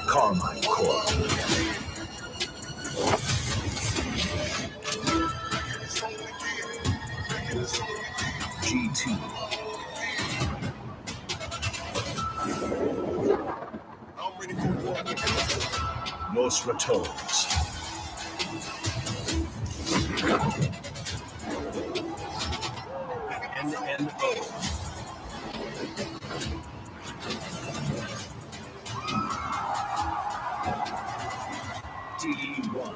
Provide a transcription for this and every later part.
Carmine Corp. G2. Nosratos. NNO. D1.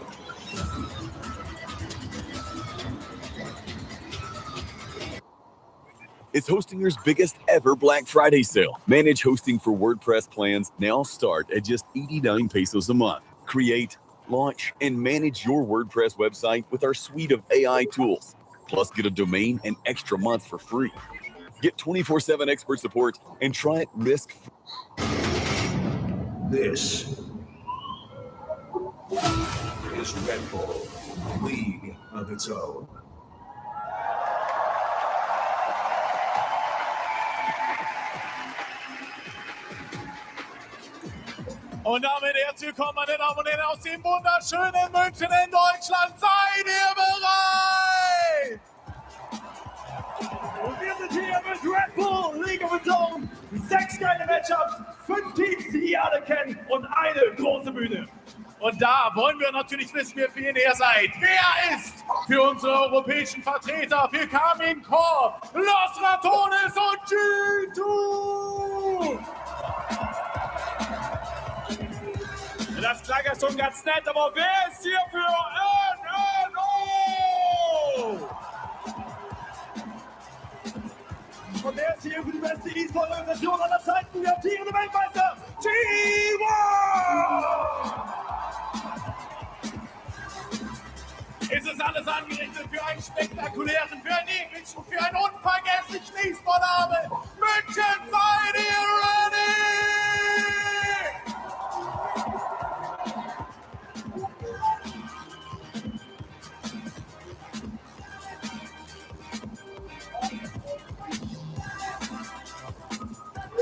It's Hostinger's biggest ever Black Friday sale. Manage hosting for WordPress plans now start at just 89 pesos a month. Create, launch, and manage your WordPress website with our suite of AI tools. Plus, get a domain and extra months for free. Get 24/7 expert support and try it risk-free. This is Red Bull, League of its own. Und damit herzlich willkommen, meine Damen und Herren, aus dem wunderschönen München in Deutschland. Seid ihr bereit? Und wir sind hier mit Red Bull, League of its own. 6 geile Matchups, 5 Teams, die ihr alle kennt und eine große Bühne. Und da wollen wir natürlich wissen, wie viel ihr seid. Wer ist für unsere europäischen Vertreter, für Carmine Corp, Los Ratones und G2? Das klang ja schon ganz nett, aber wer ist hier für NNO? Und wer ist hier für die beste E-Sport-Organisation aller Zeiten, der amtierende Weltmeister? G1! Es ist alles angerichtet für einen spektakulären, für einen epischen, für einen unvergesslichen E-Sport-Abend. München, seid ihr ready?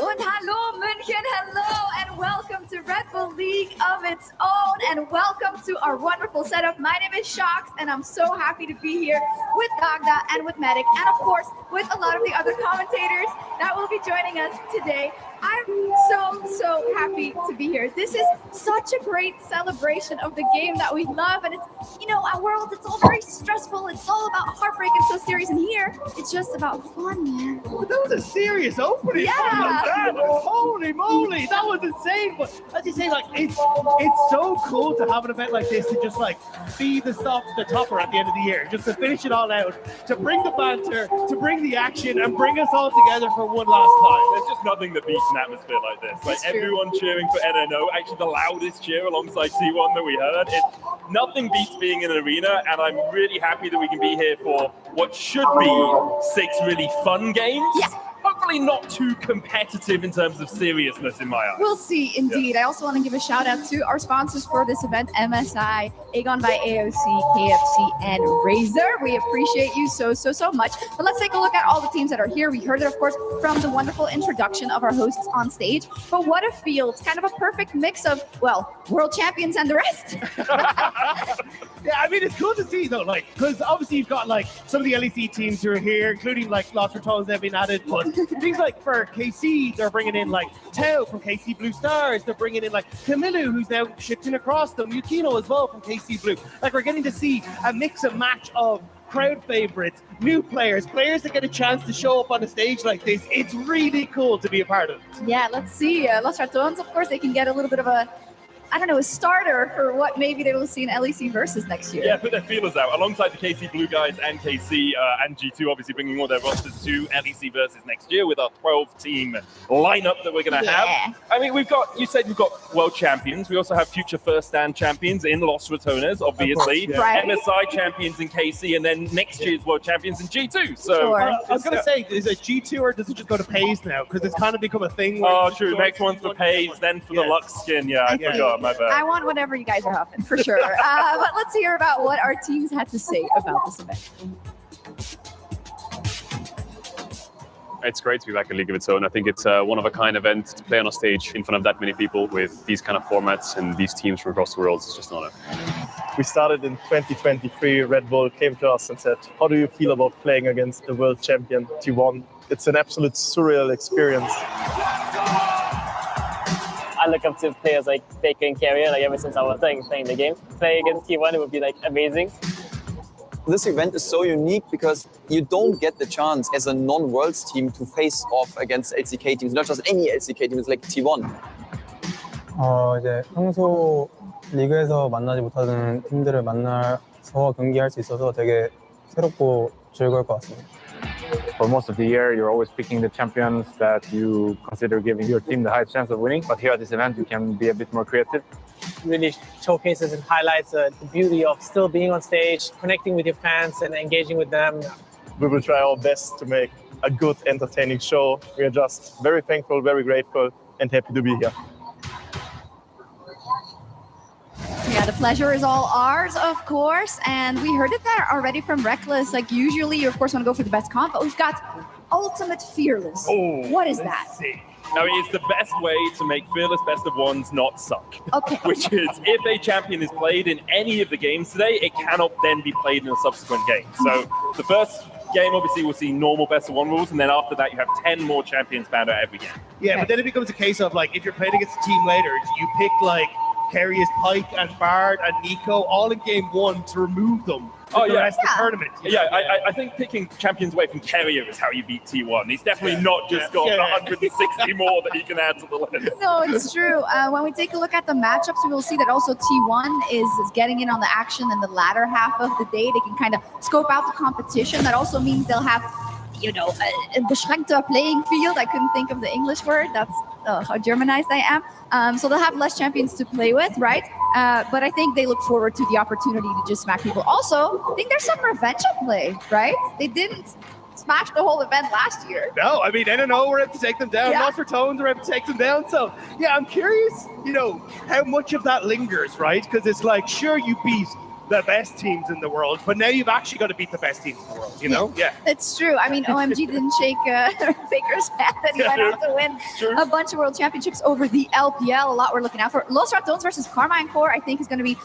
Und hallo München, hello and welcome to Red Bull League of its own and welcome to our wonderful setup. My name is Shox and I'm so happy to be here with Dagda and with Medic and of course with a lot of the other commentators that will be joining us today. I'm so happy to be here. This is such a great celebration of the game that we love. And it's, our world, it's all very stressful. It's all about heartbreak and so serious. And here, it's just about fun, man. But that was a serious opening. Yeah. Oh my God. Holy moly. That was insane. But as you say, like, it's so cool to have an event like this to just like be the topper at the end of the year. Just to finish it all out, to bring the banter, to bring the action, and bring us all together for one last time. There's just nothing that beats an atmosphere like this. Like It's true. everyone cheering for NNO, actually the loudest cheer alongside T1 that we heard. Nothing beats being in an arena, and I'm really happy that we can be here for what should be 6 really fun games. Yeah. Hopefully not too competitive in terms of seriousness in my eyes. We'll see, indeed. I also want to give a shout out to our sponsors for this event, MSI, Aegon by AOC, KFC, and Razer. We appreciate you so much. But let's take a look at all the teams that are here. We heard it, of course, from the wonderful introduction of our hosts on stage. But what a field. Kind of a perfect mix of, well, world champions and the rest. Yeah, I mean, it's cool to see, though, like, because obviously you've got, like, some of the LEC teams who are here, including, like, Lost for Tones that have been added, but things like for KC, they're bringing in, like, Teo from KC Blue Stars, they're bringing in, like, Kamilu, who's now shifting across them, Yukino as well from KC Blue. Like, we're getting to see a mix and match of crowd favorites, new players that get a chance to show up on a stage like this. It's really cool to be a part of. Yeah, let's see. Los Ratones, of course, they can get a little bit of a starter for what maybe they will see in LEC Versus next year. Yeah, put their feelers out alongside the KC Blue guys and KC and G2, obviously bringing all their rosters to LEC Versus next year with our 12-team lineup that we're going to have. I mean, we've got world champions. We also have future first stand champions in Los Ratones, obviously. Course, yeah. Right. MSI champions in KC, and then next year's world champions in G2. So Sure. I was going to say, is it G2 or does it just go to FaZe now? Because it's kind of become a thing. where Oh, it's true. just Next going one's for to FaZe, then for the Yes. Lux skin. Yeah, I Yeah. forgot. My bad. I want whatever you guys are huffing, for sure. But let's hear about what our teams had to say about this event. It's great to be back in League of Its Own. I think it's a one-of-a-kind event to play on a stage in front of that many people with these kind of formats and these teams from across the world. It's just an honor. We started in 2023. Red Bull came to us and said, how do you feel about playing against the world champion T1? It's an absolute surreal experience. I look up to players like Faker and Carrier, like ever since I was playing the game. Playing against T1, it would be like amazing. This event is so unique because you don't get the chance as a non-Worlds team to face off against LCK teams, not just any LCK team, it's like T1. 이제 평소 리그에서 만나지 못하는 팀들을 만나서 경기할 수 있어서 되게 새롭고 즐거울 것 같습니다. For most of the year, you're always picking the champions that you consider giving your team the highest chance of winning. But here at this event, you can be a bit more creative. Really showcases and highlights the beauty of still being on stage, connecting with your fans and engaging with them. We will try our best to make a good, entertaining show. We are just very thankful, very grateful, and happy to be here. Yeah, the pleasure is all ours, of course. And we heard it there already from Reckless. Like, usually you, of course, want to go for the best comp, but we've got Ultimate Fearless. Oh, what is that? I mean, it's the best way to make Fearless Best of Ones not suck. Okay. Which is, if a champion is played in any of the games today, it cannot then be played in a subsequent game. So the first game, obviously, we'll see normal Best of One rules, and then after that, you have 10 more champions found out every game. Yeah, but then it becomes a case of, like, if you're playing against a team later, you pick, like, Carrier's Pike and Bard and Nico all in game one to remove them for the rest of the tournament. Yeah, I think picking champions away from Carrier is how you beat T1. He's definitely not just got 160 more that he can add to the list. No, it's true. When we take a look at the matchups, we will see that also T1 is getting in on the action in the latter half of the day. They can kind of scope out the competition. That also means they'll have, a beschränkter playing field. I couldn't think of the English word. That's how Germanized I am. So they'll have less champions to play with, right? But I think they look forward to the opportunity to just smack people. Also, I think there's some revenge at play, right? They didn't smash the whole event last year. No, I mean, NNO were able to take them down. Yeah. Lost for Tones were able to take them down. So, yeah, I'm curious, how much of that lingers, right? Because it's like, sure, you beat the best teams in the world, but now you've actually got to beat the best teams in the world, Yeah. It's true. I mean, OMG didn't shake Faker's hand that he went on to win a bunch of world championships over the LPL. A lot we're looking out for. Los Ratones versus Carmine Core, I think, is going to be...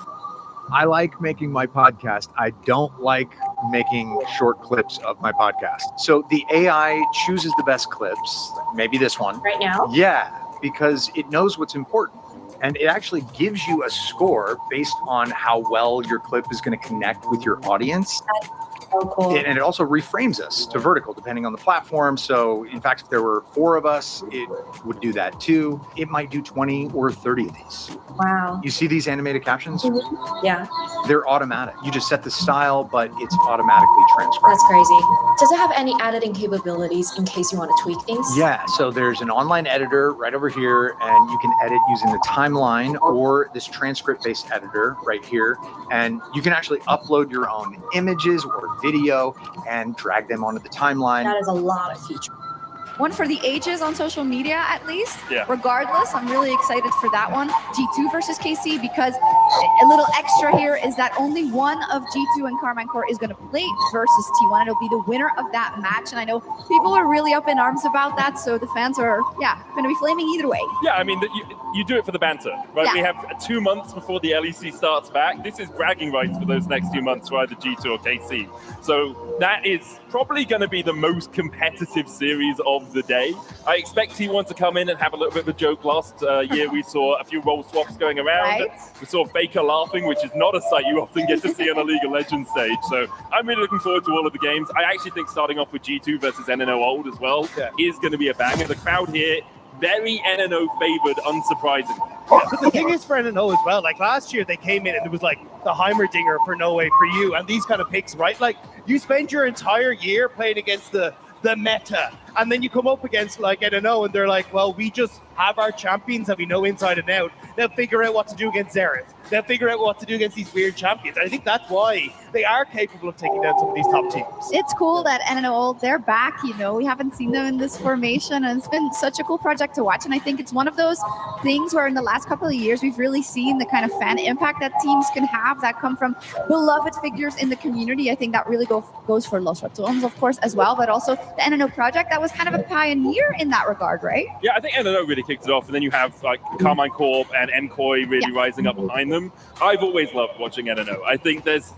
I like making my podcast. I don't like making short clips of my podcast. So the AI chooses the best clips, maybe this one. Right now? Yeah, because it knows what's important. And it actually gives you a score based on how well your clip is going to connect with your audience. Oh, cool. And it also reframes us to vertical depending on the platform. So in fact, if there were 4 of us, it would do that too. It might do 20 or 30 of these. Wow. You see these animated captions? Yeah. They're automatic. You just set the style, but it's automatically transcribed. That's crazy. Does it have any editing capabilities in case you want to tweak things? Yeah, so there's an online editor right over here, and you can edit using the timeline or this transcript-based editor right here. And you can actually upload your own images or video and drag them onto the timeline. That is a lot of features. One for the ages on social media, at least. Yeah. Regardless, I'm really excited for that one. G2 versus KC, because a little extra here is that only one of G2 and Carmine Core is going to play versus T1. It'll be the winner of that match. And I know people are really up in arms about that. So the fans are, going to be flaming either way. Yeah, I mean, you do it for the banter, right? Yeah. We have 2 months before the LEC starts back. This is bragging rights for those next 2 months for either G2 or KC. So that is probably going to be the most competitive series of the day. I expect T1 to come in and have a little bit of a joke. Last year we saw a few role swaps going around. Right. We saw Faker laughing, which is not a sight you often get to see on a League of Legends stage. So I'm really looking forward to all of the games. I actually think starting off with G2 versus NNO Old as well is going to be a banger. The crowd here, very NNO favored, unsurprisingly. But the thing is for NNO as well, like last year they came in and it was like the Heimerdinger for No Way For You and these kind of picks, right? Like you spend your entire year playing against the meta, and then you come up against like NNO and they're like, well, we just have our champions that we know inside and out. They'll figure out what to do against Xerath. They'll figure out what to do against these weird champions. I think that's why they are capable of taking down some of these top teams. It's cool that NNO, they're back, we haven't seen them in this formation, and it's been such a cool project to watch. And I think it's one of those things where in the last couple of years, we've really seen the kind of fan impact that teams can have that come from beloved figures in the community. I think that really goes for Los Ratones, of course, as well, but also the NNO project that was kind of a pioneer in that regard, right? Yeah, I think NNO really kicked it off, and then you have like Carmine Corp and MCoy really rising up behind them. I've always loved watching NNO. I think there's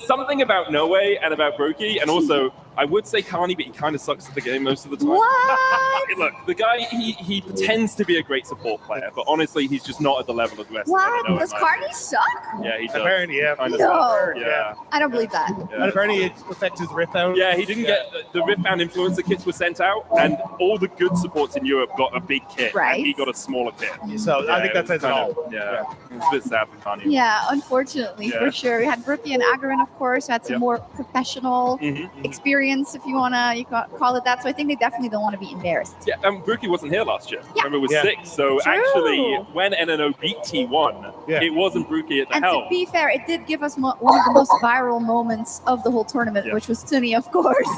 something about No Way and about Brokey, and also I would say Carney, but he kind of sucks at the game most of the time. What? Look, the guy, he pretends to be a great support player, but honestly, he's just not at the level of the rest of What? NNO. Does Carney suck? Yeah, he does. Apparently, yeah. Kind of No. sucks. Yeah. I don't believe that. And apparently it affects his Riftbound. Yeah, he didn't get the Riftbound influencer kits were sent out, and all the good supports in Europe got a big kit, Right. and he got a smaller kit. So I think that says it all. Yeah, it's a bit sad for Kanye. Yeah, unfortunately, Yeah. for sure. We had Brookie and Agarin, of course, who had some more professional experience, if you call it that. So I think they definitely don't want to be embarrassed. Yeah, Brookie wasn't here last year. Yeah. Remember, it was Yeah. 6. So True. actually, when NNO beat T1, it wasn't Brookie at the And helm. to be fair, it did give us one of the most viral moments of the whole tournament, which was Tuni, of course,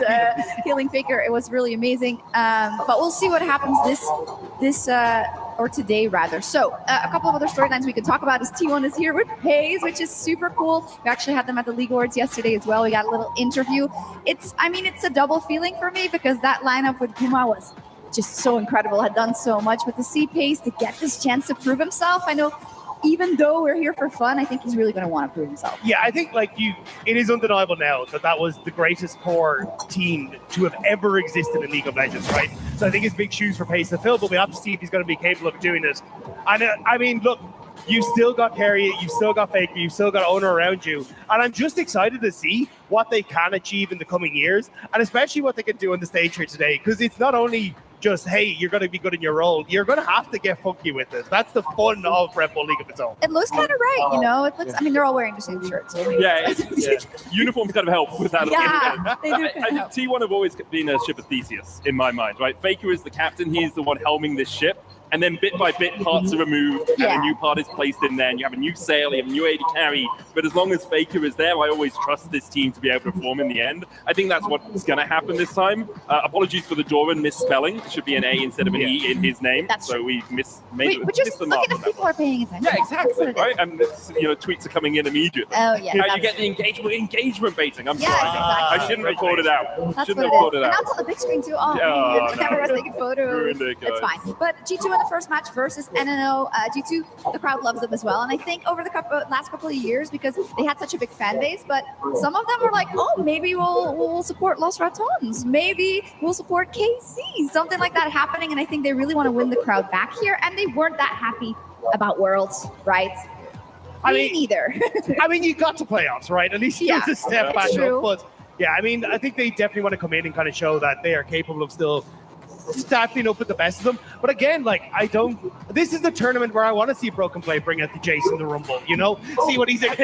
killing Faker. It was really amazing. But we'll see what happens or today rather. So a couple of other storylines we could talk about is T1 is here with Hayes, which is super cool. We actually had them at the League Awards yesterday as well. We got a little interview. It's a double feeling for me because that lineup with Puma was just so incredible, had done so much with the C-Pace to get this chance to prove himself. I know even though we're here for fun, I think he's really going to want to prove himself. Yeah, I think it is undeniable now that was the greatest core team to have ever existed in League of Legends, right? So I think it's big shoes for Pace to fill, but we have to see if he's going to be capable of doing it. And I mean, look, you've still got Carry, you've still got Faker, you've still got Owner around you. And I'm just excited to see what they can achieve in the coming years, and especially what they can do on the stage here today, because it's not only just, hey, you're going to be good in your role. You're going to have to get funky with it. That's the fun of Red Bull League of its own. It looks kind of right, It looks. I mean, they're all wearing the same shirts. So Uniforms kind of help with that. Yeah, they do I think T1 have always been a ship of Theseus in my mind, right? Faker is the captain. He's the one helming this ship. And then bit by bit, parts are removed, and a new part is placed in there, and you have a new sail, you have a new AD carry. But as long as Faker is there, I always trust this team to be able to perform in the end. I think that's what's going to happen this time. Apologies for the Doran misspelling. It should be an A instead of an E in his name. That's we missed the look mark. at if people are paying attention. Yeah, exactly, right? And tweets are coming in immediately. Oh, yeah. Now you get the engagement baiting. I'm sorry. exactly. I shouldn't have called it out. That's Shouldn't what have it called is. it And out. that's on the big screen too. Oh, Yeah, the camera was taking photos. Ruined it, It's guys. fine. But G2 in the first match versus NNO G2, the crowd loves them as well. And I think over the last couple of years, because they had such a big fan base, but some of them were like, oh, maybe we'll support Los Ratons. Maybe we'll support KC. Something like that happening. And I think they really want to win the crowd back here. And they weren't that happy about Worlds, right? I mean, neither. I mean, you got to playoffs, right? At least Yeah, there's a step it's back true. up. But yeah, I mean, I think they definitely want to come in and kind of show that they are capable of still stepping up with the best of them. But again, like, this is the tournament where I want to see Broken Blade bring out the Jason the Rumble, you know? See what he's It's a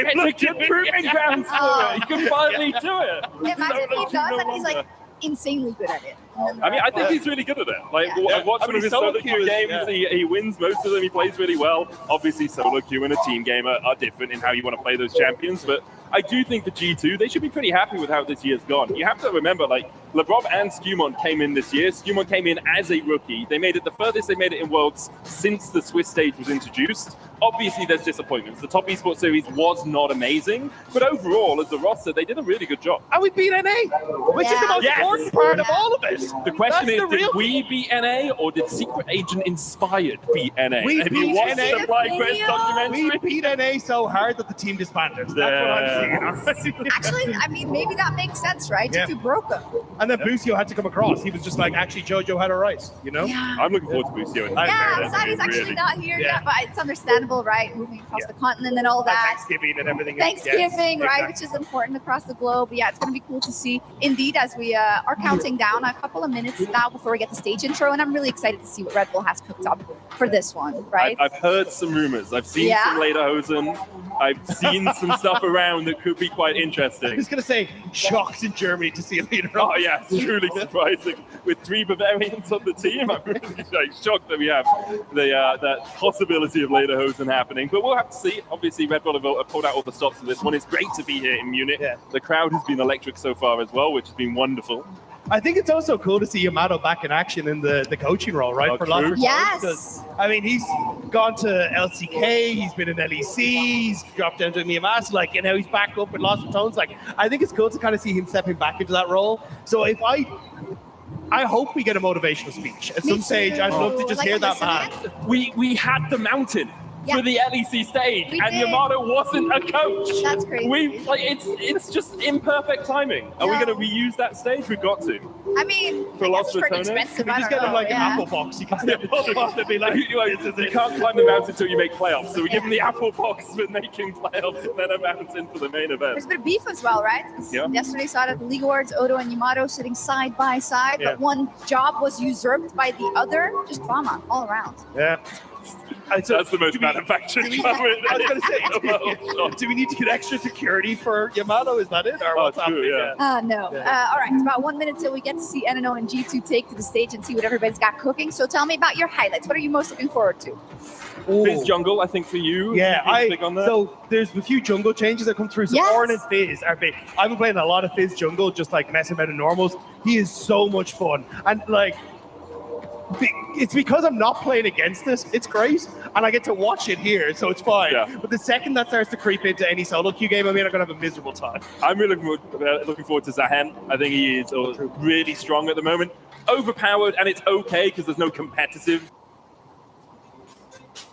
good proving ground for it. You can finally do it. Imagine he does, and he's like insanely good at it. I mean, I think he's really good at it. Like, I've watched one of his solo queue games. He wins most of them. He plays really well. Obviously, solo queue and a team game are different in how you want to play those champions. But I do think for G2, they should be pretty happy with how this year's gone. You have to remember, like, LeBrob and Skewmont came in this year. Skewmont came in as a rookie. They made it the furthest they made it in Worlds since the Swiss stage was introduced. Obviously, there's disappointments. The top esports series was not amazing, but overall, as a roster, they did a really good job. And we beat NA, which is the most important part of all of it. The question That's is, the real did we beat NA or did Secret Agent Inspired beat NA? We Have you beat watched NA. the Flying Quest documentary? We beat NA so hard that the team disbanded. That's what I'm saying. Actually, I mean, maybe that makes sense, right? Yeah. G2 broke them. And then Busio had to come across. He was just like, actually, Jojo had a right, you know? Yeah. I'm looking forward to Busio. Yeah, Sadi's actually not here yet, but it's understandable, right? Moving across the continent and all that. Thanksgiving and everything. Thanksgiving, Yes, right, exactly. which is important across the globe. But yeah, it's going to be cool to see. Indeed, as we are counting down a couple of minutes now before we get the stage intro, and I'm really excited to see what Red Bull has cooked up for this one, right? I've heard some rumors. I've seen Yeah? some Lederhosen. I've seen some stuff around that could be quite I interesting. was going to say, shocked in Germany to see a leader. Oh yeah, it's truly surprising. With 3 Bavarians on the team, I'm really like, shocked that we have that possibility of Lederhosen happening. But we'll have to see. Obviously, Red Bull have pulled out all the stops for this one. It's great to be here in Munich. Yeah. The crowd has been electric so far as well, which has been wonderful. I think it's also cool to see Yamato back in action in the coaching role, right? Oh, for true. Los Ratons, Yes. 'cause, I mean, he's gone to LCK, he's been in LEC, he's dropped down to Miyamas, like, you know, he's back up with Los Ratons. Like, I think it's cool to kind of see him stepping back into that role. So if I hope we get a motivational speech at Me some stage. too. I'd love to just Like hear a that man. listening? We had the mountain Yeah. for the LEC stage, We and did. Yamato wasn't a coach. That's crazy. It's just imperfect timing. Are we No. going to reuse that stage? We've got to. I mean, For I guess Los it's pretty Ratones? expensive. We I just don't get him know, like an yeah. apple box. You can step up and be like, this is You it. can't climb the mountain until you make playoffs. So we give them the apple box for making playoffs and then a mountain for the main event. There's a bit of beef as well, right? 'Cause Yeah. Yesterday saw it at the League Awards, Odo and Yamato sitting side by side, Yeah. but one job was usurped by the other. Just drama all around. Yeah. That's the most manufactured comment. I was going to say, do we need to get extra security for Yamato? Is that it? Or what's true, happening? yeah. No. Yeah. All right, it's about 1 minute till we get to see NNO and G2 take to the stage and see what everybody's got cooking. So tell me about your highlights. What are you most looking forward to? Fizz Jungle, I think for you. Yeah, you click on that. so there's a few jungle changes that come through. So Yes. Ornn and Fizz are big. I've been playing a lot of Fizz jungle, just like messing about in normals. He is so much fun. And like, it's because I'm not playing against this. It's great. And I get to watch it here, so it's fine. Yeah. But the second that starts to creep into any solo queue game, I mean, I'm going to have a miserable time. I'm really looking forward to Zahen. I think he is really strong at the moment. Overpowered, and it's okay because there's no competitive.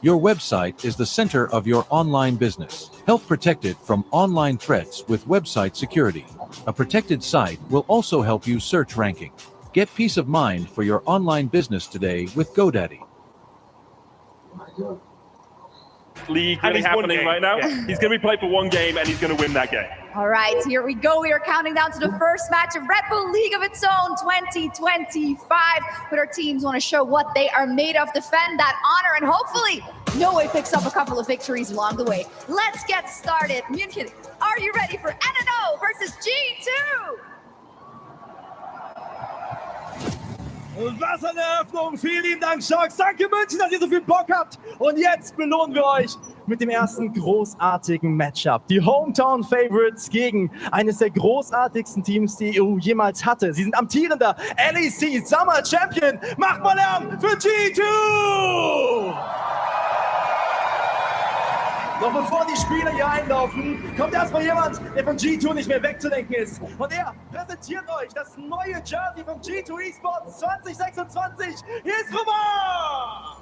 Your website is the center of your online business. Help protect it from online threats with website security. A protected site will also help you search ranking. Get peace of mind for your online business today with GoDaddy. League And really he's one happening game. right now. Yeah. He's going to be played for 1 game, and he's going to win that game. All right, here we go. We are counting down to the first match of Red Bull League of its Own 2025. But our teams want to show what they are made of, defend that honor, and hopefully Noe picks up a couple of victories along the way. Let's get started. München, are you ready for NNO versus G2? Und was eine Eröffnung. Vielen lieben Dank, Sharks. Danke, München, dass ihr so viel Bock habt. Und jetzt belohnen wir euch mit dem ersten großartigen Matchup. Die Hometown Favorites gegen eines der großartigsten Teams, die EU jemals hatte. Sie sind amtierender LEC Summer Champion. Macht mal Lärm für G2! Doch bevor die Spieler hier einlaufen, kommt erstmal jemand, der von G2 nicht mehr wegzudenken ist. Und er präsentiert euch das neue Jersey von G2 Esports 2026. Hier ist Roman!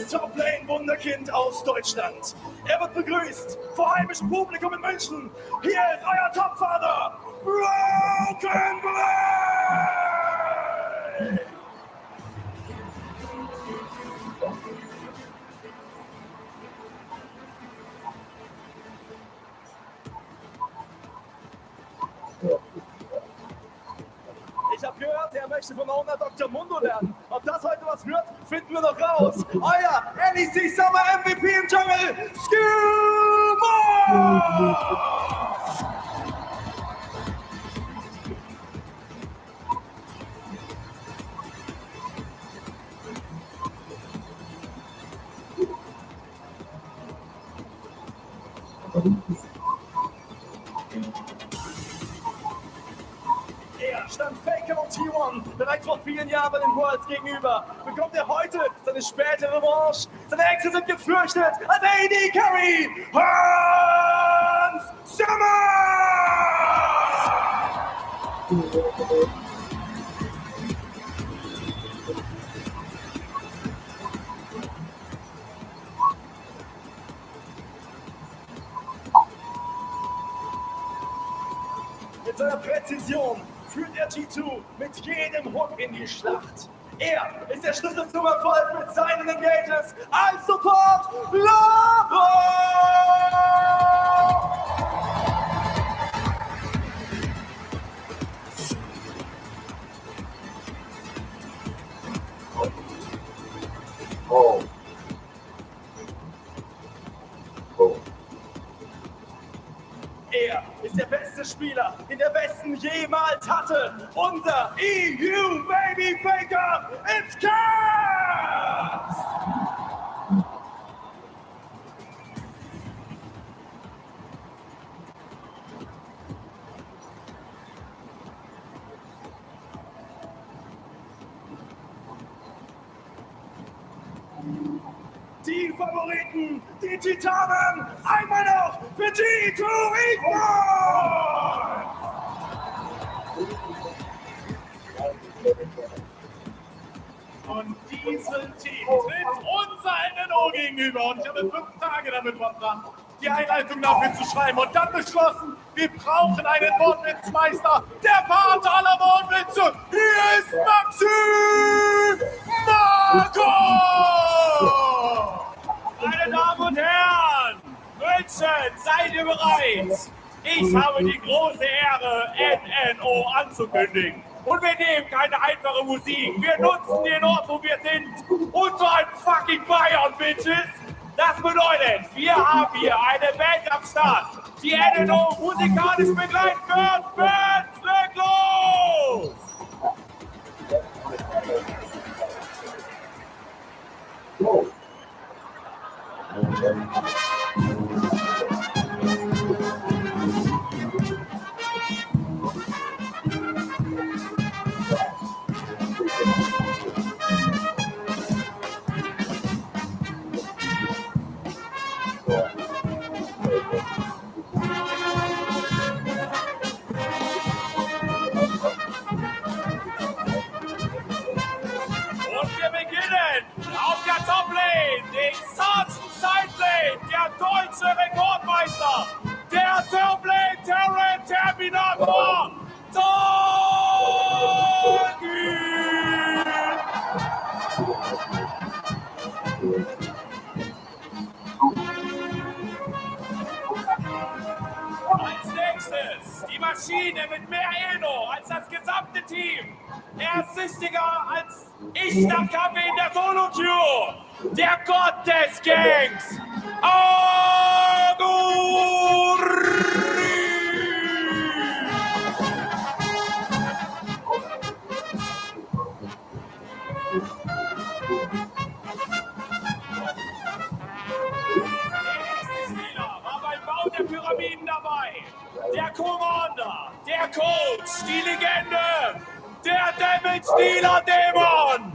Top-Lane-Wunderkind aus Deutschland. Er wird begrüßt vor heimischem Publikum in München. Hier ist euer Topfather, Broken Blade! Ich habe gehört, er möchte von Owner Dr. Mundo lernen. Ob das heute was wird, finden wir noch raus. Euer NEC Summer MVP im Jungle, Skuma! Er stand Faker und T1 bereits vor vielen Jahren den Worlds gegenüber. Bekommt er heute seine späte Revanche? Seine Äxte sind gefürchtet als AD Carry, Hans Sommer! Mit seiner Präzision führt er G2 mit jedem Hook in die Schlacht. Er ist der Schlüssel zum Erfolg mit seinen Engages als Support Labo! Oh. Oh. Er ist der beste Spieler, den der Westen jemals hatte. Unser EU Baby Faker, it's Cast! Die Favoriten, die Titanen, einmal noch für G2 Esports! Und diesem Team tritt unser NNO gegenüber. Und ich habe 5 Tage damit verbracht, die Einleitung dafür zu schreiben. Und dann beschlossen, wir brauchen einen Wortwitzmeister, der Vater aller Wortwitze. Hier ist Maxi Marco! Meine Damen und Herren, München, seid ihr bereit? Ich habe die große Ehre, NNO anzukündigen. Und wir nehmen keine einfache Musik. Wir nutzen den Ort, wo wir sind. Und so ein fucking Bayern, Bitches. Das bedeutet, wir haben hier eine Band am Start, die NNO musikalisch begleiten wird. Band, leg los! Und wir beginnen auf der Top-Lane, den Sergeant Sidelane, der deutsche Rekordmeister, der Top-Lane Terminator, Torgi! Als nächstes die Maschine mit mehr Eno als das gesamte Team. Er ist süchtiger als ich nach Kaffee in der Solo-Queue. Der Gott des Gangs. War beim Bau der Pyramiden dabei. Der Commander, der Coach, die Legende, der Damage-Dealer-Dämon,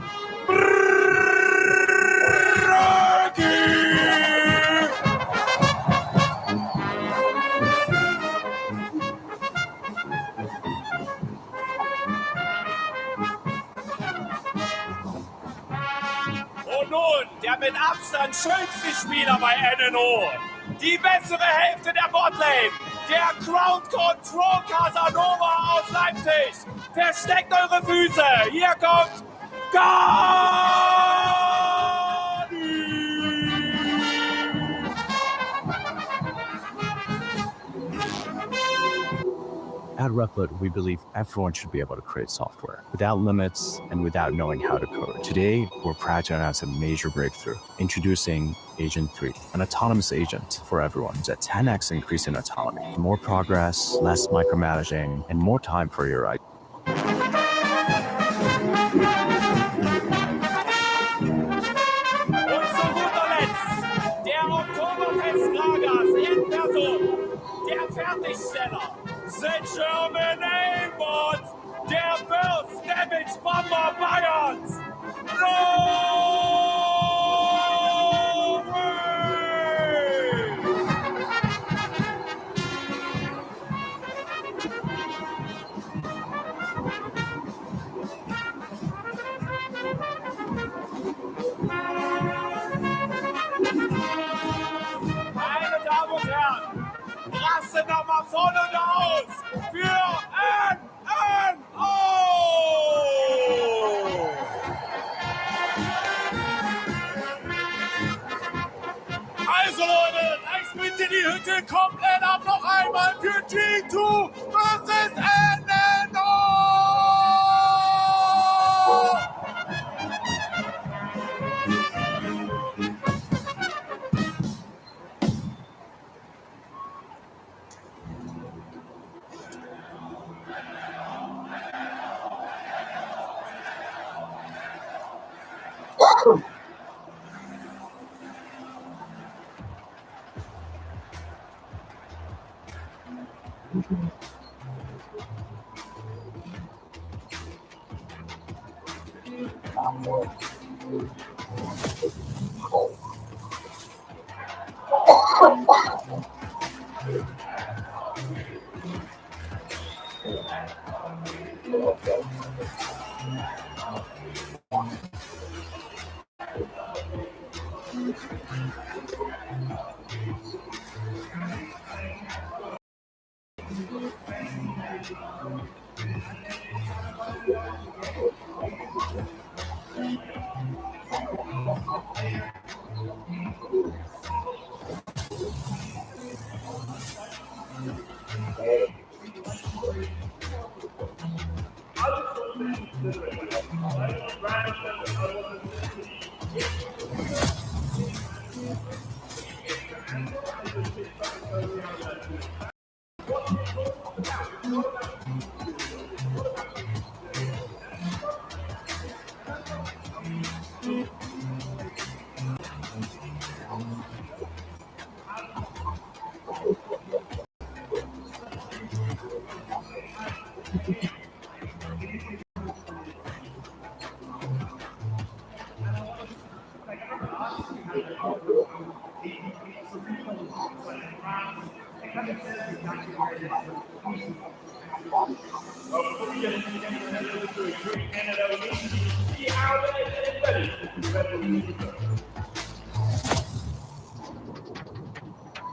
Und nun der mit Abstand schönste Spieler bei NNO. Die bessere Hälfte der Botlane. Der Crowd Control Casanova aus Leipzig. Versteckt eure Füße. Hier kommt At Replit, we believe everyone should be able to create software without limits and without knowing how to code. Today, we're proud to announce a major breakthrough, introducing Agent 3, an autonomous agent for everyone. It's a 10x increase in autonomy, more progress, less micromanaging, and more time for your IT. Und zu guter Letzt, der Oktoberfest-Lagers in Person, der Fertigsteller, The German Aimbot, der Burst Damage Bomber Bayerns, Meine Damen und Herren, rasten doch mal voll und aus für NNO! Also Leute, reißt bitte die Hütte komplett ab, noch einmal für G2 versus NNO!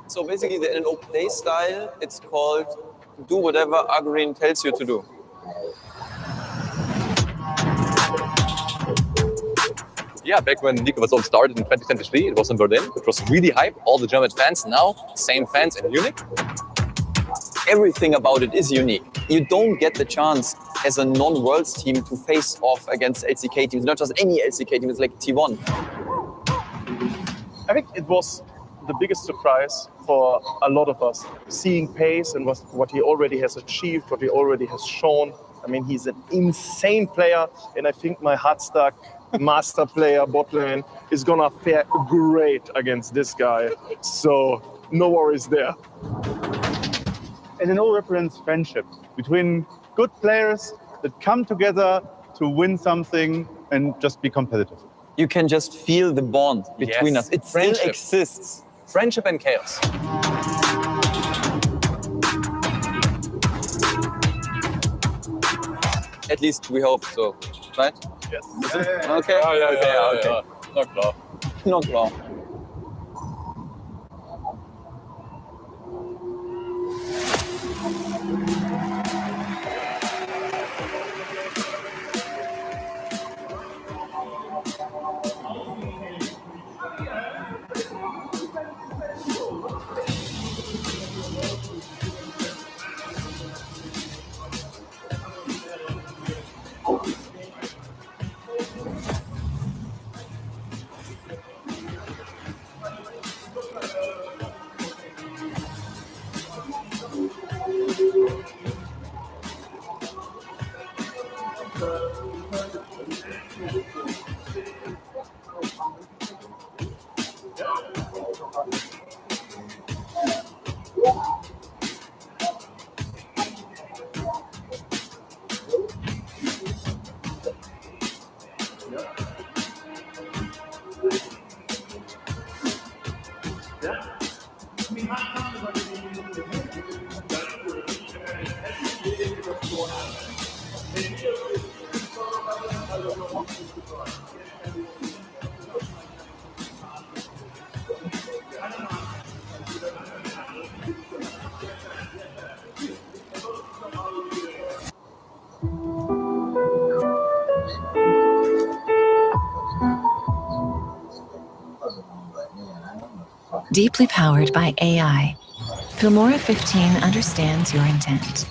So basically the NNO play style, it's called do whatever Agreen tells you to do. Yeah, back when League of Its Own started in 2023, it was in Berlin. It was really hype. All the German fans now, same fans in Munich. Everything about it is unique. You don't get the chance as a non-Worlds team to face off against LCK teams, not just any LCK team, it's like T1. I think it was the biggest surprise for a lot of us, seeing Pace and what he already has achieved, what he already has shown. I mean, he's an insane player, and I think my Hardstack master player bot lane is gonna fare great against this guy. So no worries there. NNO represents friendship between good players that come together to win something and just be competitive. You can just feel the bond between us. It still Friendship. exists. Friendship and chaos. At least we hope so, right? Yes. Okay. Yeah. Na klar. Na klar. Deeply powered by AI, Filmora 15 understands your intent.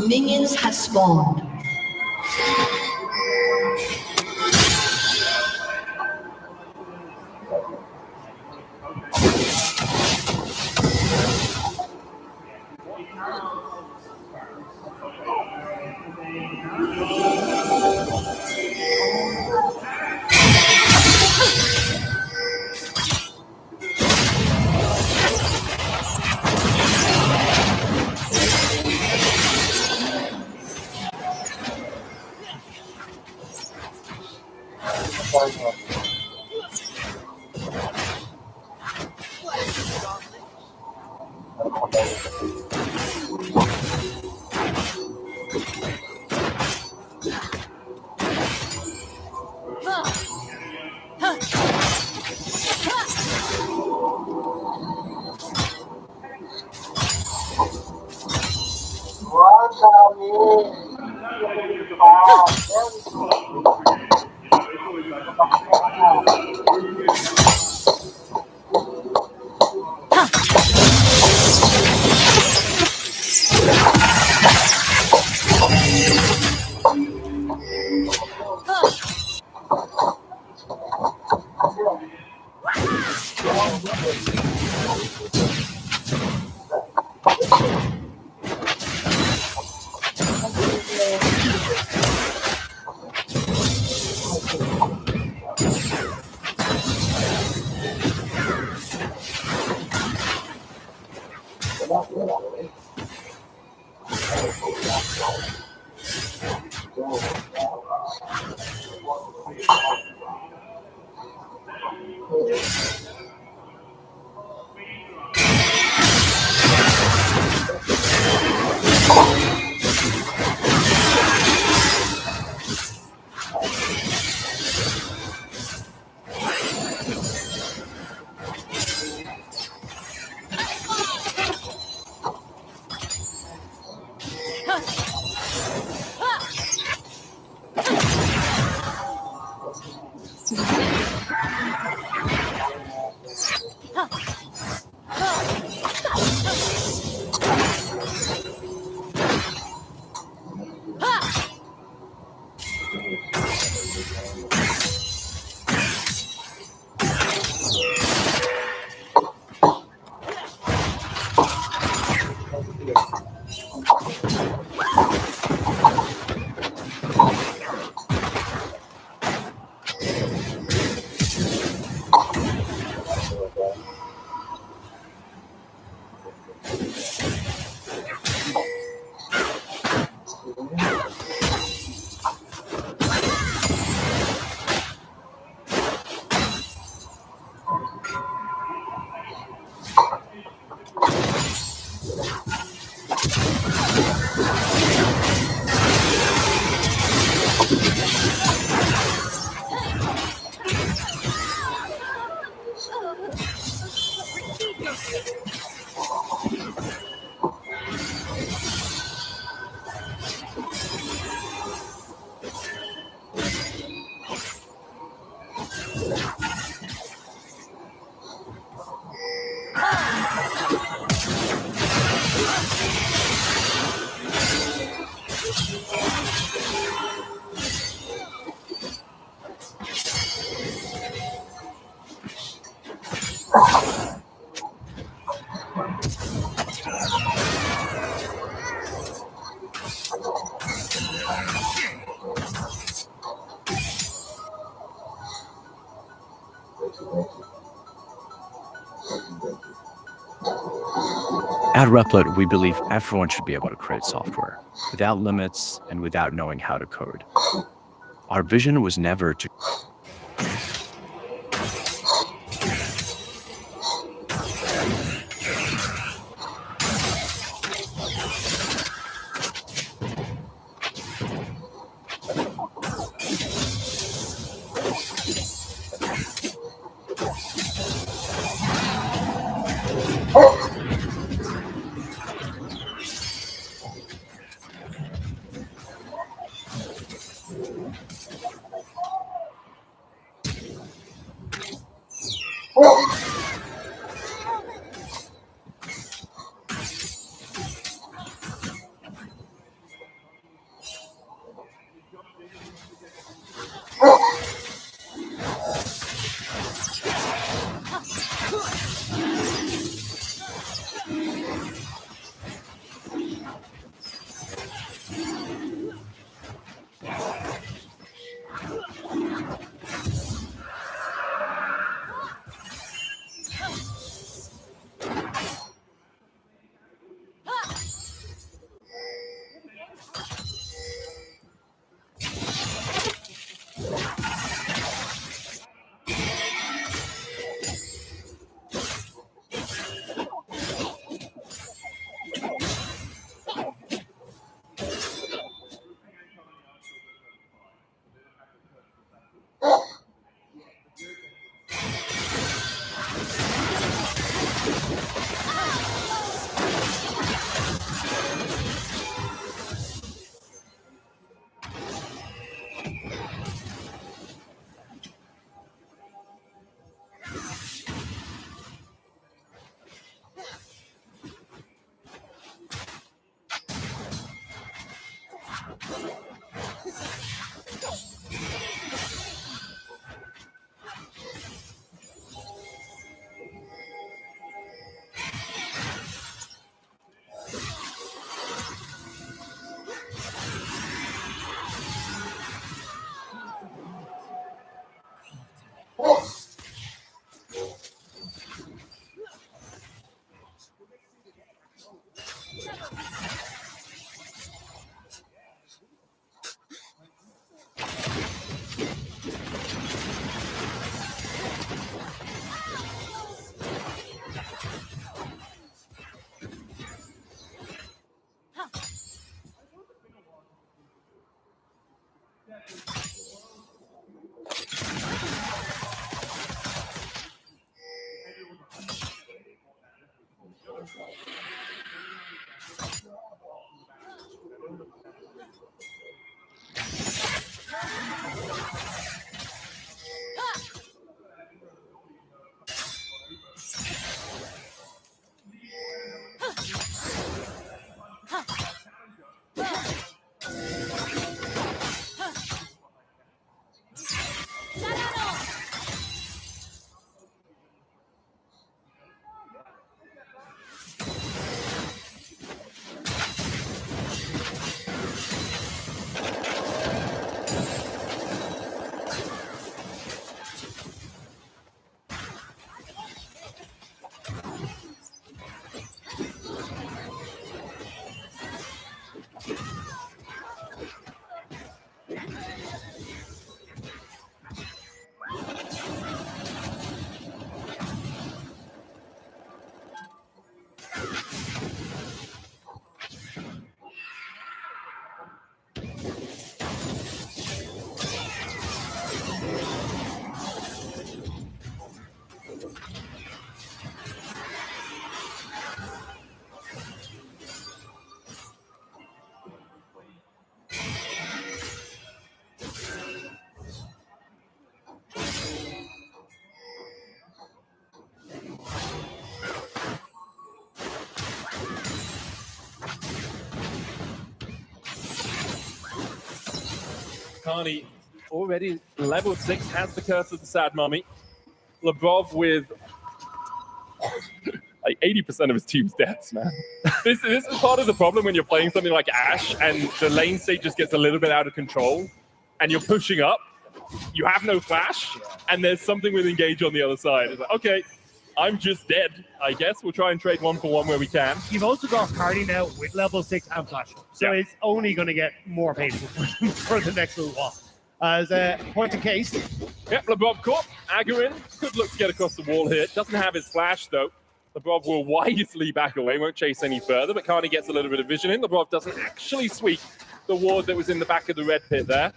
Minions have spawned. At Replit, we believe everyone should be able to create software without limits and without knowing how to code. Our vision was never to Carney already level 6, has the curse of the sad mummy. Labrov with like 80% of his team's deaths, man. This is part of the problem when you're playing something like Ashe and the lane state just gets a little bit out of control and you're pushing up, you have no flash, and there's something with engage on the other side. It's like, okay, I'm just dead, I guess. We'll try and trade 1-for-1 where we can. You've also got Cardi now with level 6 and flash. So it's only going to get more painful for the next little while. As a point of case. Yep, Labrov caught. Agarin could look to get across the wall here. Doesn't have his flash, though. Labrov will wisely back away, won't chase any further, but Carney gets a little bit of vision in. Labrov doesn't actually sweep the ward that was in the back of the red pit there.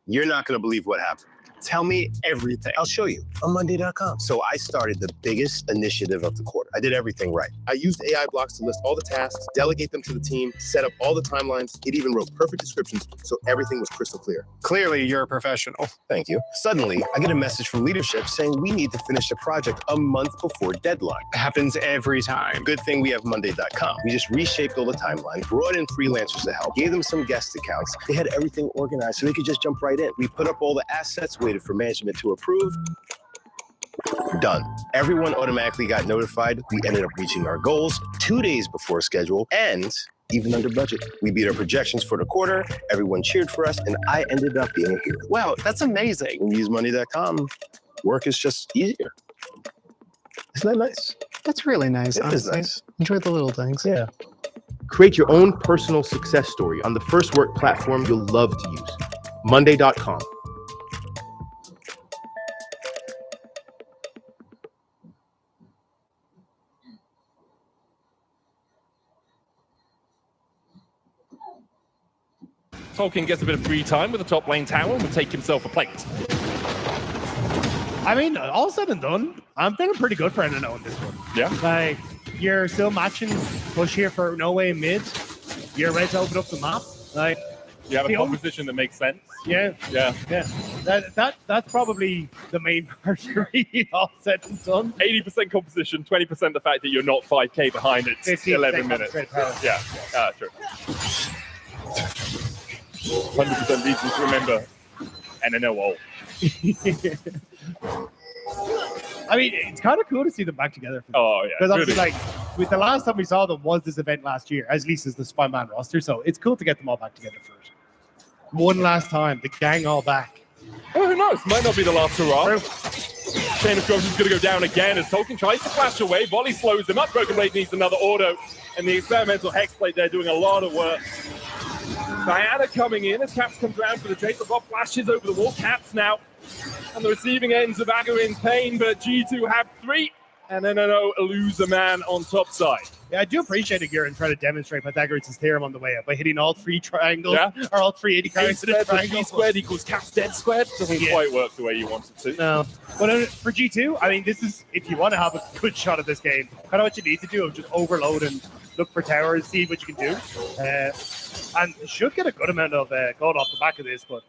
You're not going to believe what happened. Tell me everything. I'll show you on Monday.com. So I started the biggest initiative of the quarter. I did everything right. I used AI blocks to list all the tasks, delegate them to the team, set up all the timelines. It even wrote perfect descriptions so everything was crystal clear. Clearly, you're a professional. Thank you. Suddenly, I get a message from leadership saying we need to finish the project a month before deadline. Happens every time. Good thing we have Monday.com. We just reshaped all the timelines, brought in freelancers to help, gave them some guest accounts. They had everything organized so they could just jump right in. We put up all the assets, waited for management to approve. Done. Everyone automatically got notified. We ended up reaching our goals 2 days before schedule and even under budget. We beat our projections for the quarter. Everyone cheered for us, and I ended up being a hero. Wow, that's amazing. When you use Monday.com, work is just easier. Isn't that nice? That's really nice. It is honestly. nice. Enjoy the little things. Yeah. Create your own personal success story on the first work platform you'll love to use. Monday.com. Tolkien gets a bit of free time with the top lane tower and will take himself a plate. I mean, all said and done, I'm feeling pretty good for NNO in this one. Yeah. Like, you're still matching push here for No Way mid. You're ready to open up the map. Like, You have a the only- composition that makes sense. Yeah. Yeah. That's probably the main part really all said and done. 80% composition, 20% the fact that you're not 5k behind it. 15% 11 minutes. concentrated power. Yeah. True. 100% easy to remember. NNO all. I mean, it's kind of cool to see them back together. Oh, yeah. Because obviously, really. like, with the last time we saw them was this event last year, at least as the Spy-Man roster. So it's cool to get them all back together for it. One last time, the gang all back. Oh, who knows? Might not be the last hurrah. Chain of Corruption is going to go down again as Tolkien tries to flash away. Volley slows him up. Broken Blade needs another auto. And the experimental Hexblade there doing a lot of work. Diana coming in as Caps comes around for the chase. The Bob flashes over the wall. Caps now on the receiving ends of Agarin's pain, but G2 have 3. And then lose a man on top side. Yeah, I do appreciate Aguirre trying to demonstrate Pythagoras' theorem on the way up by hitting all 3 triangles, or all 3 80 cards in a triangle. G squared equals Caps dead squared. Doesn't quite work the way you want it to. No. But for G2, I mean, this is, if you want to have a good shot at this game, kind of what you need to do is just overload and look for towers, see what you can do. And you should get a good amount of gold off the back of this, but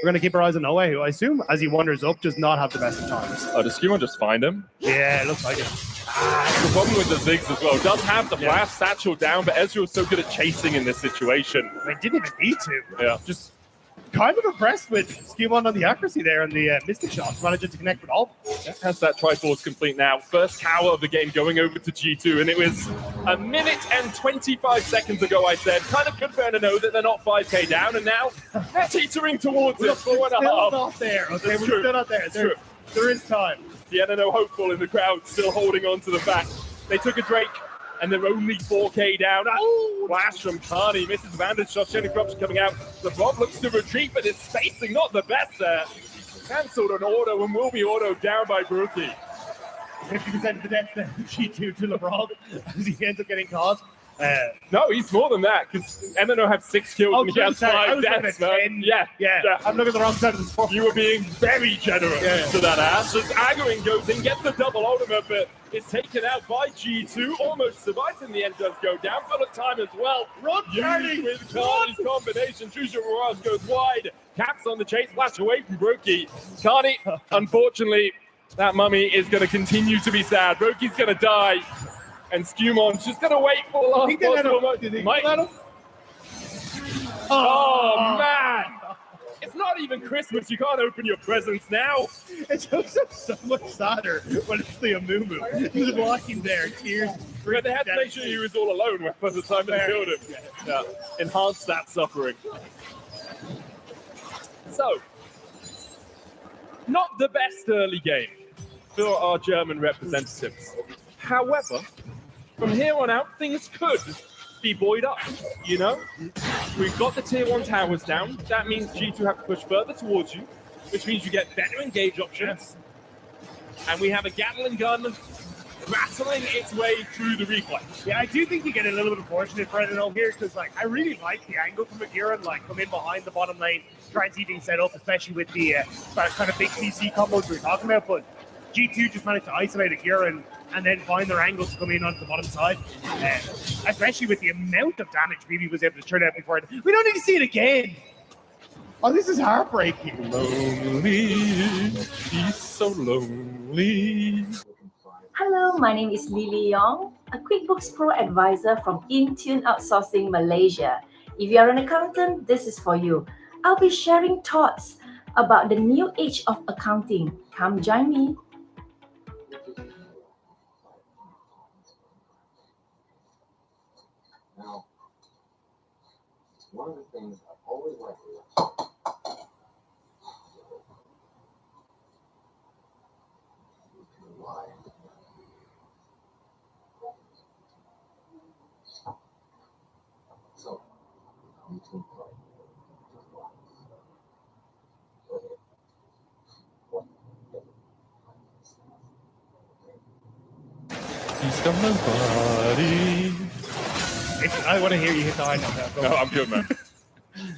we're going to keep our eyes on Noe, who I assume, as he wanders up, does not have the best of times. Oh, does Skewman just find him? Yeah, it looks like it. The problem with the Ziggs as well, does have the flash satchel down, but Ezreal is so good at chasing in this situation. I didn't even need to. Yeah. Just kind of impressed with Skewman on the accuracy there and the Mystic shots, managing to connect with all. Has that Triforce complete now. First tower of the game going over to G2, and it was a minute and 25 seconds ago I said, kind of good for NNO that they're not 5k down, and now they're teetering towards it. 4.5. Still not there. Okay, we're still not there. There is time. The NNO hopeful in the crowd still holding on to the fact they took a Drake and they're only 4k down. Flash from Carney, misses Vantage shot, Shady Corruption coming out. The Rob looks to retreat, but his spacing not the best there. Cancelled an auto and will be autoed down by Brookie. 50% of the death there, G2 to LeBron as he ends up getting caught. No, he's more than that because MNO have 6 kills and he has 5 deaths, man. Yeah. I'm looking at the wrong side of the sport. You were being very generous to that ass. As Agharin goes in, gets the double ultimate, but it's taken out by G2. Almost survives in the end, does go down. Full of time as well. Run, Carney! With Carney's combination. Juju Mirage goes wide. Caps on the chase, flash away from Brokey. Carney, unfortunately, that mummy is going to continue to be sad. Brokey's going to die. And Scumon's just going to wait for the last possible moment. Oh, man. It's not even Christmas. You can't open your presents now. It's so much sadder when it's the Amumu. He's walking there, tears. But they had to make sure he was all alone by the time they killed him. Yeah. Enhance that suffering. So, not the best early game for our German representatives. However, from here on out, things could be buoyed up, you know? We've got the tier 1 towers down. That means G2 have to push further towards you, which means you get better engage options. And we have a Gatling gun rattling its way through the replay. Yeah, I do think you get a little bit unfortunate for NNO here because, like, I really like the angle from Aguirre, like, come in behind the bottom lane, try and see things set up, especially with the kind of big CC combos we were talking about, but G2 just managed to isolate Aguirre and then find their angle to come in onto the bottom side. Especially with the amount of damage BB was able to turn out before. We don't need to see it again. Oh, this is heartbreaking. Lonely, he's so lonely. Hello, my name is Lily Yong, a QuickBooks Pro advisor from Intune Outsourcing Malaysia. If you are an accountant, this is for you. I'll be sharing thoughts about the new age of accounting. Come join me. Now, one of the things I've always liked about why. So, you can play. He's got nobody. I want to hear you hit the high note now. No, I'm good, man.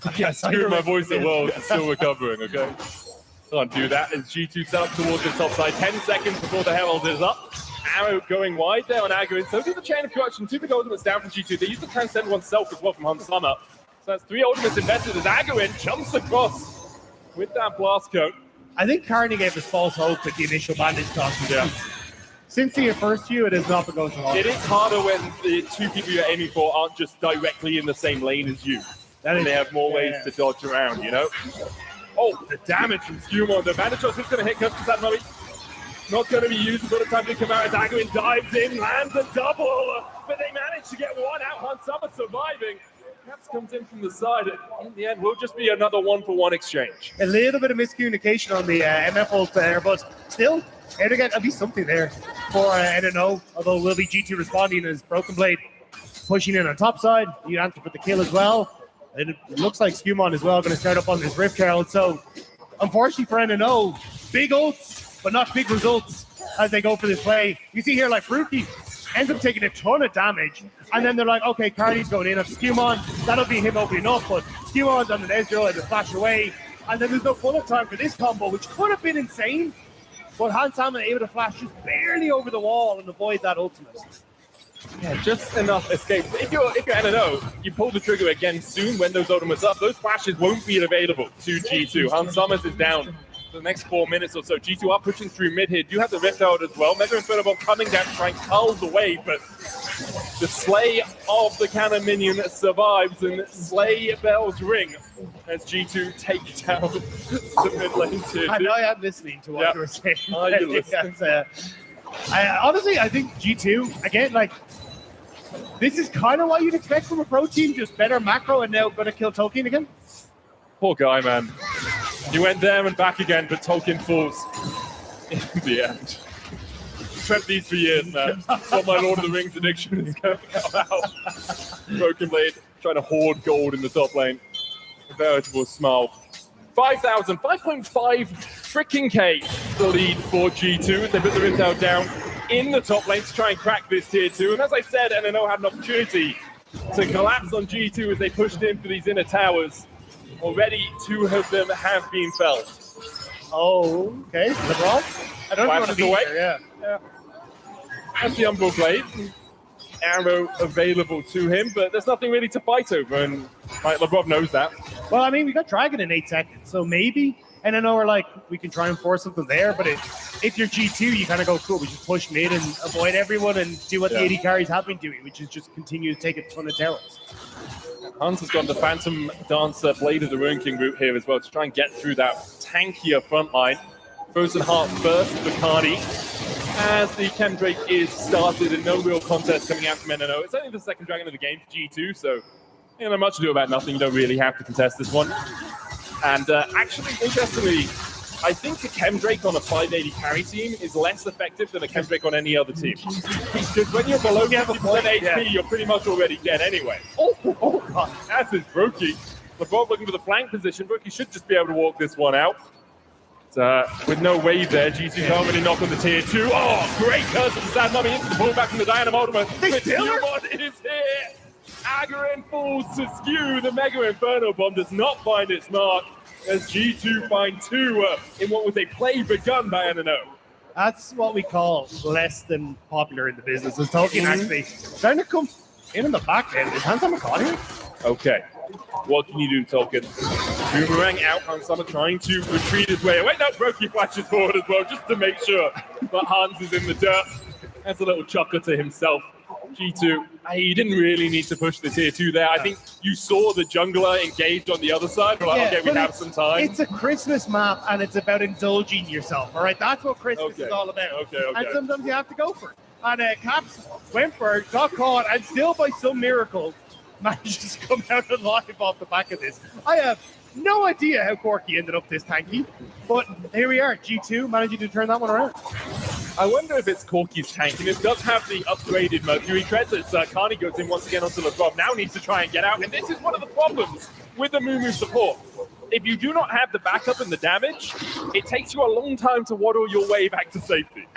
I can't screw my voice at well. It's still recovering, okay? Can't do that. As G2 set up towards the top side, 10 seconds before the Herald is up. Arrow going wide there on Agharin. So do the Chain of Corruption. 2 big ultimates down from G2. They use the Transcend oneself as well from Hans Summer. So that's 3 ultimates invested as Agharin jumps across with that blast coat. I think Carney gave us false hope with the initial bandage toss. Yeah. Since the first few, it has not been going so hard. It is harder when the 2 people you're aiming for aren't just directly in the same lane as you. And they have more ways to dodge around, you know? Oh, the damage from Skewmon. The bandage toss is going to hit Custom Sat Mummy. Not going to be used for the time to come out as Agharin dives in, lands a double. But they manage to get one out. Hans Summer surviving. Caps comes in from the side. In the end, will just be another 1-for-1 exchange. A little bit of miscommunication on the MF ult there, but still, again, there'll be something there for NNO, although will be G2 responding as Broken Blade pushing in on top side. You answer for the kill as well. And it looks like Skewmon as well going to start up on this Rift Herald. So, unfortunately for NNO, big ults, but not big results as they go for this play. You see here, like Brookie ends up taking a ton of damage, and then they're like, okay, Carly's going in on Skewmon, that'll be him opening up, but Skewmon's on an Ezreal and they flash away, and then there's no bullet time for this combo, which could have been insane, but Hans Salmon able to flash just barely over the wall and avoid that ultimate. Yeah, just enough escape. If you're NNO, you pull the trigger again soon when those ultimates up. Those flashes won't be available to G2. Hans Summers is down for the next 4 minutes or so. G2 are pushing through mid here. Do have the Rift out as well. Mega Inferno Bomb coming down to try and cull the wave, but the slay of the cannon minion survives, and slay bells ring as G2 take down the mid lane tier. I know I am listening to what you were saying. Oh, you're listening. Honestly, I think G2, again, like, this is kind of what you'd expect from a pro team, just better macro and now going to kill Tolkien again. Poor guy, man. He went there and back again, but Tolkien falls in the end. Prepped these for years, man. That's what my Lord of the Rings addiction is going out. Broken Blade trying to hoard gold in the top lane. A veritable smile. 5,000, 5.5 freaking K the lead for G2 as they put the Rintel down in the top lane to try and crack this tier 2. And as I said, NNO had an opportunity to collapse on G2 as they pushed in for these inner towers. Already 2 of them have been felled. Oh, okay. LeBron? I don't know what to be away. Here, yeah. That's the Umbral Blade. Arrow available to him, but there's nothing really to fight over, and LeBron knows that. Well, I mean, we got Dragon in 8 seconds, so maybe, and I know we're like, we can try and force something there, but if you're G2, you kind of go, cool, we just push mid and avoid everyone and do what the AD carries have been doing, which is just continue to take a ton of towers. Hans has got the Phantom Dancer Blade of the Ruin King route here as well to try and get through that tankier front line. Frozen Heart first for Cardi, as the Chemdrake is started and no real contest coming out from NNO. It's only the second dragon of the game for G2, so you know, much ado about nothing. You don't really have to contest this one. And actually, interestingly, I think a Chemdrake on a 580 carry team is less effective than a Chemdrake on any other team. Because when you're below 50% HP, you're pretty much already dead anyway. Oh God, that's his Brokey. LeBron looking for the flank position. Brokey should just be able to walk this one out. With no wave there, G2 can't really knock on the tier 2. Oh, great curse of the Sad Mummy into the pullback from the Diana ultimate. But Skewmon is here. Agarin falls to Skew. The Mega Inferno Bomb does not find its mark as G2 find 2 in what was a play begun by NNO. That's what we call less than popular in the business. As Tolkien actually trying to come in the back end. Is Hans Salmon caught here? Okay. What can you do, Tolkien? Boomerang out, Hans Salmon trying to retreat his way away. No, Brokey flashes forward as well, just to make sure that Hans is in the dirt. That's a little chuckle to himself. G2, he didn't really need to push the tier 2 there. I think you saw the jungler engaged on the other side. We're like, okay, we have some time. It's a Christmas map, and it's about indulging yourself, all right? That's what Christmas is all about. Okay. And sometimes you have to go for it. And Caps went for it, got caught, and still by some miracle manages to come out alive off the back of this. I have no idea how Corki ended up this tanky, but here we are, G2 managing to turn that one around. I wonder if it's Corki's tank, and it does have the upgraded Mercury Treads as Carney goes in once again onto LeBron. Now needs to try and get out, and this is one of the problems with the Mumu support. If you do not have the backup and the damage, it takes you a long time to waddle your way back to safety.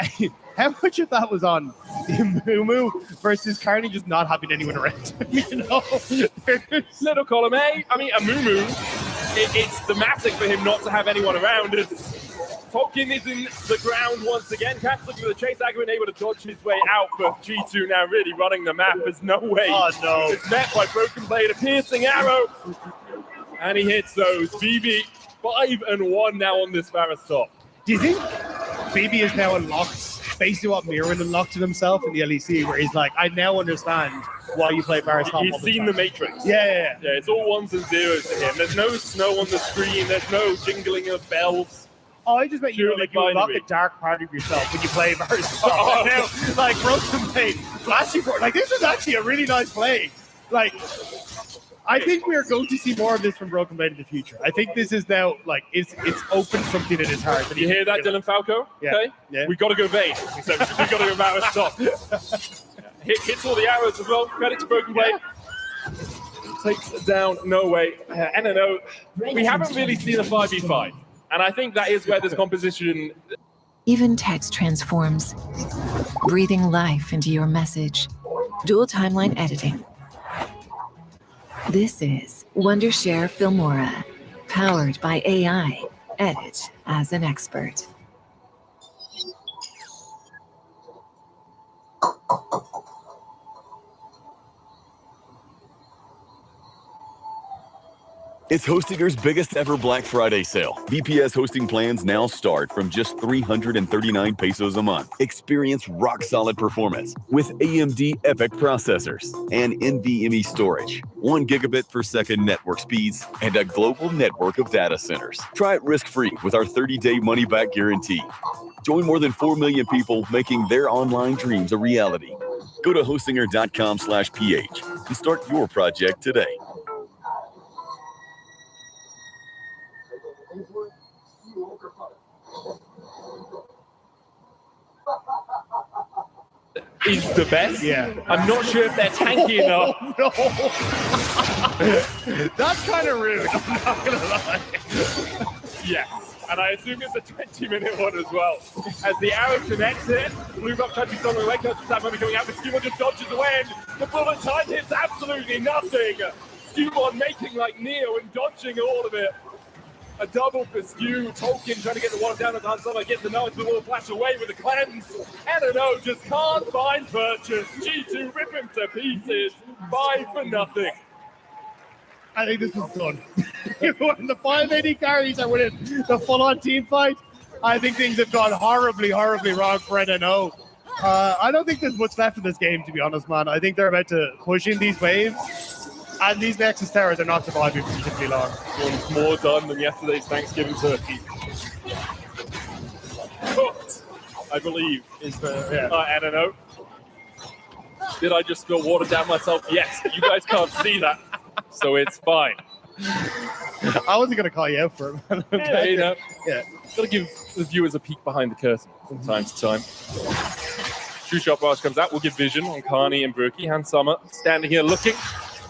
How much of that was on Mumu versus Carney just not having anyone around? You know, little column A. I mean, a Mumu, it's thematic for him not to have anyone around. Tolkien is in the ground once again. Caps looking for the chase. Agarin able to dodge his way out, but G2 now really running the map. There's no way. Oh, no. It's met by Broken Blade, a piercing arrow. And he hits those. BB 5-1 now on this Varus top. Do you think BB is now unlocked, basically what Mirren unlocked to himself in the LEC, where he's like, I now understand why you play Varus top. He's seen the Matrix. Yeah. Yeah, it's all ones and zeros to him. There's no snow on the screen. There's no jingling of bells. Oh, I just meant you unlock a dark part of yourself when you play Varus top. Oh. Now, like, Broken Blade, flashing for like, this is actually a really nice play. Like, I think we are going to see more of this from Broken Blade in the future. I think this is now, like, it's opened something in his heart. You hear that, Dylan Falco? Yeah. Okay? Yeah. We got to go Vayne. So we got to go Varus top. Hits all the arrows as well. Credit to Broken Blade. Takes down No Way. NNO, we haven't really seen a 5v5. And I think that is where this composition Even text transforms, breathing life into your message. Dual timeline editing. This is Wondershare Filmora, powered by AI. Edit as an expert. It's Hostinger's biggest ever Black Friday sale. VPS hosting plans now start from just 339 pesos a month. Experience rock-solid performance with AMD EPYC processors and NVMe storage, 1 gigabit per second network speeds, and a global network of data centers. Try it risk-free with our 30-day money-back guarantee. Join more than 4 million people making their online dreams a reality. Go to hostinger.com/ph and start your project today. Is the best. Yeah. I'm not sure if they're tanky enough. No. That's kind of rude. I'm not gonna lie. Yes. And I assume it's a 20-minute one as well. As the arrow connects it, Blue Buff touches on the leg, touches that moment coming out, but Skewbon just dodges away, and the bullet time hits absolutely nothing. Skewbon making like Neo and dodging all of it. A double for Skew. Tolkien trying to get the one down as Hansama gets the knowledge, but will flash away with a cleanse. NNO just can't find purchase. G2 rip him to pieces. 5 for nothing. I think this is done. When the 580 carries are winning the full-on team fight, I think things have gone horribly, horribly wrong for NNO. I don't think there's much left in this game, to be honest, man. I think they're about to push in these waves. And these Nexus Towers are not surviving for particularly long. One's more done than yesterday's Thanksgiving turkey. Cooked, I believe, is the NNO. Did I just spill water down myself? Yes, you guys can't see that, so it's fine. I wasn't going to call you out for it. Yeah, you know. Yeah. Gotta give the viewers a peek behind the curtain from time to time. True Shot Barge comes out. We'll give vision on Carney and Berkey. Hansama standing here looking.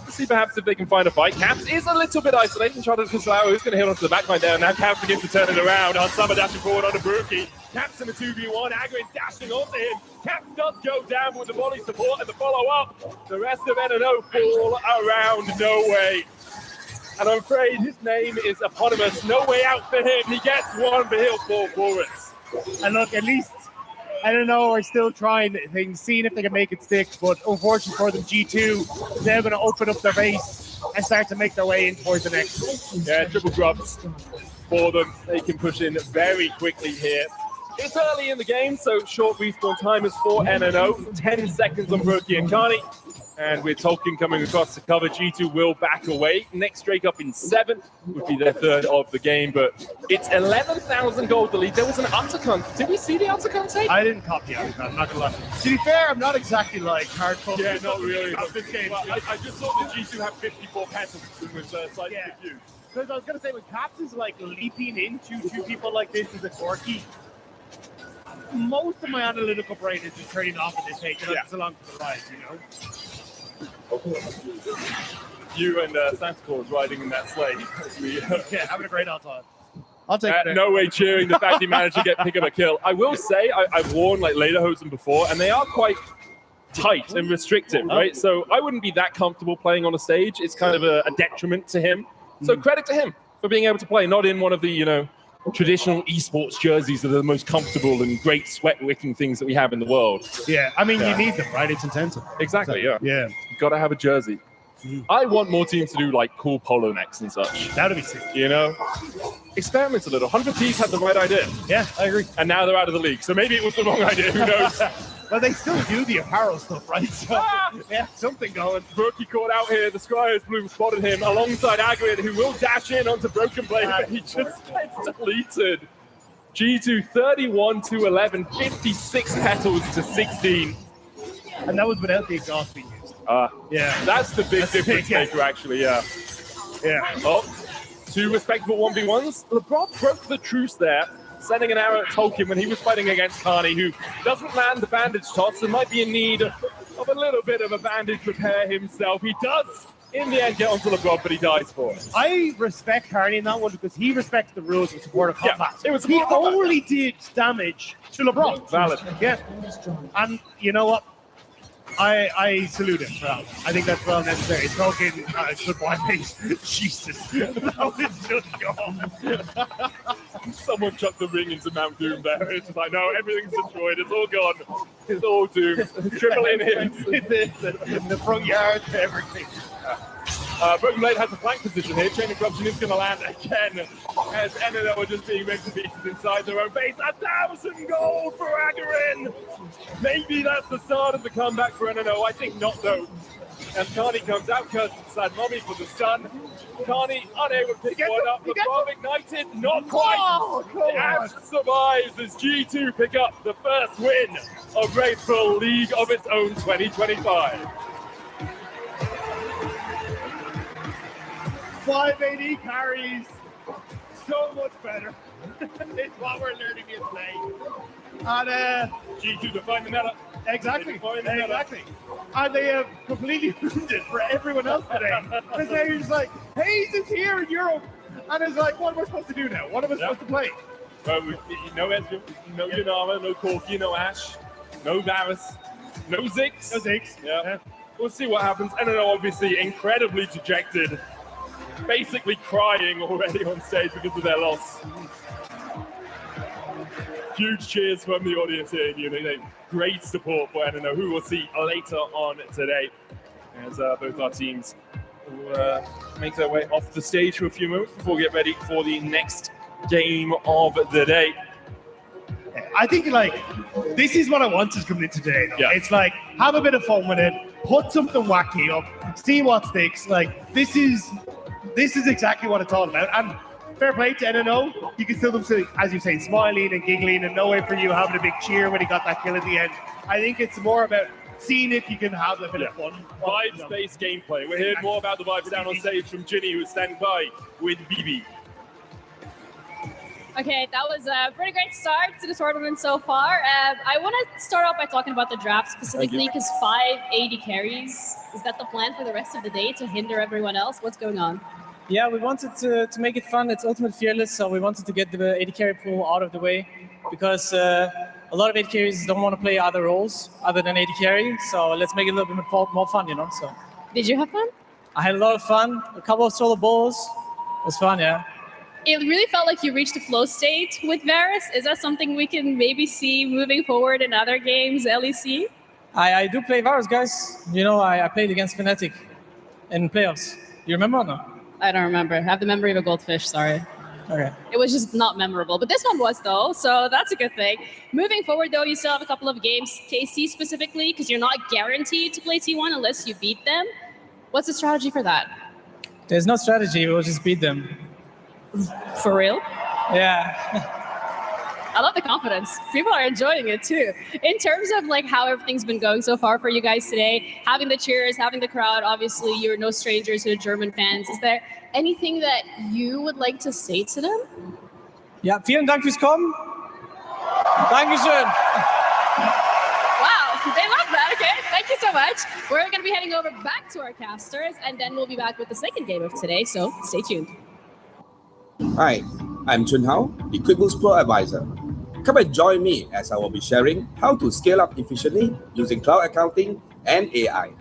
See perhaps if they can find a fight. Caps is a little bit isolated. Trying to Kislao, who's going to hit onto the backline there. Now Caps begins to turn it around. Hansama dashing forward onto Berkey. Caps in the 2v1. Agrin dashing onto him. Caps does go down with the volley support and the follow-up. The rest of NNO fall around No Way. And I'm afraid his name is eponymous. No way out for him. He gets one, but he'll fall forwards. And look, at least NNO are still trying things, seeing if they can make it stick. But unfortunately for them, G2, they're going to open up their base and start to make their way in towards the next. Yeah, triple drops for them. They can push in very quickly here. It's early in the game, so short respawn time is for NNO. 10 seconds on Berkey and Carney. And with Tolkien coming across to cover, G2 will back away. Next Drake up in 7 would be their 3rd of the game, but it's 11,000 gold the lead. There was an Uttercunt. Did we see the Uttercunt take? I didn't copy Uttercunt, I'm not going to lie. To be fair, I'm not exactly like hardcore. Yeah, not really. This game. Well, I just saw that G2 have 54 petals and was slightly confused. Because I was going to say, when Caps is like leaping into 2 people like this as a Corky, most of my analytical brain is just turning off at this stage. It's along for the ride, you know? You and Santa Claus riding in that sleigh. Yeah, having a great old time. I'll take it. No Way cheering the fact he managed to pick up a kill. I will say I've worn like Lederhosen before, and they are quite tight and restrictive, right? So I wouldn't be that comfortable playing on a stage. It's kind of a detriment to him. So credit to him for being able to play, not in one of the traditional esports jerseys that are the most comfortable and great sweat-wicking things that we have in the world. Yeah, I mean, you need them, right? It's intensive. Exactly, yeah. Yeah. You've got to have a jersey. I want more teams to do like cool polo necks and such. That'd be sick. Experiment a little. 100 Thieves had the right idea. Yeah, I agree. And now they're out of the league. So maybe it was the wrong idea. Who knows? Well, they still do the apparel stuff, right? So they have something going. Berkey caught out here. The Scryers Bloom spotted him alongside Agrid, who will dash in onto Broken Blade, but he just gets deleted. G2 31-11, 56 petals to 16. And that was without the exhaust being used. Yeah. That's the big difference maker, actually, yeah. Yeah. Oh, 2 respectable 1v1s. LeBron broke the truce there, sending an arrow at Tolkien when he was fighting against Carney, who doesn't land the bandage toss and might be in need of a little bit of a bandage repair himself. He does in the end get onto LeBron, but he dies for it. I respect Carney in that one because he respects the rules of supporter combat. it was he support combat. only did damage to LeBron. Valid. Yeah. And you know what? I salute him for that. I think that's well necessary. Talking goodbye, mate. Jesus. That was just gone. Someone chucked the ring into Mount Doom there. It's just like, no, everything's destroyed. It's all gone. It's all doomed. Triple in him. the front yard, everything. Broken Blade has a flank position here. Chain of Corruption is going to land again as NNL are just being ripped to pieces inside their own base. 1,000 gold for Agarin. Maybe that's the start of the comeback for NNL. I think not, though. As Carney comes out, curses inside Mommy for the stun. Carney unable to pick one up. The bomb ignited, not quite. Ash survives as G2 pick up the first win of Wraithful League of its own 2025. 5 AD carries, so much better. It's what we're learning in play. And G2 to find the meta. Exactly. And they have completely ruined it for everyone else today. Because now you're just like, Hayes is here in Europe. And it's like, what am I supposed to do now? What am I supposed to play? Well, no Ezreal, no Yanama, no Corki, no Ashe, no Varus, no Ziggs. No Ziggs. Yeah. We'll see what happens. NNL obviously incredibly dejected. Basically crying already on stage because of their loss. Huge cheers from the audience here in Unity. Great support for NNL, who we'll see later on today as both our teams will make their way off the stage for a few moments before we get ready for the next game of the day. I think this is what I wanted coming in today. Though. Yeah. It's like, have a bit of fun with it, put something wacky up, see what sticks. Like, this is exactly what it's all about. And fair play to NNO. You can still them, as you say, smiling and giggling and no way for you having a big cheer when he got that kill at the end. I think it's more about seeing if you can have a bit of fun. Vibes-based gameplay. We're hearing more about the vibes down on stage from Ginny, who's standing by with BB. Okay, that was a pretty great start to the tournament so far. I want to start off by talking about the draft specifically because 5 AD carries. Is that the plan for the rest of the day to hinder everyone else? What's going on? Yeah, we wanted to make it fun. It's Ultimate Fearless, so we wanted to get the AD carry pool out of the way because a lot of AD carries don't want to play other roles other than AD carry. So let's make it a little bit more fun, you know. So. Did you have fun? I had a lot of fun. A couple of solo bowls. It was fun, yeah. It really felt like you reached the flow state with Varus. Is that something we can maybe see moving forward in other games, LEC? I do play Varus, guys. You know, I played against Fnatic in playoffs. You remember or not? I don't remember. I have the memory of a goldfish, sorry. Okay. It was just not memorable. But this one was, though, so that's a good thing. Moving forward, though, you still have a couple of games, KC specifically, because you're not guaranteed to play T1 unless you beat them. What's the strategy for that? There's no strategy. We'll just beat them. For real? Yeah. I love the confidence. People are enjoying it too. In terms of like how everything's been going so far for you guys today, having the cheers, having the crowd, obviously you're no strangers to the German fans. Is there anything that you would like to say to them? Ja, vielen Dank fürs Kommen. Dankeschön. Wow, they love that. Okay, thank you so much. We're going to be heading over back to our casters and then we'll be back with the second game of today, so stay tuned. Hi, I'm Chun Hao, the QuickBooks Pro Advisor. Come and join me as I will be sharing how to scale up efficiently using cloud accounting and AI.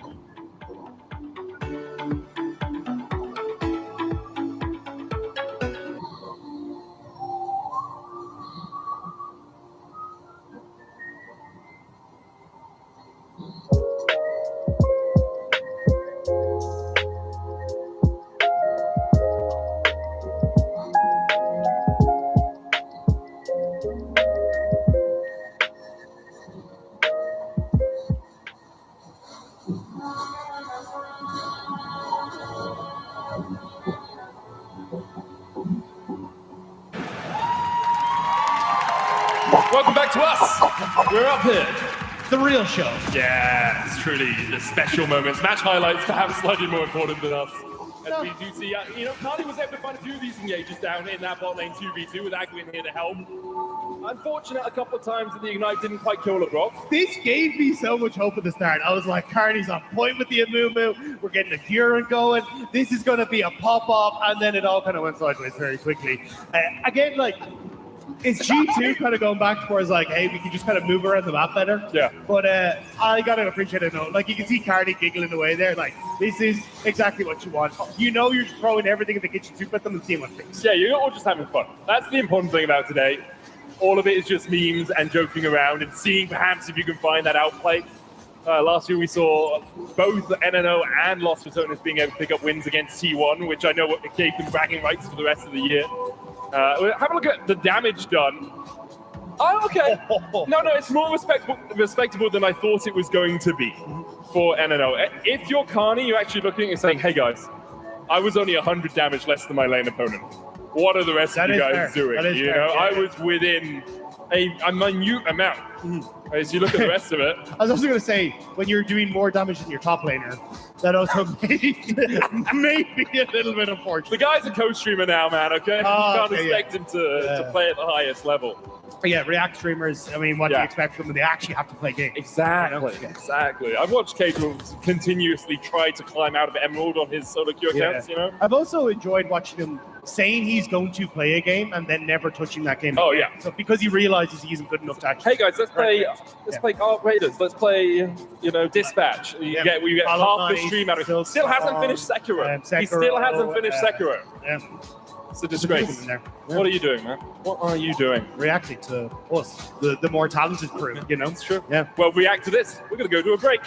Welcome back to us. We're up here. The real show. Yeah, it's truly the special moments. Match highlights, perhaps slightly more important than us. As we do see, Carly was able to find a few of these engages down in that bot lane 2v2 with Agwin here to help. Unfortunate a couple of times that the Ignite didn't quite kill LeBron. This gave me so much hope at the start. I was like, Carney's on point with the Amumu. We're getting a Gurren going. This is going to be a pop-off. And then it all kind of went sideways very quickly. Again, like, is G2 kind of going back towards like, hey, we can just kind of move around the map better? Yeah. But I got to appreciate it. Like, you can see Carney giggling away there. Like, this is exactly what you want. You know you're throwing everything in the kitchen soup at them and seeing what fits. Yeah, you're all just having fun. That's the important thing about today. All of it is just memes and joking around and seeing perhaps if you can find that outplay. Last year we saw both NNO and Lost Personas being able to pick up wins against T1, which I know gave them bragging rights for the rest of the year. Have a look at the damage done. Oh, okay. No, it's more respectable than I thought it was going to be for NNO. If you're Carney, you're actually looking and saying, hey guys, I was only 100 damage less than my lane opponent. What are the rest of you guys doing? I was within a minute amount. As you look at the rest of it. I was also going to say, when you're doing more damage than your top laner, that also may be a little bit unfortunate. The guy's a co-streamer now, man, okay? You can't expect him to play at the highest level. But yeah, React streamers, I mean, what do you expect from them? They actually have to play games. Exactly. I've watched Cable continuously try to climb out of Emerald on his solo queue accounts, I've also enjoyed watching him saying he's going to play a game and then never touching that game. Oh, again. So because he realizes he isn't good enough to actually. Hey guys, let's play Art Raiders. Let's play, Dispatch. We get half the stream out of it. Still hasn't finished Sekiro. He still hasn't finished Sekiro. Yeah. It's a disgrace. What are you doing, man? What are you doing? Reacting to us, the more talented crew, It's true. Yeah. Well, react to this. We're going to go to a break.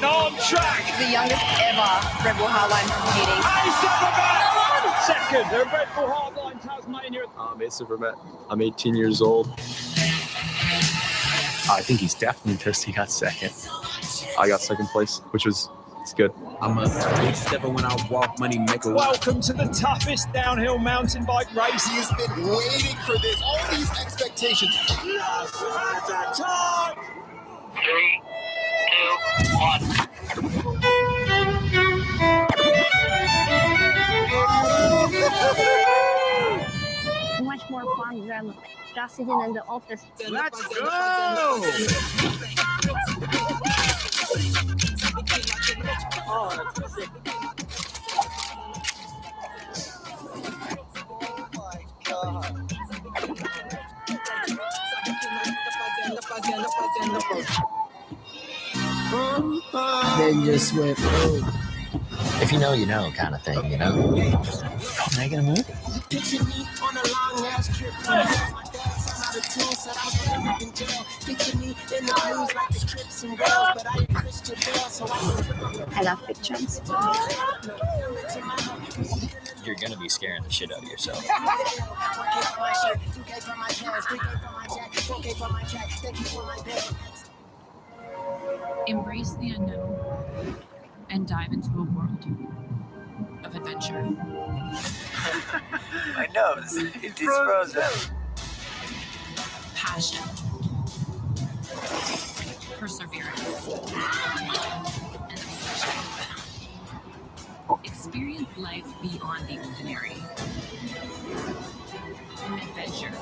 On track. The youngest ever Red Bull Hardline competing. Second, the Red Bull Hardline Tasmania. I'm Ace Supermet. I'm 18 years old. I think he's definitely pissed he got second. I got second place, which was good. I'm a big stepper when I walk, money maker. Welcome to the toughest downhill mountain bike race. He has been waiting for this. All these expectations. Time. 3, 2, 1. Much more fun than just sitting in the office. Let's go! Then just went, if you know, you know, kind of thing, Making a move? Picture me on a long ass trip. Picture me in the blues like the Crips and Girls, but I ain't Christian Bale, so I love big jumps. You're gonna be scaring the shit out of yourself. Embrace the unknown and dive into a world of adventure. My nose, it's frozen. Passion. Perseverance. And obsession. Experience life beyond the ordinary. Adventure.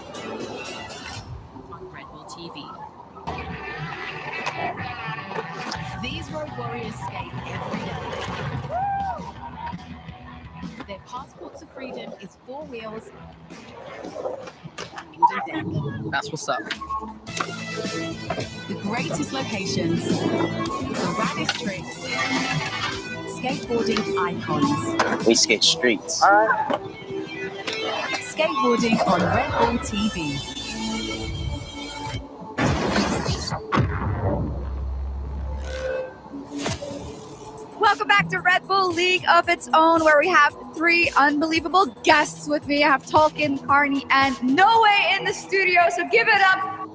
On Red Bull TV. These road warriors skate every day. Their passport to freedom is 4 wheels and a deck. That's what's up. The greatest locations, the raddest tricks, skateboarding icons. We skate streets. Skateboarding on Red Bull TV. Welcome back to Red Bull League of Its Own, where we have three unbelievable guests with me. I have Tolkien, Carney, and Noe in the studio, so give it up.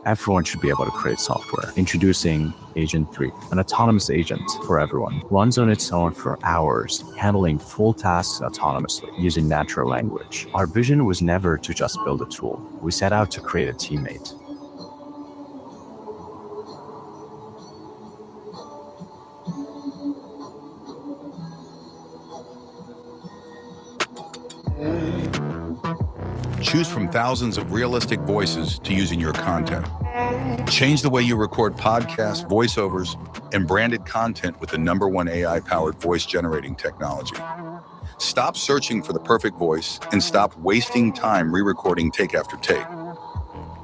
Everyone should be able to create software. Introducing Agent 3, an autonomous agent for everyone. Runs on its own for hours, handling full tasks autonomously using natural language. Our vision was never to just build a tool. We set out to create a teammate. Choose from thousands of realistic voices to use in your content. Change the way you record podcasts, voiceovers, and branded content with the #1 AI-powered voice generating technology. Stop searching for the perfect voice and stop wasting time re-recording take after take.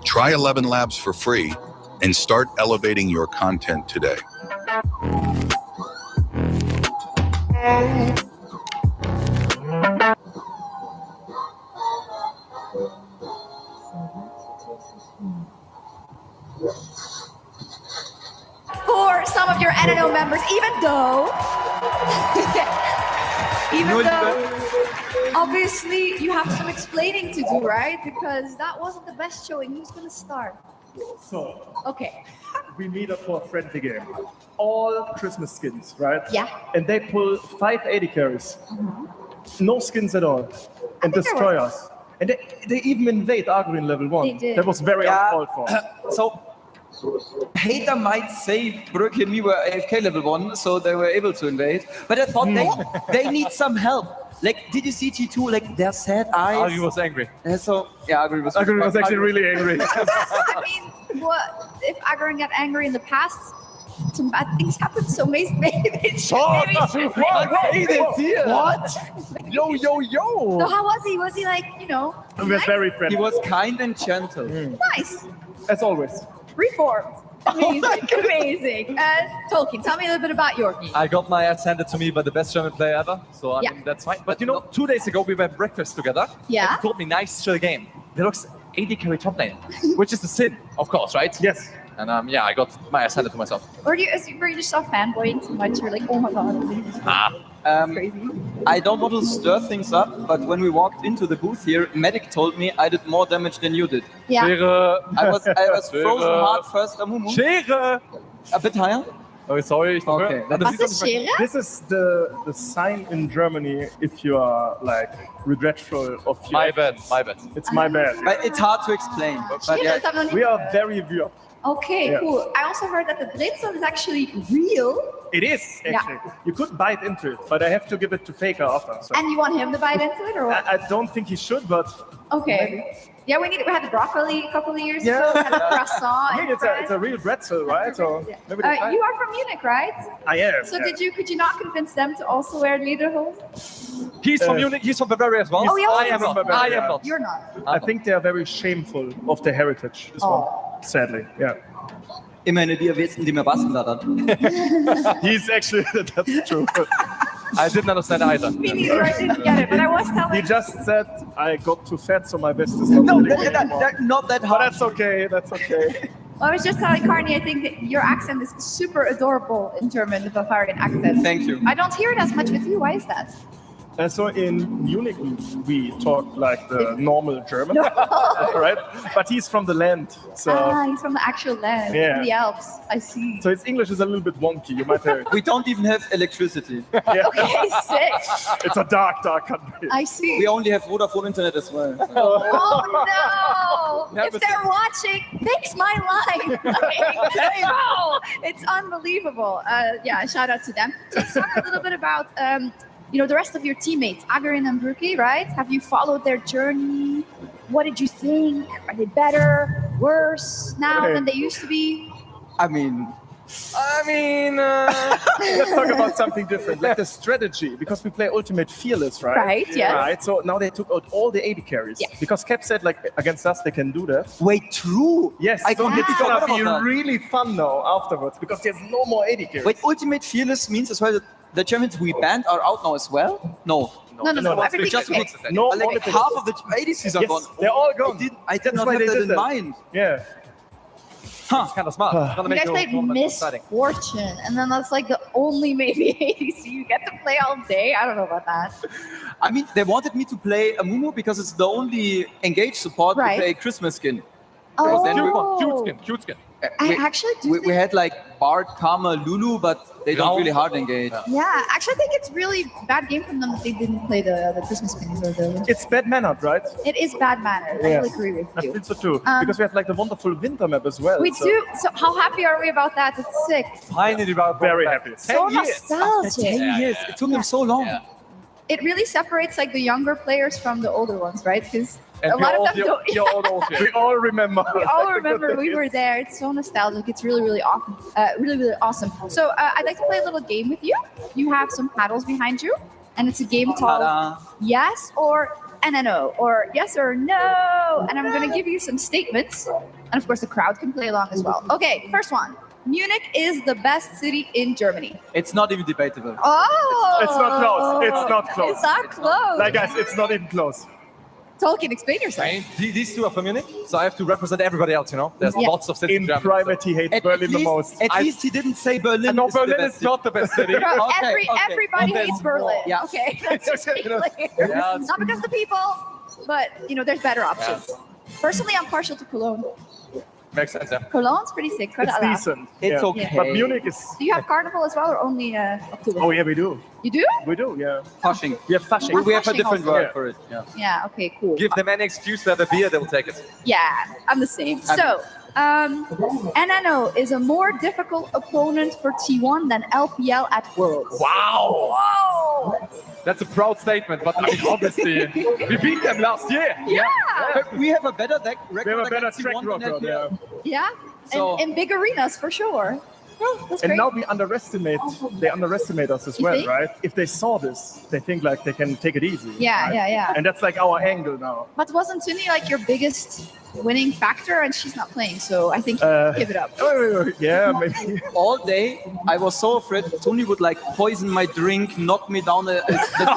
Try 11 Labs for free and start elevating your content today. For some of your NNO members, even though obviously you have some explaining to do, right? Because that wasn't the best showing. Who's going to start? So, Okay. we meet up for a friendly game. All Christmas skins, right? Yeah. And they pull 5 AD carries. No skins at all. And destroy us. And they even invade Agro in level 1. They did. That was very uncalled for. So, hater might say Brooke and me were AFK level 1, so they were able to invade. But I thought they need some help. Like, did you see T2? Like, their sad eyes. Agri was angry. So, yeah, Agri was actually really angry. I mean, what if Agron got angry in the past? Some bad things happened, so maybe they should. What? Yo. So how was he? Was he like, He was nice? very friendly. He was kind and gentle. Nice? As always. Reformed. Amazing, amazing. Tolkien, tell me a little bit about your game. I got my ass handed to me by the best German player ever, so I mean, that's fine. But 2 days ago we were at breakfast together. Yeah. And he told me, nice, chill game. There looks AD carry top lane, which is a sin, of course, right? Yes. And I got my ass handed to myself. Were you just so fanboying too much? You're like, oh my god. Crazy. I don't want to stir things up, but when we walked into the booth here, Medic told me I did more damage than you did. Yeah. I was frozen hard first, Amumu. Schere! A bit higher? Oh, sorry. Okay. This is the sign in Germany if you are like regretful of your My bad. It's my bad. But it's hard to explain. But yeah, we are very weird. Okay, Yeah. cool. I also heard that the Blitzle is actually real. It is actually. You could bite into it, but I have to give it to Faker after. So. And you want him to bite into it, or what? I don't think he should, but Okay. Yeah, we had the broccoli a couple of years Yeah. ago. We had the croissant. I mean, it's a real pretzel, right? So maybe they try. You are from Munich, right? I am. So yeah. could you not convince them to also wear lederhosen? He's from Munich, he's from Bavaria as well. Oh, he also I am is from not. Bavaria. I am not. You're not. I think they are very shameful of their heritage, this one. Sadly, yeah. Immerhin die wissen, die mir passen da. He's actually, that's true. I didn't understand either. Me neither, I didn't get it, but I was telling He just said I got too fat, so my vest is not No, fitting anymore. not that But hard. that's okay, that's okay. Well, I was just telling Carney, I think that your accent is super adorable in German, the Bavarian accent. Thank you. I don't hear it as much with you. Why is that? And so in Munich, we talk like the normal German, right? But he's from the land, so He's from the actual land, Yeah. in the Alps. I see. so his English is a little bit wonky. You might hear it. We don't even have electricity. Yeah. Okay, sick. It's a dark country. I see. We only have Vodafone internet as well. Oh no! If they're watching, fix my line. Like, no, it's unbelievable. Yeah, shout out to them. So let's talk a little bit about the rest of your teammates, Agarin and Brookie, right? Have you followed their journey? What did you think? Are they better, worse now than they used to be? I mean, let's talk about something different, like the strategy, because we play Ultimate Fearless, right? Right, yes. Right, so now they took out all the AD carries. Yeah. Because Cap said, like, against us, they can do that. Wait, true? Yes, I so completely it's gonna forgot be about that. really fun now afterwards, because there's no more AD carries. Wait, Ultimate Fearless means as well that the Germans we banned are out now as well? No. No. Everything Just okay. mixed. No, Like limited. half of the ADCs are Yes, gone. they're all gone. I did That's not why have they that did in that. mind. Yeah. It's kind of smart. Gonna You make guys your played tournament Miss exciting. Fortune, and then that's like the only maybe ADC. You get to play all day. I don't know about that. I mean, they wanted me to play a Mumu because it's the only engaged support Right. with a Christmas skin. Oh. Then Cute skin. I actually do we had like Bard, Karma, Lulu, but they don't really hard engage. Yeah, actually, I think it's really bad game from them that they didn't play the Christmas skins or the. It's bad mannered, right? It is bad manner. I will agree with I you. feel so too. Um, because we have like the wonderful winter map as well. We so. do. So how happy are we about that? It's sick. Finally, very happy. So nostalgic. 10 years. It took them so long. It really separates like the younger players from the older ones, right? Because And a lot of them don't. we all remember. We all remember we were there. It's so nostalgic. It's really, really awesome. Really awesome. So I'd like to play a little game with you. You have some paddles behind you, and it's a game called Yes or NNO, or Yes or No. And I'm going to give you some statements, and of course the crowd can play along as well. Okay, first one. Munich is the best city in Germany. It's not even debatable. Oh! It's not close. It's not close. It's not close. Like guys, it's not even close. Tolkien, explain yourself. These two are from Munich, so I have to represent everybody else, you know? There's Yeah. lots of cities In Germany, private, he hates Berlin the most. At least he didn't say Berlin. No, is the Berlin best is not the best city. Bro, Okay. everybody And hates then- Berlin. Yeah. Okay, let's just be clear. Yeah, Not because of the people, but there's better options. Personally, I'm partial to Cologne. Makes sense, yeah. Cologne's pretty sick. It's Voilà. decent. It's yeah. okay. But Munich is. Do you have Carnival as well, or only October? Oh yeah, we do. You do? We do. Yeah. Fasching. We have Fasching. We have a Fasching different also. word Yeah. for it. Yeah. Yeah. Okay. Cool. Give them any excuse to have a beer, they will take it. Yeah, I'm the same. So, NNO is a more difficult opponent for T1 than LPL at Worlds. Wow! Whoa! That's a proud statement, but I mean, obviously, we beat them last year. Yeah. We have a better record. We have a better against track T1 than record. LPL. Yeah. Yeah. So- in big arenas for sure. Oh, that's And great. now we underestimate. They underestimate us as You well, think? right? If they saw this, they think like they can take it easy. Yeah, right? yeah. And that's like our angle now. But wasn't Tuni like your biggest winning factor? And she's not playing, so I think give it up. Yeah, maybe. All day, I was so afraid Tony would like poison my drink, knock me down the stairs.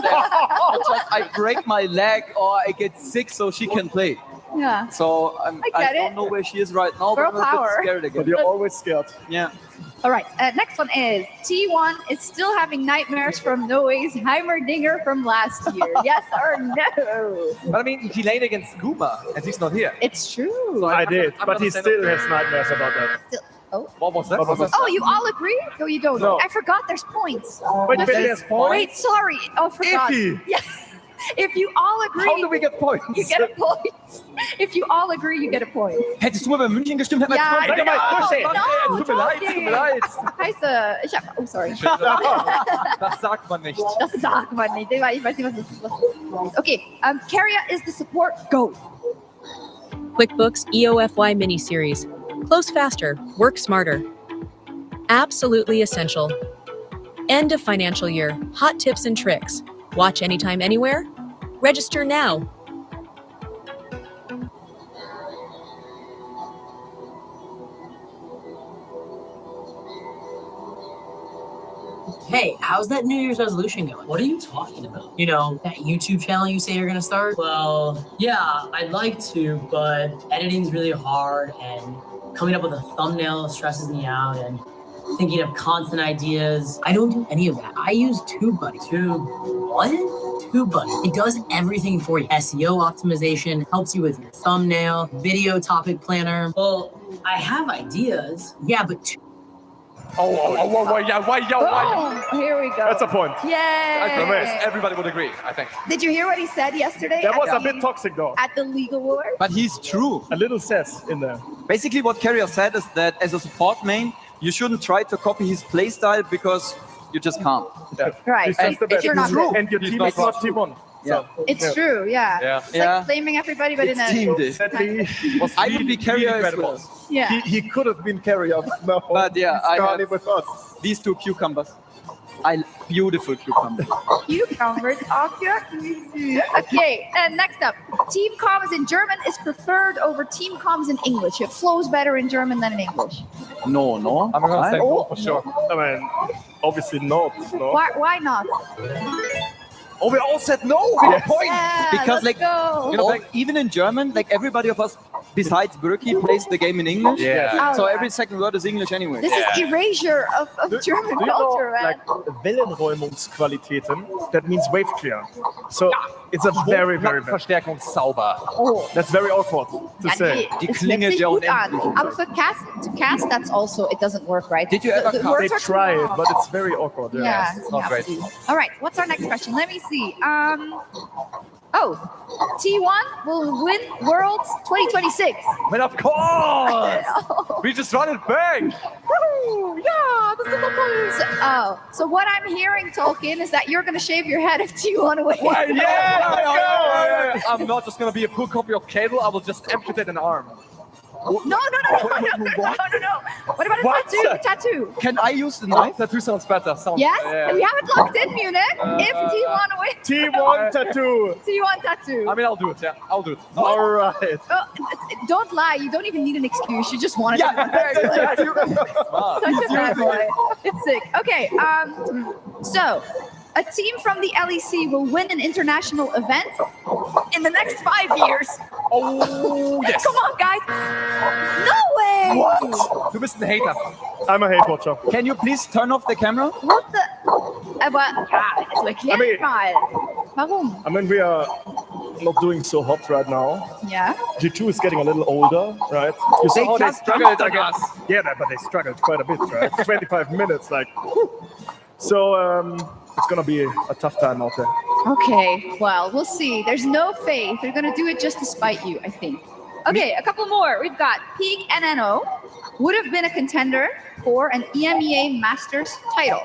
I break my leg or I get sick so she can play. Yeah. So I I get don't it. know where she is right now, Girl but I'm a power. bit scared again. But you're always scared. Yeah. All right. Next one is T1 is still having nightmares from Noe's Heimerdinger from last year. Yes or no? But I mean, he played against Guma, and he's not here. It's true. I did, I'm but not he saying still no. has nightmares about that. Still, oh. What was that? What was that? Oh, you all agree? No, you don't. No. I forgot there's points. Wait, there's points? Wait, sorry. Oh, forgot. Iffy. Yeah. If you all agree, How do we get points? you get a point. If you all agree, you get a point. Hättest du mal bei München gestimmt, hätten wir Ja, zwei. genau. Tut mir leid, tut mir leid. Heiße, ich hab, oh, sorry. Das sagt man nicht. Das sagt man nicht. Ich weiß nicht, was das ist. Okay, Carrier is the support. Go. QuickBooks EOFY mini-series. Close faster, work smarter. Absolutely essential. End of financial year. Hot tips and tricks. Watch anytime, anywhere. Register now. Hey, how's that New Year's resolution going? What are you talking about? You know, that YouTube channel you say you're gonna start? Well, yeah, I'd like to, but editing's really hard and coming up with a thumbnail stresses me out and thinking of content ideas. I don't do any of that. I use TubeBuddy. What? TubeBuddy. It does everything for you. SEO optimization, helps you with your thumbnail, video topic planner. Well, I have ideas. Yeah, but Oh, here we go. That's a point. Yay! Everybody would agree, I think. Did you hear what he said yesterday? That was at a bit toxic though. At the legal war? But he's true. A little sass in there. Basically, what Carrier said is that as a support main, you shouldn't try to copy his playstyle because you just can't. Yeah. Right. He's just the best. You're not good. And your team is not T1. Yeah. It's true, yeah. Yeah. It's like blaming everybody, but It's in a... team day. Sadly, was I would be Carrier as incredible. well. Yeah. He could have been Carrier, but no. But yeah, he's I gone have with us. these two cucumbers. Beautiful cucumbers. Cucumbers. Okay, and next up. Team comms in German is preferred over team comms in English. It flows better in German than in English. No. I'm gonna say Oh, no for sure. I mean, obviously not. No. Why not? Oh, we all said no. We got points. Yeah, Because let's like go. you know, like even in German, like everybody of us besides Berkey, plays the game in English. Yeah. So Oh, yeah. every second word is English anyway. This is erasure of German culture, man. Like Wellenräumungsqualitäten, that means wave clear. So it's a very, very bad. Verstärkung sauber. Oh. That's very awkward to Ja, say. die hört sich gut an. Aber für to cast, that's also, it doesn't work, right? Did you ever The cast? words They are too try it, long. but it's very awkward. Yeah, it's not great. All right, what's our next question? Let me see. T1 will win Worlds 2026. But of course! We just run it back! Woo! Yeah, das ist so cool. Oh, so what I'm hearing, Tolkien, is that you're going to shave your head if T1 wins. Yeah! I'm not just gonna be a cool copy of Cable, I will just amputate an arm. No. What about a tattoo? Can I use the knife? Tattoo sounds better. Yes? We have it locked in, Munich. If T1 wins. T1 tattoo. T1 tattoo. I mean, I'll do it, yeah. I'll do it. All right. Oh, don't lie. You don't even need an excuse. You just want it. Yeah, Such a bad boy. It's sick. Okay. So a team from the LEC will win an international event in the next 5 years. Oh, yes. Come on, guys. No way. What? Du bist ein Hater. I'm a hate watcher. Can you please turn off the camera? What the? Aber ja, also erklär mal. Warum? I mean, we are not doing so hot right now. Yeah. G2 is getting a little older, right? You They saw how they just struggled jumped on against. Yeah, but they struggled quite a bit, right? 25 minutes, like. Whew. So it's gonna be a tough time out there. Okay, well, we'll see. There's no faith. They're going to do it just to spite you, I think. Okay, a couple more. We've got Peak NNO would have been a contender for an EMEA Masters title.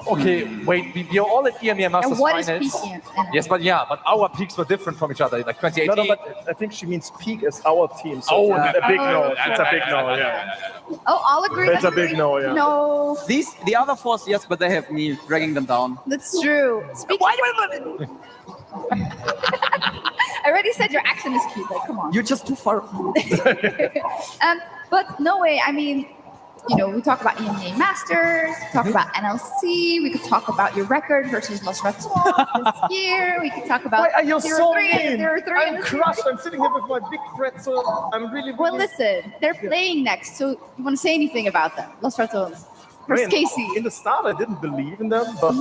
Okay, wait, we are all at EMEA Masters And what is Finals. Peak NNO? Yes, but our peaks were different from each other, like 2018. No, but I think she means Peak is our team. So Oh, it's a big yeah. no. It's a big no, yeah. Oh, I'll agree. It's a big no, yeah. No, The other four, yes, but they have me dragging them down. that's true. Speaking I already said your accent is cute. Like, come on. You're just too far. But no way. I mean, you know, we talk about EMEA Masters, talk about NLC. We could talk about your record versus Los Raton this year. We could talk about Why are you so 0-3 and mean? 0-3 I'm crushed. I'm sitting here with my big pretzel. I'm really. Well, listen, they're playing next, so you want to say anything about them? Los Ratons I versus mean, Casey. in the start, I didn't believe in them, but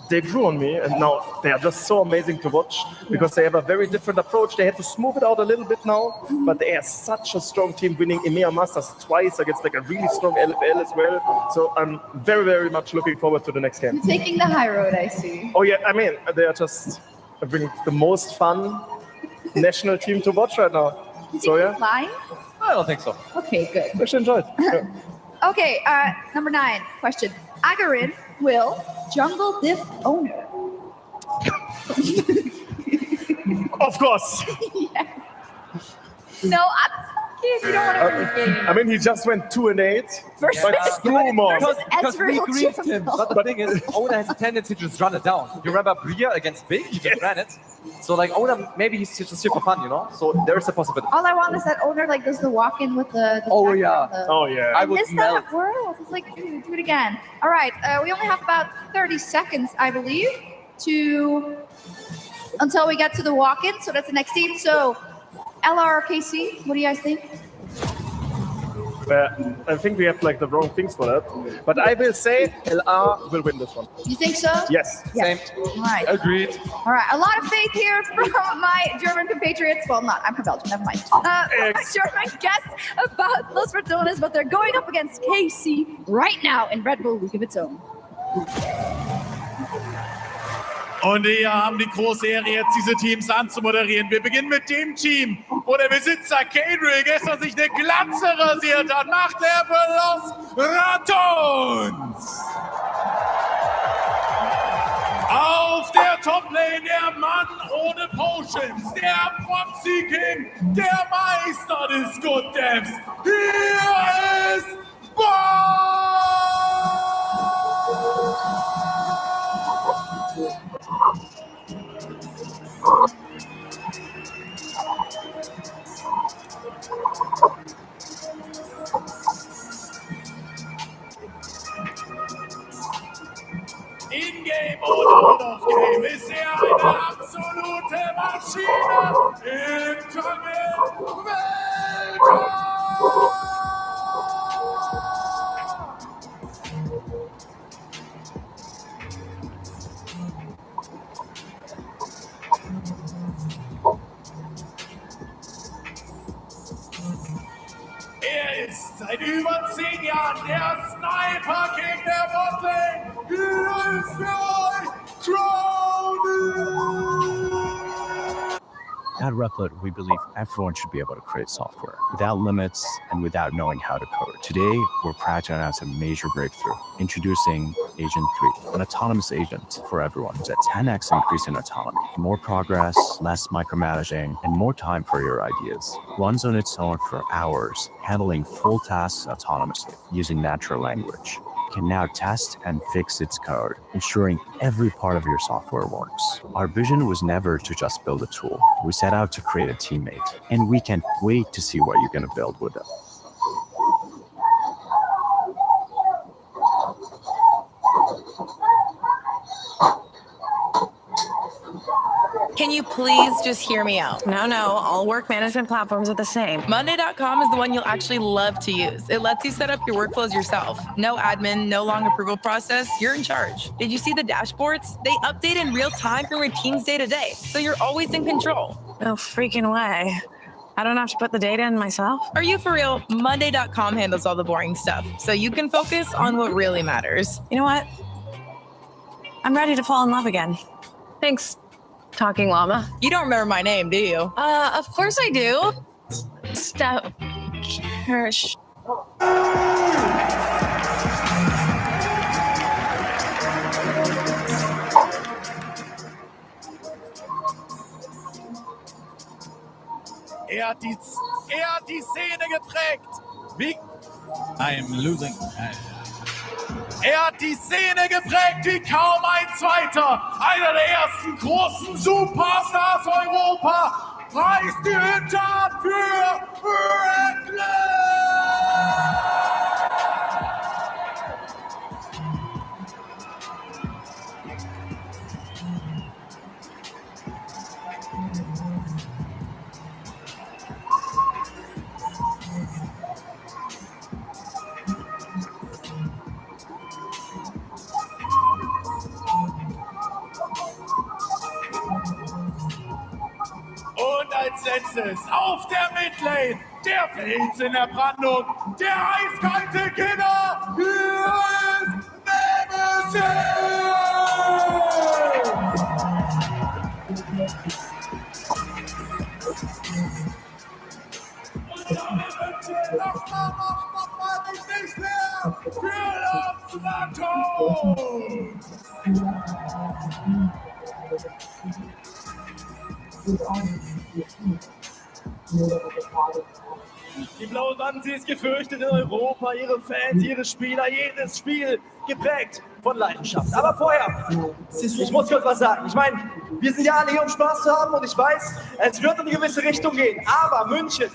they grew on me, and now they are just so amazing to watch because they have a very different approach. They had to smooth it out a little bit now, but they are such a strong team, winning EMEA Masters twice against like a really strong LFL as well. So I'm very, very much looking forward to the next game. You're taking the high road, I see. Oh yeah, I mean, they are just bringing the most fun national team to watch right now. So yeah, Flying? I don't think so. Okay, good. I should enjoy it. Yeah. Okay, number 9 question. Agarin will jungle diff owner. Of course. No, I'm kidding. You don't want to win the game. I mean, he just went 2-8. Versus- But screw more. Because we Ezreal grieved jungle. him. But the thing is, Oda has a tendency to just run it down. You remember Bria against Big? He just ran it. So like Oda, maybe he's just here for fun, you know? So there is a possibility. All I want is that owner like does the walk-in with the Oh, jacket yeah. and the- Oh yeah. I would missed melt. that world. It's like, dude, do it again. All right, we only have about 30 seconds, I believe, until we get to the walk-in. So that's the next team. So LR or KC, what do you guys think? I think we have like the wrong things for that. But I will say LR will win this one. You think so? Yes. Same. All right. Agreed. All right. A lot of faith here from my German compatriots. Well, not. I'm from Belgium. Never mind. My German guests about Los Ratones, but they're going up against KC right now in Red Bull League of its own. Und wir haben die große Ehre, jetzt diese Teams anzumoderieren. Wir beginnen mit dem Team, wo der Besitzer Cadrill gestern sich eine Glatze rasiert hat. Macht er für Los Ratons! Auf der Toplane der Mann ohne Potions, der Proxy King, der Meister des Good Devs. Hier ist In-Game oder Out-of-Game ist er eine absolute Maschine im Jungle Weltcup! Er ist seit über 10 Jahren der Sniper King der Botlane. Hier ist für euch Crowdy! At Replit, we believe everyone should be able to create software without limits and without knowing how to code. Today, we're proud to announce a major breakthrough, introducing Agent 3, an autonomous agent for everyone. It's a 10x increase in autonomy, more progress, less micromanaging, and more time for your ideas. Runs on its own for hours, handling full tasks autonomously using natural language. Can now test and fix its code, ensuring every part of your software works. Our vision was never to just build a tool. We set out to create a teammate, and we can't wait to see what you're going to build with it. Can you please just hear me out? No, all work management platforms are the same. Monday.com is the one you'll actually love to use. It lets you set up your workflows yourself. No admin, no long approval process. You're in charge. Did you see the dashboards? They update in real time from your team's day to day, so you're always in control. No freaking way. I don't have to put the data in myself? Are you for real? Monday.com handles all the boring stuff, so you can focus on what really matters. You know what? I'm ready to fall in love again. Thanks, Talking Llama. You don't remember my name, do you? Of course I do. Step Kirsch. Er hat die Szene geprägt. Wie? I'm losing. Er hat die Szene geprägt wie kaum ein zweiter. Einer der ersten großen Superstars Europa. Reißt die Hütte ab für Reckless! Und als letztes auf der Midlane, der Fels in der Brandung, der eiskalte Killer, hier ist Nemesis! Und damit wünsche ich nochmal nicht mehr für Los Santos! Die blaue Wand, sie ist gefürchtet in Europa, ihre Fans, ihre Spieler, jedes Spiel geprägt von Leidenschaft. Aber vorher, ich muss kurz was sagen. Ich meine, wir sind ja alle hier, um Spaß zu haben und ich weiß, es wird in eine gewisse Richtung gehen. Aber München,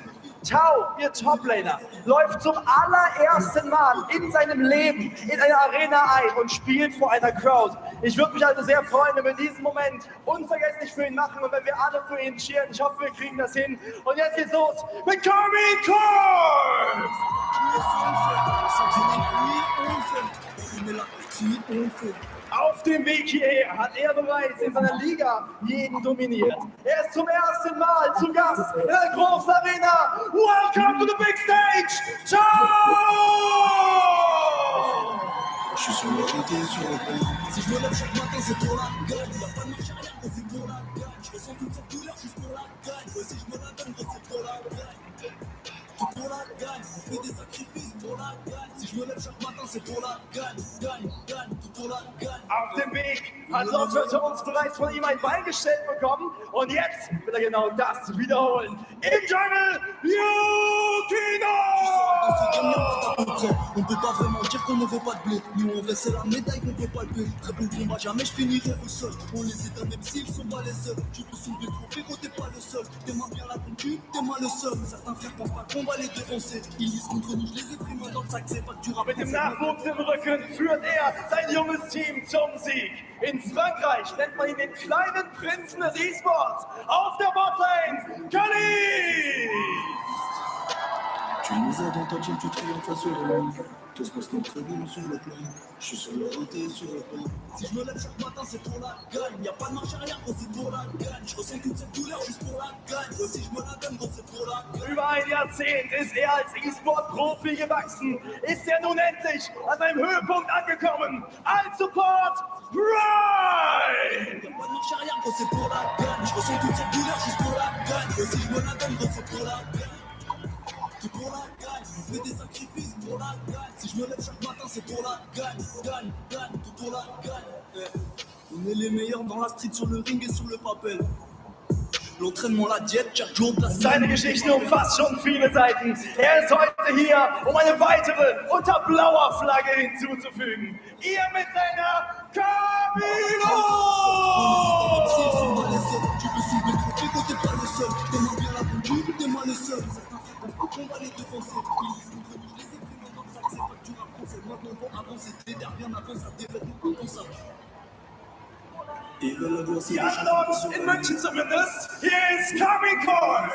Tau, ihr Toplaner, läuft zum allerersten Mal in seinem Leben in eine Arena ein und spielt vor einer Crowd. Ich würde mich also sehr freuen, wenn wir diesen Moment unvergesslich für ihn machen und wenn wir alle für ihn cheeren. Ich hoffe, wir kriegen das hin. Und jetzt geht's los mit Carmine Corp! Auf dem Weg hierher hat er bereits in seiner Liga jeden dominiert. Er ist zum ersten Mal zu Gast in der großen Arena. Welcome to the big stage! Ciao! Je suis sur le côté, sur le banc. Si je me lève chaque matin, c'est pour la gueule. Y'a pas de marche arrière, gros, c'est pour la gueule. Je ressens toute cette douleur juste pour la gagne. Ouais, si je me la donne, gros, c'est pour la gagne. Tout pour la gagne, on fait des sacrifices pour la gagne. Si je me lève chaque matin, c'est pour la gagne. Gagne, tout pour la gagne. Auf dem Weg hat Lord Jones bereits von ihm ein Bein gestellt bekommen. Und jetzt will er genau das wiederholen. Im Jungle, Yukino! On peut pas vraiment dire qu'on ne veut pas de blé. Nous on veut c'est la médaille qu'on peut palper. Très bon combat, jamais je finirai au sol. On les éteint même s'ils sont pas les seuls. Tu peux soulever le trophée quand t'es pas le seul. T'es moins bien la concu, t'es moins le seul. Certains frères pensent pas qu'on va les défoncer. Ils lisent contre nous, je les ai pris main dans le Mit dem Nachwuchs im Rücken führt er sein junges Team zum Sieg. In Frankreich nennt man ihn den kleinen Prinzen des E-Sports. Auf der Botlane, Kali! Tu nous as dans ta team, tu triomphes sur le tout se passe très bien sur le plan. Je suis sur le raté, sur le plan. Si je me lève chaque matin, c'est pour la gagne. Y'a pas de marche arrière, gros, c'est pour la gagne. Je ressens toute cette douleur juste pour la gagne. Si je me la donne, gros, c'est pour la gagne. Über ein Jahrzehnt ist er als E-Sport-Profi gewachsen. Ist er nun endlich an seinem Höhepunkt angekommen. Als Support, Prime! Y'a pas de marche arrière, gros, c'est pour la gagne. Je ressens toute cette douleur juste pour la gagne. Si je me la donne, gros, c'est pour la gagne. Tout pour la gagne, je fais des sacrifices pour la gagne. Si je me lève chaque matin, c'est pour la gagne. Gagne, gagne, tout pour la gagne. On est les meilleurs dans la street, sur le ring et sur le papel. L'entraînement, la diète, chaque jour de la Seine Geschichte umfasst schon viele Seiten. Er ist heute hier, um eine weitere unter blauer Flagge hinzuzufügen. Ihr Mitländer, Camilo! Tu peux suivre mes trophées quand t'es pas le seul. Demande bien la conduite, t'es moi le seul. On va les défoncer. Ils sont venus, je les ai pris maintenant, ça c'est pas dur à penser. Maintenant vont avancer, Téder bien avant sa défaite, nous on ça. Ils veulent avoir Die Antwort in München zumindest. Hier ist Kamin Korn.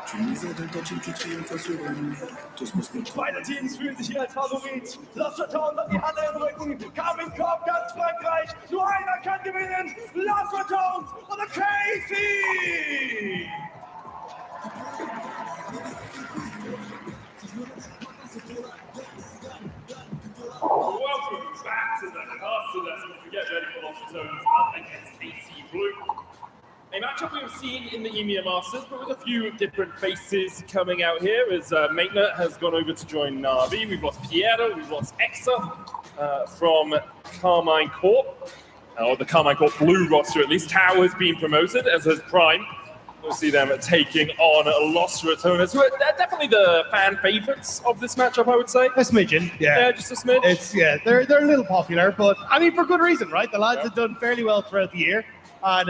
Tu nous as dans ta team, tu triomphes sur le tout se passe bien. Beide Teams fühlen sich hier als Favorit. Lost Returns an die Hand im Rücken. Kamin Korn, ganz Frankreich. Nur einer kann gewinnen. Lost Returns und der Casey. Welcome back to the castle as we get ready for Lost Returns up against KC Blue. A matchup we've seen in the EMEA Masters, but with a few different faces coming out here as Maitland has gone over to join Na'Vi. We've lost Piero, we've lost Exa from Carmine Corp, or the Carmine Corp Blue roster at least. Tau has been promoted, as has Prime. We'll see them taking on Lost Returners, who are definitely the fan favorites of this matchup, I would say. A smidgen, yeah. Yeah, just a smidge. They're a little popular, but I mean for good reason, right? The lads have done fairly well throughout the year, and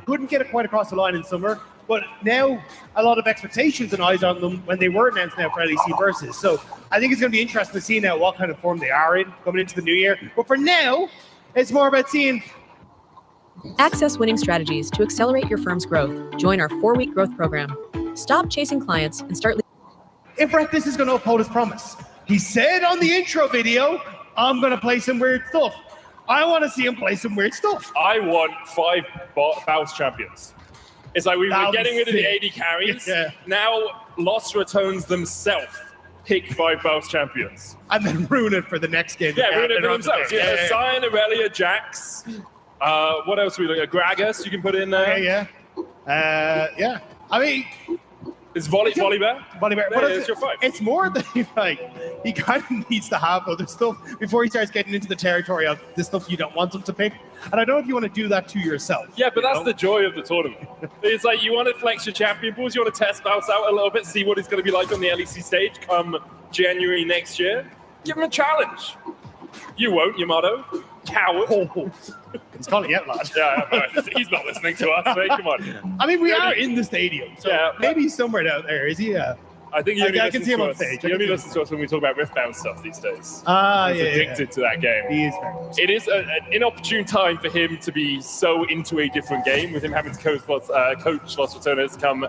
couldn't get it quite across the line in summer. But now a lot of expectations and eyes on them when they were announced now for LEC Versus. So I think it's going to be interesting to see now what kind of form they are in coming into the new year. But for now, it's more about seeing. Access winning strategies to accelerate your firm's growth. Join our 4-week growth program. Stop chasing clients and start. If Reckless is going to uphold his promise, he said on the intro video, I'm going to play some weird stuff. I want to see him play some weird stuff. I want 5 Bounce champions. It's like we were getting rid of the AD carries. Yeah. Now Lost Returns themselves pick 5 Bounce champions. And then ruin it for the next game. Yeah, ruin it for themselves. Yeah, Sion, Aurelia, Jax. What else are we looking at? Gragas, you can put in there. Yeah. I mean, it's Volibear. Volibear. Yeah, it's your 5. It's more that he kind of needs to have other stuff before he starts getting into the territory of the stuff you don't want him to pick. And I don't know if you want to do that to yourself. Yeah, but that's the joy of the tournament. It's like you want to flex your champion pools, you want to test Bounce out a little bit, see what he's going to be like on the LEC stage come January next year. Give him a challenge. You won't, Yamato. Coward. He's calling it out, lad. Yeah, he's not listening to us, mate. Come on. I mean, we are in the stadium, so maybe he's somewhere down there. Is he? I think I can see him on stage. He only listens to us when we talk about Riftbound stuff these days. He's addicted to that game. He is. It is an inopportune time for him to be so into a different game, with him having to coach Lost Returners come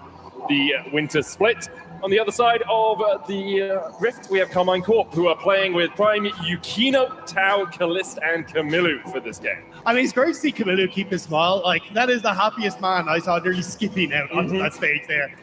the winter split. On the other side of the Rift, we have Carmine Corp, who are playing with Prime, Yukino, Tau, Kalist, and Kamilu for this game. I mean, it's great to see Kamilu keep his smile. Like, that is the happiest man I saw nearly skipping out onto that stage there.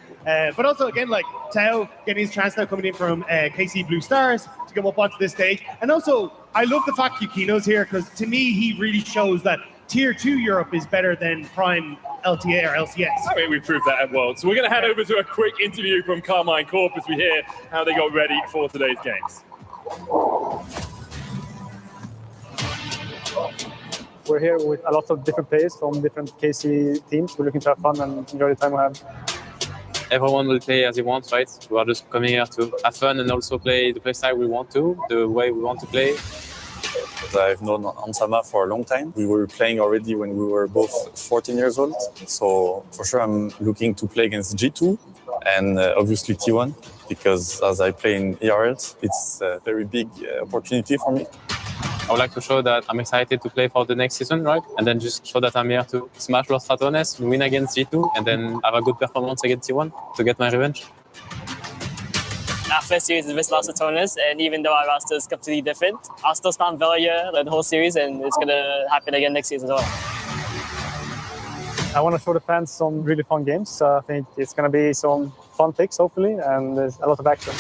But also, again, like, Tau getting his chance now coming in from KC Blue Stars to come up onto this stage. And also, I love the fact Yukino's here, because to me, he really shows that Tier 2 Europe is better than Prime LTA or LCS. I mean, we proved that at Worlds. So we're going to head over to a quick interview from Carmine Corp as we hear how they got ready for today's games. We're here with a lot of different players from different KC teams. We're looking to have fun and enjoy the time we have. Everyone will play as he wants, right? We are just coming here to have fun and also play the play style we want to, the way we want to play. I've known Ansama for a long time. We were playing already when we were both 14 years old. So for sure, I'm looking to play against G2 and obviously T1, because as I play in ERLs, it's a very big opportunity for me. I would like to show that I'm excited to play for the next season, right? And then just show that I'm here to smash Los Ratones, win against G2, and then have a good performance against T1 to get my revenge. Our first series is with Los Ratones, and even though our roster is completely different, I'll still stand Villa the whole series, and it's going to happen again next season as well. I want to show the fans some really fun games. I think it's going to be some fun picks, hopefully, and there's a lot of action.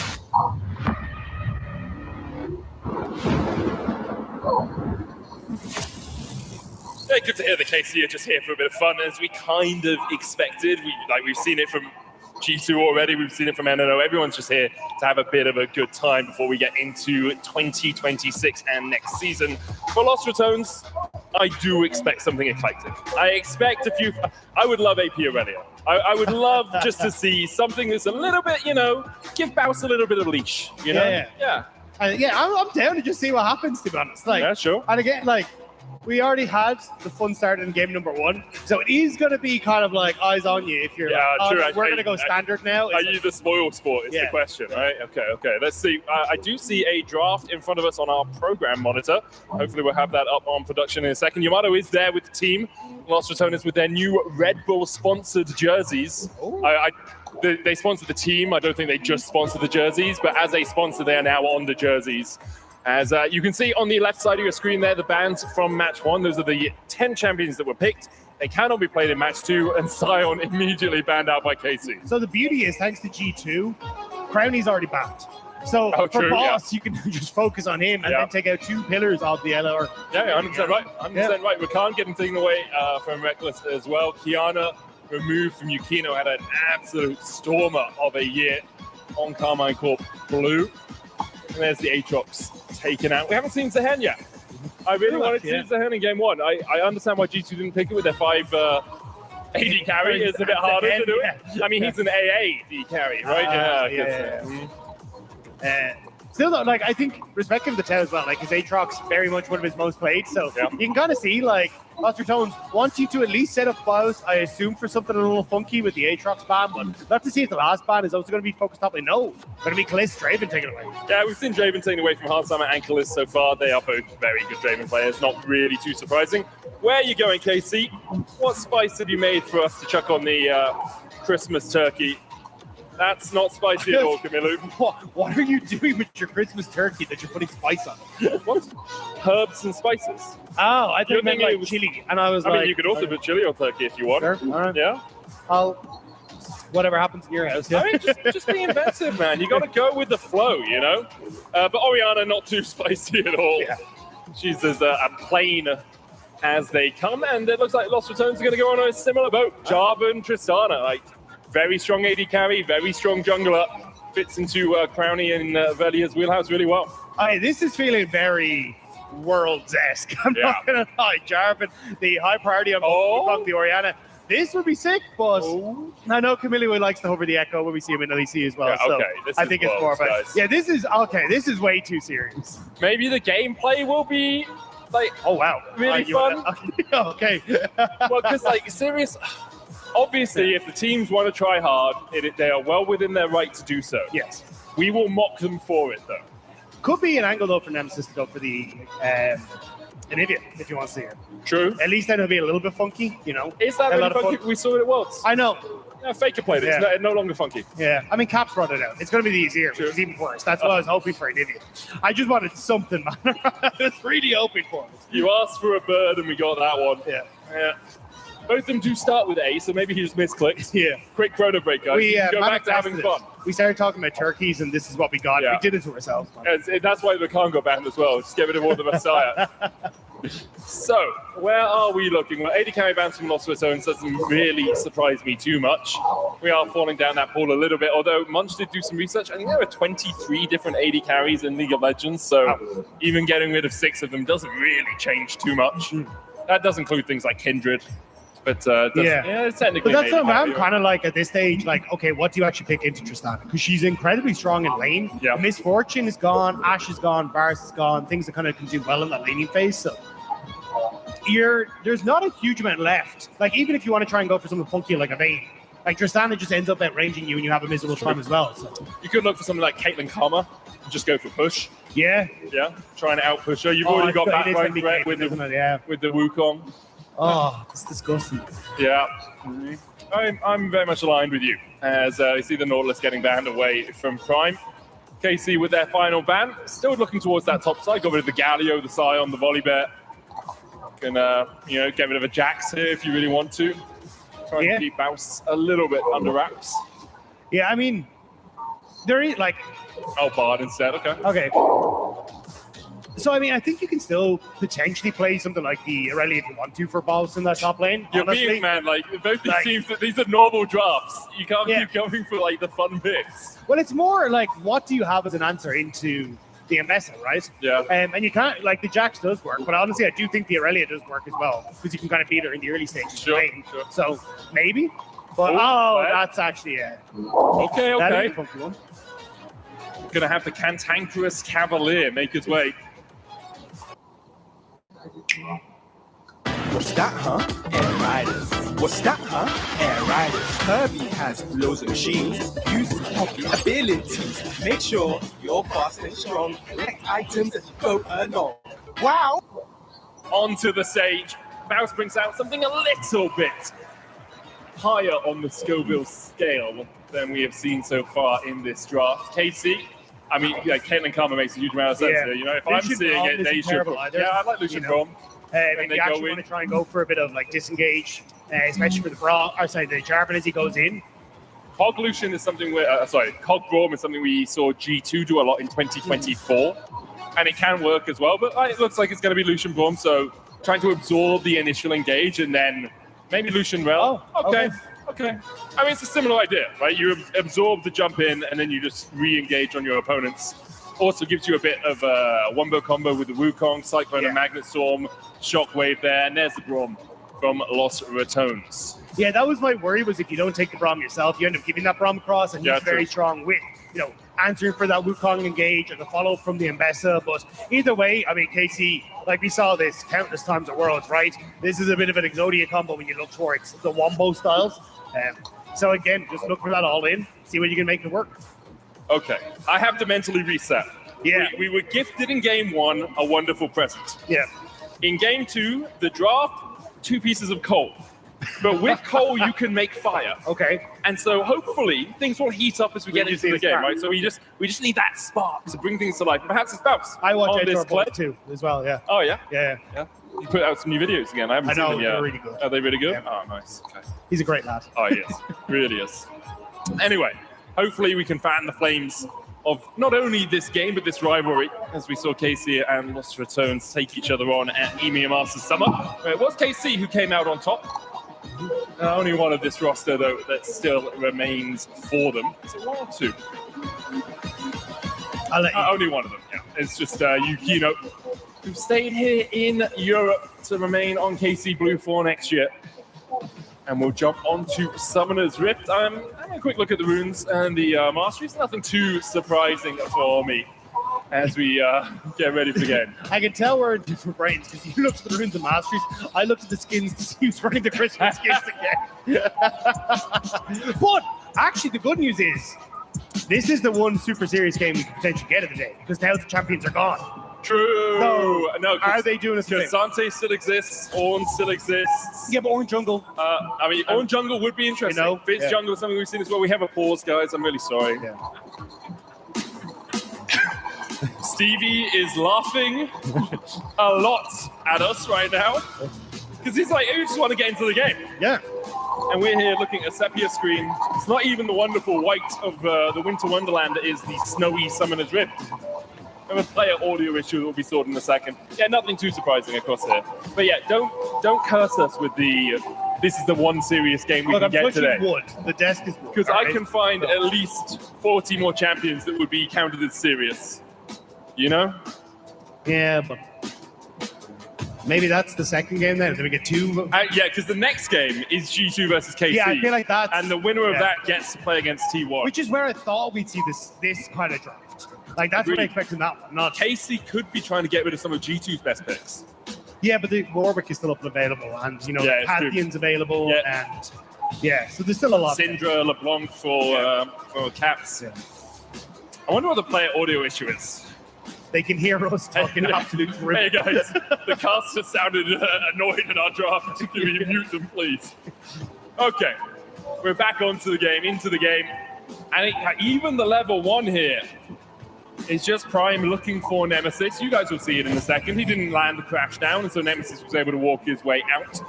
Yeah, good to hear the KC are just here for a bit of fun, as we kind of expected. We've seen it from G2 already, we've seen it from NNO. Everyone's just here to have a bit of a good time before we get into 2026 and next season. For Los Ratones, I do expect something eclectic. I expect a few. I would love AP Aurelia. I would love just to see something that's a little bit, give Baus a little bit of leash. Yeah. I'm down to just see what happens, to be honest. Yeah, sure. And again, we already had the fun start in game number 1, so it is going to be kind of like eyes on you if you're true. We're going to go standard now. Are you the spoil sport is the question, right? Okay. Let's see. I do see a draft in front of us on our program monitor. Hopefully we'll have that up on production in a second. Yamato is there with the team. Los Ratones with their new Red Bull sponsored jerseys. They sponsored the team. I don't think they just sponsored the jerseys, but as a sponsor, they are now on the jerseys. As you can see on the left side of your screen there, the bands from match 1. Those are the 10 champions that were picked. They cannot be played in match 2, and Sion immediately banned out by KC. So the beauty is, thanks to G2, Crownie's already banned. So for Boss, you can just focus on him and then take out 2 pillars of the LR. Yeah, 100% right. 100% right. We can't get him taken away from Reckless as well. Kiana, removed from Yukino, had an absolute stormer of a year on Carmine Corp Blue. And there's the Aatrox taken out. We haven't seen Zehen yet. I really wanted to see Zehen in game 1. I understand why G2 didn't pick it with their 5 AD carry. It's a bit harder to do it. I mean, he's an AA AD carry, right? Still, though, I think respect him to Tau as well. His Aatrox very much one of his most played. So you can kind of see, Los Ratones wants you to at least set up Baus, I assume, for something a little funky with the Aatrox ban. But we'll have to see if the last ban is also going to be focused up. No, going to be Kalisz, Draven taken away. Yeah, we've seen Draven taken away from Hardsummer and Kalisz so far. They are both very good Draven players. Not really too surprising. Where are you going, KC? What spice have you made for us to chuck on the Christmas turkey? That's not spicy at all, Camilo. What are you doing with your Christmas turkey that you're putting spice on? What? Herbs and spices. Oh, I thought you meant chili. And I mean, you could also put chili on turkey if you want. Sure. All right. Yeah. Whatever happens in your house. I mean, just be inventive, man. You got to go with the flow, But Orianna, not too spicy at all. Yeah. She's as plain as they come. And it looks like Los Ratones are going to go on a similar boat. Jarvan, Tristana, very strong AD carry, very strong jungler. Fits into Crownie and Velia's wheelhouse really well. This is feeling very Worlds-esque. I'm not going to lie. Jarvan, the high priority on the Orianna. This would be sick, but I know Camilo likes to hover the Echo when we see him in LEC as well. Yeah, okay. So I think it's more about this is way too serious. Maybe the gameplay will be really fun. Okay. Well, because serious. Obviously, if the teams want to try hard, they are well within their right to do so. Yes. We will mock them for it, though. Could be an angle, though, for Nemesis to go for the Anivia, if you want to see it. True. At least then it'll be a little bit funky, Is that really funky? We saw it at Worlds. I know. Yeah, Faker played it. Yeah. It's no longer funky. Yeah. I mean, Caps brought it out. It's going to be the easier, which is even worse. That's what I was hoping for Anivia. I just wanted something, man. I was really hoping for it. You asked for a bird, and we got that one. Yeah. Both of them do start with A, so maybe he just misclicked. Yeah. Quick chrono break, guys. We go back to having fun. We started talking about turkeys, and this is what we got. Yeah. We did it to ourselves. That's why the Khan got banned as well. Just get rid of all the Messiah. So, where are we looking? Well, AD carry bans from Los Ratones doesn't really surprise me too much. We are falling down that pool a little bit, although Munch did do some research. I think there are 23 different AD carries in League of Legends, so even getting rid of 6 of them doesn't really change too much. That does include things like Kindred. But it's technically. But that's what I'm kind of like at this stage. Okay, what do you actually pick into Tristana? Because she's incredibly strong in lane. Yeah. Misfortune is gone. Ashe is gone. Varus is gone. Things that kind of can do well in that laning phase. So there's not a huge amount left. Even if you want to try and go for something funky like a Vayne, like Tristana just ends up outranging you and you have a miserable time as well. So. You could look for something like Caitlyn Karma and just go for push. Yeah. Yeah. Trying to outpush her. You've already got backline threat with the Wukong. Oh, it's disgusting. Yeah. I'm very much aligned with you as I see the Nautilus getting banned away from Prime. KC with their final ban, still looking towards that top side. Got rid of the Galio, the Scion, the Volibear. Can get rid of a Jax here if you really want to. Try and keep Bouse a little bit under wraps. Yeah, I mean, there is like. Oh, Bard instead. Okay. Okay. So, I mean, I think you can still potentially play something like the Irelia if you want to for Bouse in that top lane. You're honestly. being, man, like, both these teams, these are normal drafts. You can't keep going for, like, the fun picks. Well, it's more like, what do you have as an answer into the Ambessa, right? Yeah. And you can't, like, the Jax does work, but honestly, I do think the Irelia does work as well, because you can kind of beat her in the early stages of the lane. Sure. So, maybe. But, that's actually, Okay. That is a funky one. Gonna have the Cantankerous Cavalier make his way. What's that, huh? Air Riders. What's that, huh? Air Riders. Kirby has loads of machines, uses hockey abilities. Make sure you're fast and strong. Collect items as you go along. Wow! Onto the stage. Bouse brings out something a little bit higher on the Scoville scale than we have seen so far in this draft. KC, I mean, Caitlyn Karma makes a huge amount of sense here. You know, if I'm seeing it, they should. Yeah, I like Lucian Braum. If you actually want to try and go for a bit of like disengage, especially for the the Jarvan as he goes in. Cog Lucian is something Cog Braum is something we saw G2 do a lot in 2024, and it can work as well. But it looks like it's going to be Lucian Braum, so trying to absorb the initial engage and then maybe Lucian Rel. Okay. I mean, it's a similar idea, right? You absorb the jump in and then you just re-engage on your opponents. Also gives you a bit of a wombo combo with the Wukong, Cyclone and Magnet Storm, Shockwave there, and there's the Braum from Los Ratones. Yeah, that was my worry, was if you don't take the Braum yourself, you end up giving that Braum across, and he's very strong with, answering for that Wukong engage or the follow from the Ambessa. But either way, I mean, KC, like we saw this countless times at Worlds, right? This is a bit of an Exodia combo when you look towards the Wombo styles. So again, just look for that all in, see what you can make it work. Okay, I have to mentally reset. Yeah. We were gifted in game 1 a wonderful present. Yeah. In game 2, the draft, 2 pieces of coal. But with coal, you can make fire. Okay. And so hopefully things will heat up as we get into the game, right? So we just need that spark to bring things to life. Perhaps it's Bouse. I watch on this Edge Boy too as well, yeah. Oh, yeah? Yeah. You put out some new videos again. I haven't seen them yet. They're really good. Are they really good? Yeah. Oh, nice. Okay. He's a great lad. Oh, he is. Really is. Anyway, hopefully we can fan the flames of not only this game, but this rivalry, as we saw KC and Los Ratones take each other on at EMEA Masters Summer. It was KC who came out on top. Only one of this roster, though, that still remains for them. Is it 1 or 2? I'll let you. Only one of them, yeah. It's just Yukino, who stayed here in Europe to remain on KC Blue for next year. And we'll jump on to Summoner's Rift. Having a quick look at the runes and the masteries. Nothing too surprising for me as we get ready for the game. I can tell we're in different brains, because you looked at the runes and masteries. I looked at the skins to see who's running the Christmas skins again. But actually, the good news is, this is the one Super Series game we could potentially get of the day, because now the champions are gone. True. So, no, are they doing this? Casante still exists. Ornn still exists. Yeah, but Ornn Jungle. I mean, Ornn Jungle would be interesting. Fizz Jungle is something we've seen as well. We have a pause, guys. I'm really sorry. Yeah. Stevie is laughing a lot at us right now because he's like, "I just want to get into the game." Yeah. And we're here looking at a sepia screen. It's not even the wonderful white of the Winter Wonderland. It is the snowy Summoner's Rift. And a player audio issue will be sorted in a second. Yeah, nothing too surprising across here. But yeah, don't curse us with the this is the one serious game we can get today. Wood. The desk is wood. Because I can find at least 40 more champions that would be counted as serious. You know? Yeah, but maybe that's the second game then. Then we get 2. Yeah, because the next game is G2 versus KC. Yeah, I feel like that's... And the winner of that gets to play against T1. Which is where I thought we'd see this kind of draft. Like, that's what I expected that one. Not KC could be trying to get rid of some of G2's best picks. Yeah, but the Warwick is still up and available, and Pantheon's available, and Yeah, so there's still a lot. Syndra, LeBlanc for Caps. Yeah. I wonder what the player audio issue is. They can hear us talking absolute Hey guys, the caster sounded annoyed at our draft. Can we mute them, please? Okay, we're back into the game. And even the level 1 here is just Prime looking for Nemesis. You guys will see it in a second. He didn't land the crash down, and so Nemesis was able to walk his way out.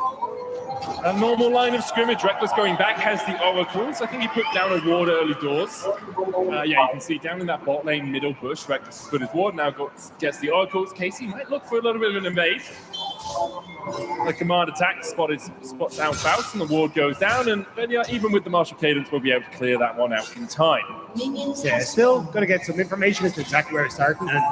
A normal line of scrimmage. Reckless going back has the oracles. I think he put down a ward early doors. Yeah, you can see down in that bot lane middle bush, Reckless put his ward, now gets the oracles. Casey might look for a little bit of an invade. The command attack spots out Faust, and the ward goes down, and then even with the martial cadence, we'll be able to clear that one out in time. Yeah, still going to get some information as to exactly where it's starting. And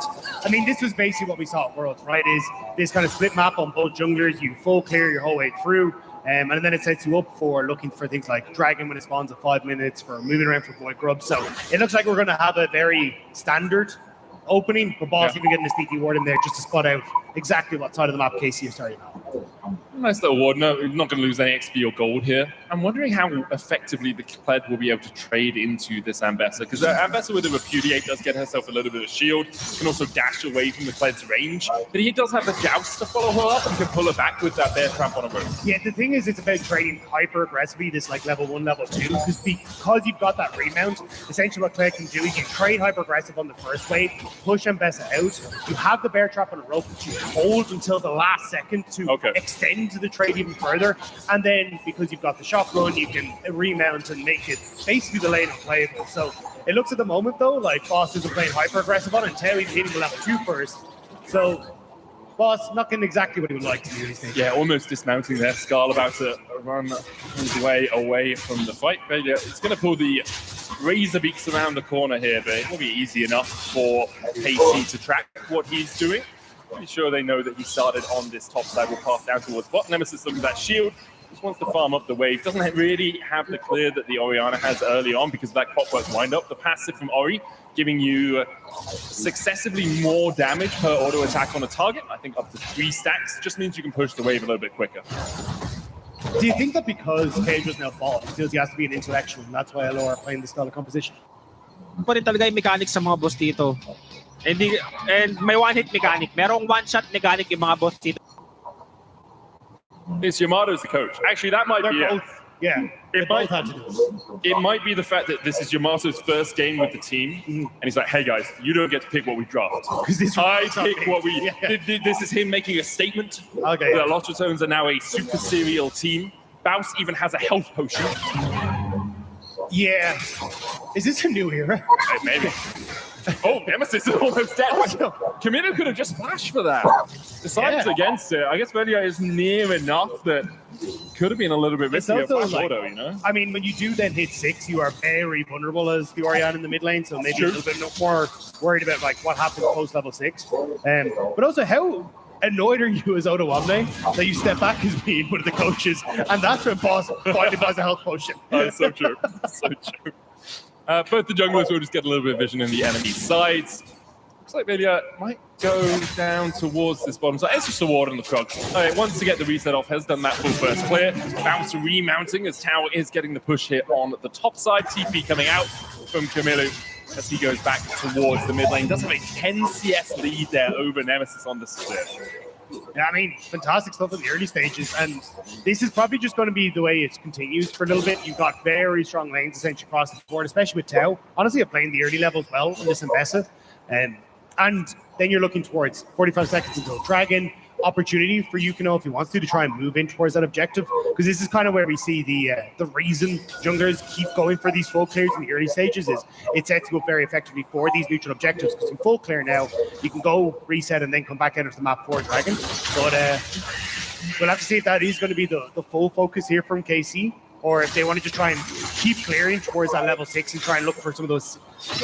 I mean, this was basically what we saw at Worlds, right? Is this kind of split map on both junglers. You full clear your whole way through. And then it sets you up for looking for things like Dragon when it spawns at 5 minutes, for moving around for Void Grub. So it looks like we're going to have a very standard opening, but Boss even getting a sneaky ward in there just to spot out exactly what side of the map KC is starting on. Nice little ward. No, we're not going to lose any XP or gold here. I'm wondering how effectively the Pled will be able to trade into this Ambessa, because Ambessa with a Repudiate does get herself a little bit of shield, can also dash away from the Pled's range, but he does have the Joust to follow her up and can pull her back with that Bear Trap on her own. Yeah, the thing is, it's about trading hyper aggressively, this like level 1, level 2, because you've got that remount, essentially what Pled can do is you trade hyper aggressive on the first wave, push Ambessa out, you have the Bear Trap on a rope that you hold until the last second to extend the trade even further, and then because you've got the shot run, you can remount and make it basically the lane unplayable. So it looks at the moment though like Boss isn't playing hyper aggressive on it until he's hitting the level 2 first. So Boss not getting exactly what he would like to do these days. Yeah, almost dismounting there. Skarl about to run his way away from the fight. But yeah, it's going to pull the Razor Beaks around the corner here, but it will be easy enough for KC to track what he's doing. Pretty sure they know that he started on this top side. Will pass down towards bot. Nemesis looking at that shield. Just wants to farm up the wave. Doesn't really have the clear that the Orianna has early on because of that clockwork wind up. The passive from Ori giving you successively more damage per auto attack on a target. I think up to 3 stacks. Just means you can push the wave a little bit quicker. Do you think that because Cage was now bot, he feels he has to be an intellectual, and that's why Alora are playing this style of composition? Pa rin talaga yung mechanics sa mga boss dito. And may one-hit mechanic. Merong one-shot mechanic yung mga boss dito. It's Yamato's the coach. Actually, that might be it. Yeah, it might be the fact that this is Yamato's first game with the team, and he's like, "Hey guys, you don't get to pick what we draft. I pick what we." This is him making a statement. Okay. The Lost Tones are now a super serial team. Baus even has a health potion. Yeah. Is this a new era? Maybe. Oh, Nemesis is almost dead. Camino could have just flashed for that. Decides against it. I guess Velia is near enough that could have been a little bit risky of flash auto, you know? I mean, when you do then hit 6, you are very vulnerable as the Orianna in the mid lane, so maybe a little bit more worried about like what happens post level 6. But also, how annoyed are you as Oda Wamne that you step back as being one of the coaches, and that's when Boss finally buys a health potion? That's so true. So true. Both the junglers will just get a little bit of vision in the enemy sides. Looks like Velia might go down towards this bottom side. It's just a ward on the Krugs. Wants to get the reset off, has done that full first clear. Bounce remounting as Tao is getting the push here on the top side. TP coming out from Camilo as he goes back towards the mid lane. Does have a 10 CS lead there over Nemesis on the split. Yeah, I mean, fantastic stuff in the early stages, and this is probably just going to be the way it continues for a little bit. You've got very strong lanes essentially across the board, especially with Tao. Honestly, I'm playing the early levels well on this Ambessa, and then you're looking towards 45 seconds until Dragon. Opportunity for Yukino if he wants to try and move in towards that objective, because this is kind of where we see the reason junglers keep going for these full clears in the early stages is it sets you up very effectively for these neutral objectives, because in full clear now you can go reset and then come back out of the map for Dragon. But we'll have to see if that is going to be the full focus here from KC, or if they want to just try and keep clearing towards that level 6 and try and look for some of those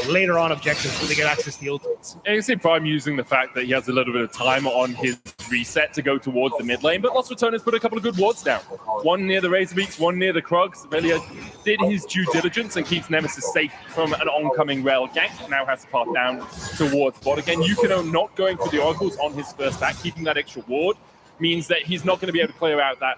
later on objectives when they get access to the ultimates. And you can see Prime using the fact that he has a little bit of time on his reset to go towards the mid lane, but Lost Return has put a couple of good wards down. One near the Razor Beaks, one near the Krugs. Velia did his due diligence and keeps Nemesis safe from an oncoming rail gank. Now has to path down towards bot again. Yukino not going for the oracles on his first back, keeping that extra ward. means that he's not going to be able to clear out that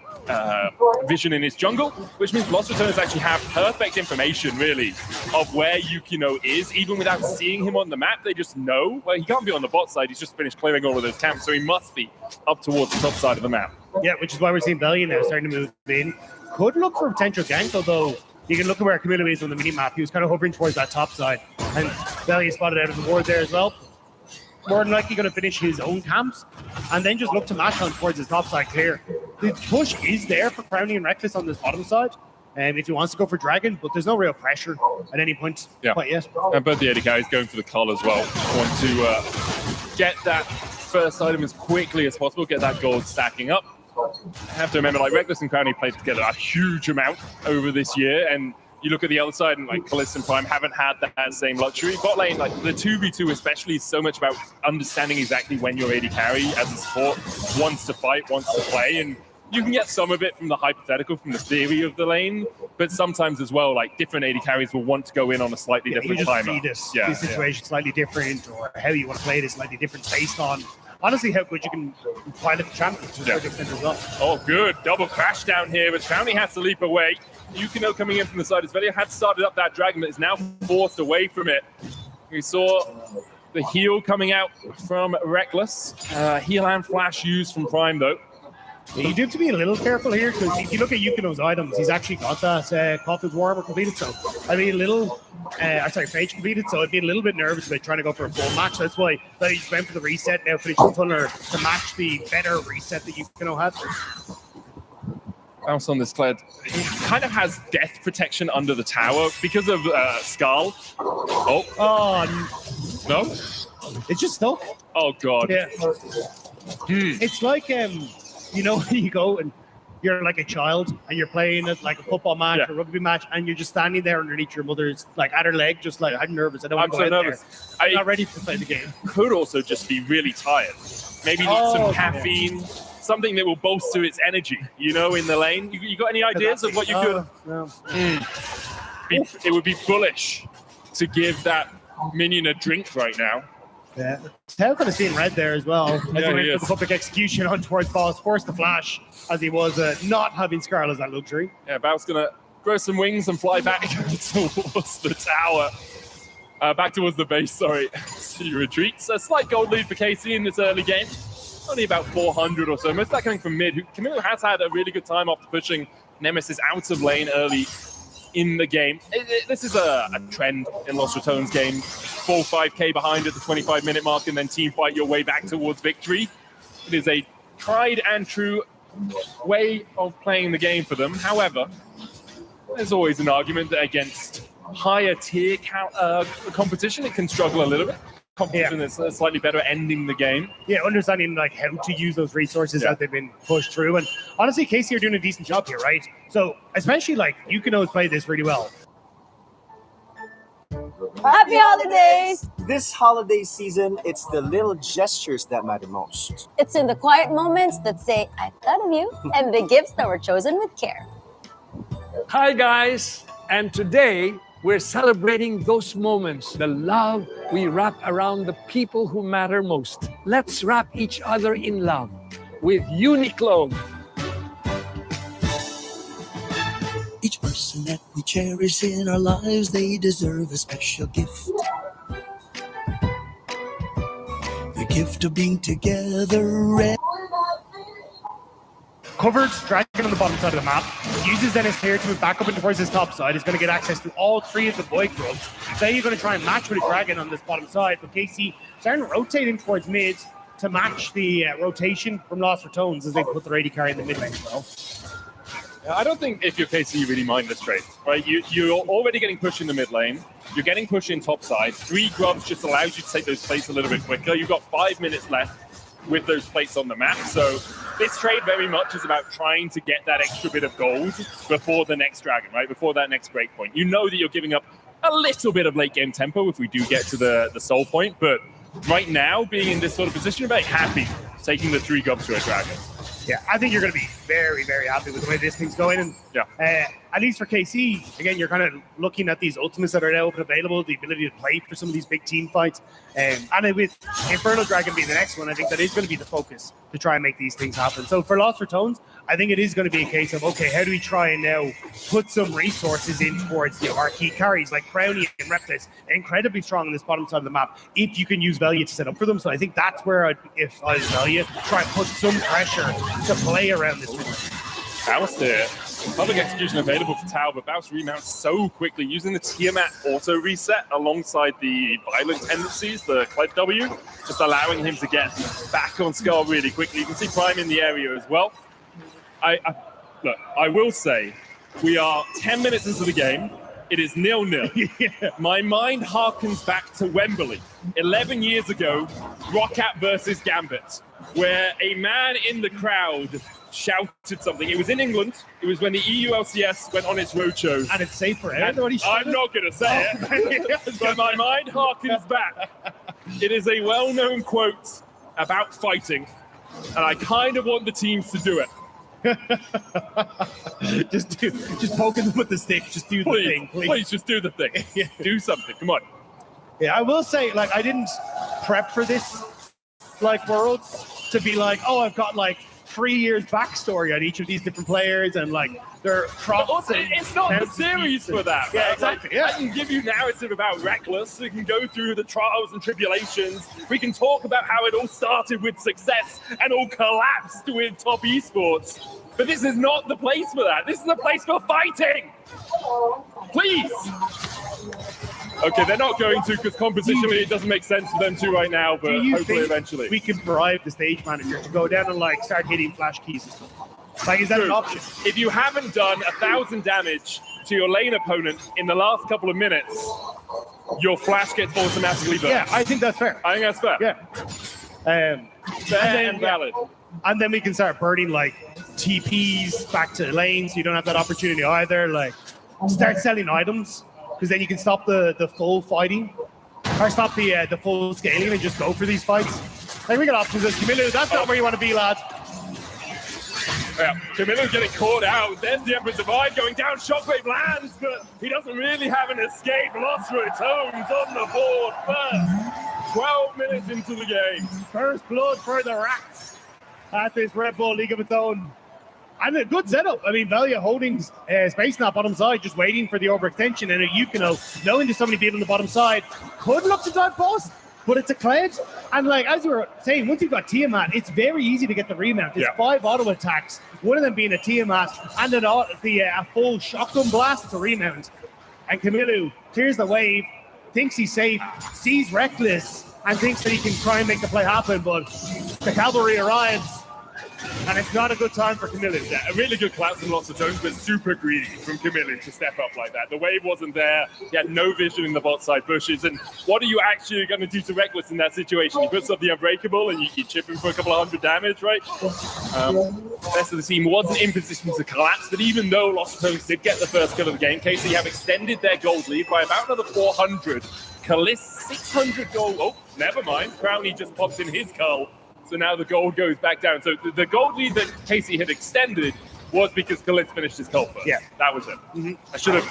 vision in his jungle, which means Lost Returners actually have perfect information, really, of where Yukino is, even without seeing him on the map. They just know. Well, he can't be on the bot side. He's just finished clearing all of those camps, so he must be up towards the top side of the map. Yeah, which is why we're seeing Valiant now starting to move in. Could look for a potential gank, although you can look at where Camilo is on the mini-map. He was kind of hovering towards that top side. And Valiant spotted out of the ward there as well. More than likely going to finish his own camps and then just look to match on towards his top side clear. The push is there for Crownie and Reckless on this bottom side. If he wants to go for Dragon, but there's no real pressure at any point quite yet. And both the AD carries going for the call as well. Want to get that first item as quickly as possible, get that gold stacking up. I have to remember, like, Reckless and Crownie played together a huge amount over this year, and you look at the other side, and like Kalista and Prime haven't had that same luxury. Bot lane, like the 2v2 especially, is so much about understanding exactly when your AD carry as a support wants to fight, wants to play, and you can get some of it from the hypothetical, from the theory of the lane, but sometimes as well, like different AD carries will want to go in on a slightly different you just timer. see this situation slightly different, or how you want to play it is slightly different based on honestly how good you can pilot the champion to a certain extent as well. Oh, good. Double crash down here, but Crownie has to leap away. Yukino coming in from the side. Isvelia had started up that dragon, but is now forced away from it. We saw the heal coming out from Reckless. Heal and flash used from Prime, though. Yeah, you do have to be a little careful here, because if you look at Yukino's items, he's actually got that Coffin's Warmer completed, so I'd be a little, Phage completed, so I'd be a little bit nervous about trying to go for a full match. That's why he just went for the reset, now finished the tunnel to match the better reset that Yukino had. Bounce on this Kled. He kind of has death protection under the tower because of Skull. No? It's just stuck. Oh, God. Yeah. It's like, you know, you go and you're like a child and you're playing at like a football match or rugby match, and you're just standing there underneath your mother's, like at her leg, just like, I'm nervous. I don't want to go out nervous. I'm not ready to play the game. Could also just be really tired. Maybe need some caffeine, something that will bolster its energy, you know, in the lane. You got any ideas of what you could? No. It would be bullish to give that minion a drink right now. Yeah. Tao could have seen red there as well. As he went he for is. the public execution on towards Boss, forced the flash as he was not having Scarl as that luxury. Yeah, Bao's going to grow some wings and fly back towards the tower. Back towards the base, sorry. So he retreats. A slight gold lead for KC in this early game. Only about 400 or so. Most of that coming from mid. Camilo has had a really good time after pushing Nemesis out of lane early in the game. This is a trend in Lost Returns game. Full 5k behind at the 25-minute mark and then team fight your way back towards victory. It is a tried and true way of playing the game for them. However, there's always an argument that against higher tier competition, it can struggle a little bit. Competition is slightly better at ending the game. Yeah, understanding like how to use those resources that they've been pushed through. And honestly, KC are doing a decent job here, right? So especially like Yukino's played this really well. Happy holidays! This holiday season, it's the little gestures that matter most. It's in the quiet moments that say, I thought of you, and the gifts that were chosen with care. Hi, guys. And today, we're celebrating those moments, the love we wrap around the people who matter most. Let's wrap each other in love with Uniqlo. Each person that we cherish in our lives, they deserve a special gift. The gift of being together. Covered Dragon on the bottom side of the map, uses then his player to move back up and towards his top side, is going to get access to all three of the boy grubs. Then you're going to try and match with a Dragon on this bottom side, but KC starting to rotate in towards mid to match the rotation from Lost Returns as they put the AD carry in the mid lane as well. I don't think if you're KC, you really mind this trade, right? You're already getting pushed in the mid lane. You're getting pushed in top side. 3 grubs just allows you to take those plates a little bit quicker. You've got 5 minutes left with those plates on the map. So this trade very much is about trying to get that extra bit of gold before the next dragon, right? Before that next breakpoint. You know that you're giving up a little bit of late game tempo if we do get to the soul point. But right now, being in this sort of position, you're very happy taking the 3 grubs to a dragon. Yeah, I think you're going to be very, very happy with the way this thing's going. And at least for KC, again, you're kind of looking at these ultimates that are now open available, the ability to play for some of these big team fights. And with Infernal Dragon being the next one, I think that is going to be the focus to try and make these things happen. So for Lost Ratones, I think it is going to be a case of, okay, how do we try and now put some resources in towards our key carries like Brownie and Reckless, incredibly strong on this bottom side of the map, if you can use Velia to set up for them. So I think that's where, if I was Velia, try and put some pressure to play around this one. Alistair, public execution available for Tau, but Baus remounts so quickly using the Tiamat auto reset alongside the violent tendencies, the Cled W, just allowing him to get back on Scar really quickly. You can see Prime in the area as well. Look, I will say, we are 10 minutes into the game. It is 0-0. My mind harkens back to Wembley, 11 years ago, Roccat versus Gambit, where a man in the crowd shouted something. It was in England. It was when the EU LCS went on its roadshows. And it's safe for everybody. I'm not going to say it, but my mind harkens back. It is a well-known quote about fighting, and I kind of want the teams to do it. just poking them with the stick. Just do the thing, please. Please, just do the thing. Do something. Come on. Yeah, I will say, like, I didn't prep for this, like, Worlds to be like, oh, I've got like 3 years backstory on each of these different players and like their crops. It's not the series for that. Yeah, right? exactly. Like, I can give you narrative about Reckless. We can go through the trials and tribulations. We can talk about how it all started with success and all collapsed with top esports. But this is not the place for that. This is the place for fighting. Please. Okay, they're not going to because compositionally it doesn't make sense for them to right now, but hopefully eventually. We can bribe the stage manager to go down and like start hitting flash keys and stuff. Like, is that an option? If you haven't done 1,000 damage to your lane opponent in the last couple of minutes, your flash gets automatically burnt. Yeah, I think that's fair. I think that's fair. Yeah. Fair and valid. And then we can start burning like TPs back to the lane, so you don't have that opportunity either. Like, start selling items, because then you can stop the full fighting, or stop the full scaling and just go for these fights. Like, we got options as Camilo. That's not where you want to be, lad. Yeah, Camilo's getting caught out. There's the Emperor's Divide going down. Shockwave lands, but he doesn't really have an escape. Lost Ratones on the board first. 12 minutes into the game. First blood for the Rats at this Red Bull League of its own. And a good setup. I mean, Velia holding space on that bottom side, just waiting for the overextension. And a Yukino, knowing there's so many people on the bottom side, could look to dive boss, but it's a Cled. And like, as you were saying, once you've got Tiamat, it's very easy to get the remount. There's 5 auto attacks, one of them being a Tiamat, and then a full shotgun blast to remount. And Camilo clears the wave, thinks he's safe, sees Reckless, and thinks that he can try and make the play happen, but the cavalry arrives. And it's not a good time for Camilo. Yeah, a really good collapse in Lost Ratones, but super greedy from Camilo to step up like that. The wave wasn't there. He had no vision in the bot side bushes. And what are you actually going to do to Reckless in that situation? He puts up the Unbreakable and you chip him for a couple of hundred damage, right? Rest of the team wasn't in position to collapse, but even though Lost Ratones did get the first kill of the game, KC have extended their gold lead by about another 400. Kalis, 600 gold. Oh, never mind. Brownie just pops in his cull. So now the gold goes back down. So the gold lead that Casey had extended was because Kalis finished his cull first. Yeah. That was it.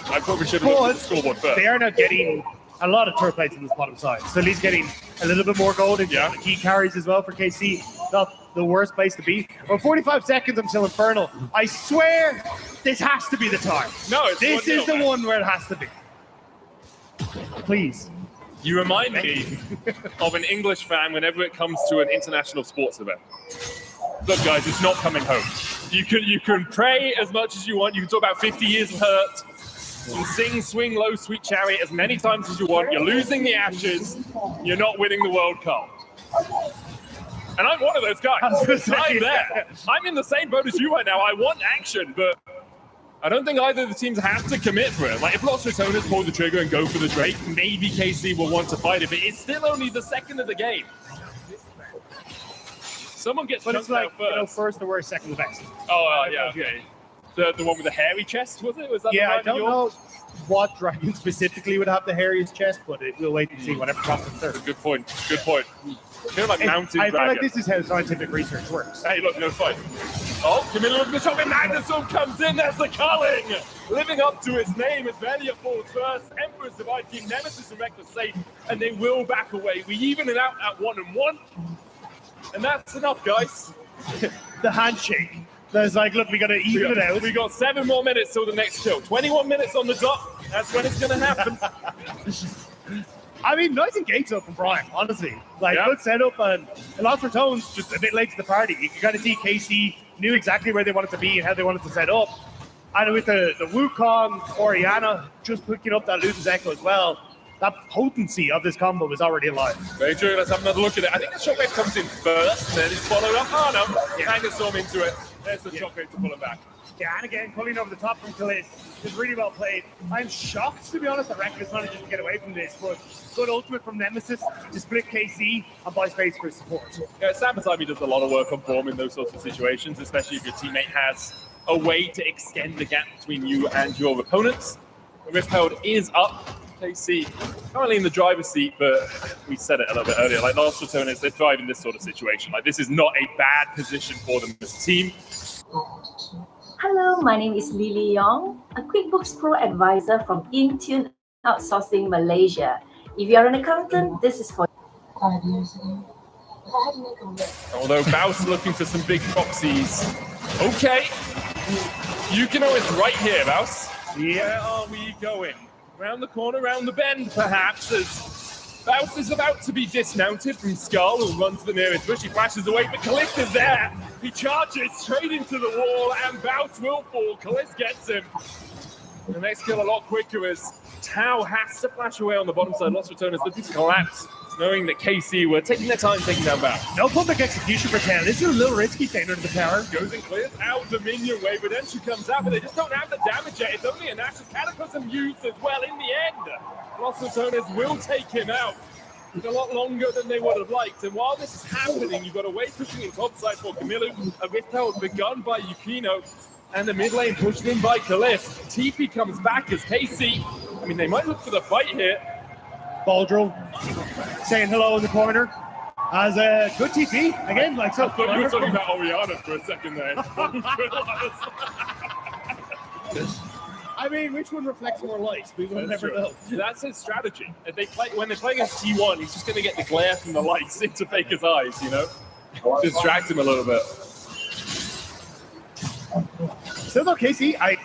I probably should have looked at the scoreboard first. They are now getting a lot of turret plates on this bottom side. So he's getting a little bit more gold into the key carries as well for KC. Not the worst place to be. Well, 45 seconds until Infernal. I swear this has to be the time. No, it's this is the one where it has to be. Please. You remind me of an English fan whenever it comes to an international sports event. Look, guys, it's not coming home. You can pray as much as you want. You can talk about 50 years of hurt. You can sing Swing Low, Sweet Chariot as many times as you want. You're losing the Ashes. You're not winning the World Cup. And I'm one of those guys. I'm there. I'm in the same boat as you right now. I want action, but I don't think either of the teams have to commit for it. Like, if Lost Ratones pull the trigger and go for the Drake, maybe KC will want to fight it, but it's still only the second of the game. Someone gets chunked out first. First the worst, second the best. Oh, yeah, okay. The one with the hairy chest, was it? Was that I don't know what dragon specifically would have the hairiest chest, but we'll wait and see whatever comes in third. Good point. Good point. I feel like mountain I dragon. feel like this is how scientific research works. Hey, look, no fight. Oh, Camilla looking to shot, and Magnusson comes in. There's the culling. Living up to its name as Velia falls first. Emperor's Divide keep Nemesis and Reckless safe, and they will back away. We even it out at 1-1. And that's enough, guys. The handshake. There's like, look, we got to even it out. We got 7 more minutes till the next kill. 21 minutes on the dot. That's when it's going to happen. I mean, nice engaged up from Brian, honestly. Like, good setup, and Lost Ratones just a bit late to the party. You can kind of see KC knew exactly where they wanted to be and how they wanted to set up. And with the Wukong, Oriana just picking up that Luden's Echo as well, that potency of this combo was already alive. Very true. Let's have another look at it. I think the shockwave comes in first, and then it's followed up. Oh, no. Magnusson into it. There's the shockwave to pull him back. Yeah, and again, pulling over the top from Khalid is really well played. I'm shocked, to be honest, that Reckless managed to get away from this, but good ultimate from Nemesis to split KC and buy space for his support. Yeah, Sam Masami does a lot of work on form in those sorts of situations, especially if your teammate has a way to extend the gap between you and your opponents. Riftheld is up. KC currently in the driver's seat, but we said it a little bit earlier. Like Lost Ratones, they thrive in this sort of situation. Like this is not a bad position for them as a team. Hello, my name is Lily Yong, a QuickBooks Pro advisor from Intune Outsourcing Malaysia. If you're an accountant, this is for 5 years ago. Although Baus looking for some big proxies. Okay. Yukino is right here, Baus. Where are we going? Round the corner, round the bend, perhaps, as Baus is about to be dismounted from Skull, who runs to the nearest bush. He flashes away, but Callista's there. He charges straight into the wall, and Baus will fall. Callista gets him. The next kill a lot quicker as Tau has to flash away on the bottom side. Lost Ratones looking to collapse, knowing that KC were taking their time taking down Baus. No public execution for Tau. This is a little risky staying under the tower. Goes and clears out the minion wave. Redemption comes out, but they just don't have the damage yet. It's only a Nash's Cataclysm used as well in the end. Lost Ratones will take him out. It's a lot longer than they would have liked. And while this is happening, you've got a wave pushing in topside for Camilo, a Riftheld begun by Yukino, and the mid lane pushed in by Kalif. TP comes back as KC. I mean, they might look for the fight here. Baldro saying hello in the corner. As a good TP, again, like so. I thought you were talking about Oriana for a second there. I mean, which one reflects more light? We will never know. That's his strategy. If they play, when they play against T1, he's just going to get the glare from the lights into Faker's eyes, you know? Distract him a little bit. Still though, KC,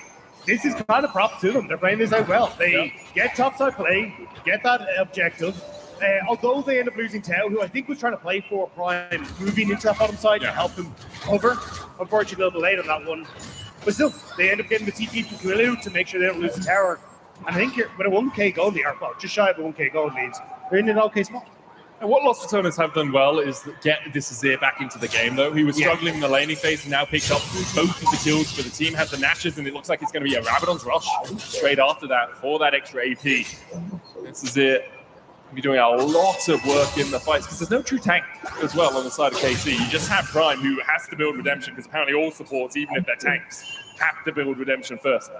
this is kind of prop to them. They're playing this out well. They get topside play, get that objective. Although they end up losing Tau, who I think was trying to play for Prime, moving into that bottom side to help them cover. Unfortunately, a little late on that one. But still, they end up getting the TP from Kulu to make sure they don't lose the tower. And I think with a 1k gold lead, or just shy of a 1k gold leads, they're in an okay spot. And what Lost Ratones have done well is get this Azir back into the game, though. He was struggling in the laning phase and now picked up both of the kills for the team. Has the Nashes, and it looks like it's going to be a Rabadon's Rush straight after that for that extra AP. This Azir will be doing a lot of work in the fights because there's no true tank as well on the side of KC. You just have Prime, who has to build Redemption because apparently all supports, even if they're tanks, have to build Redemption first.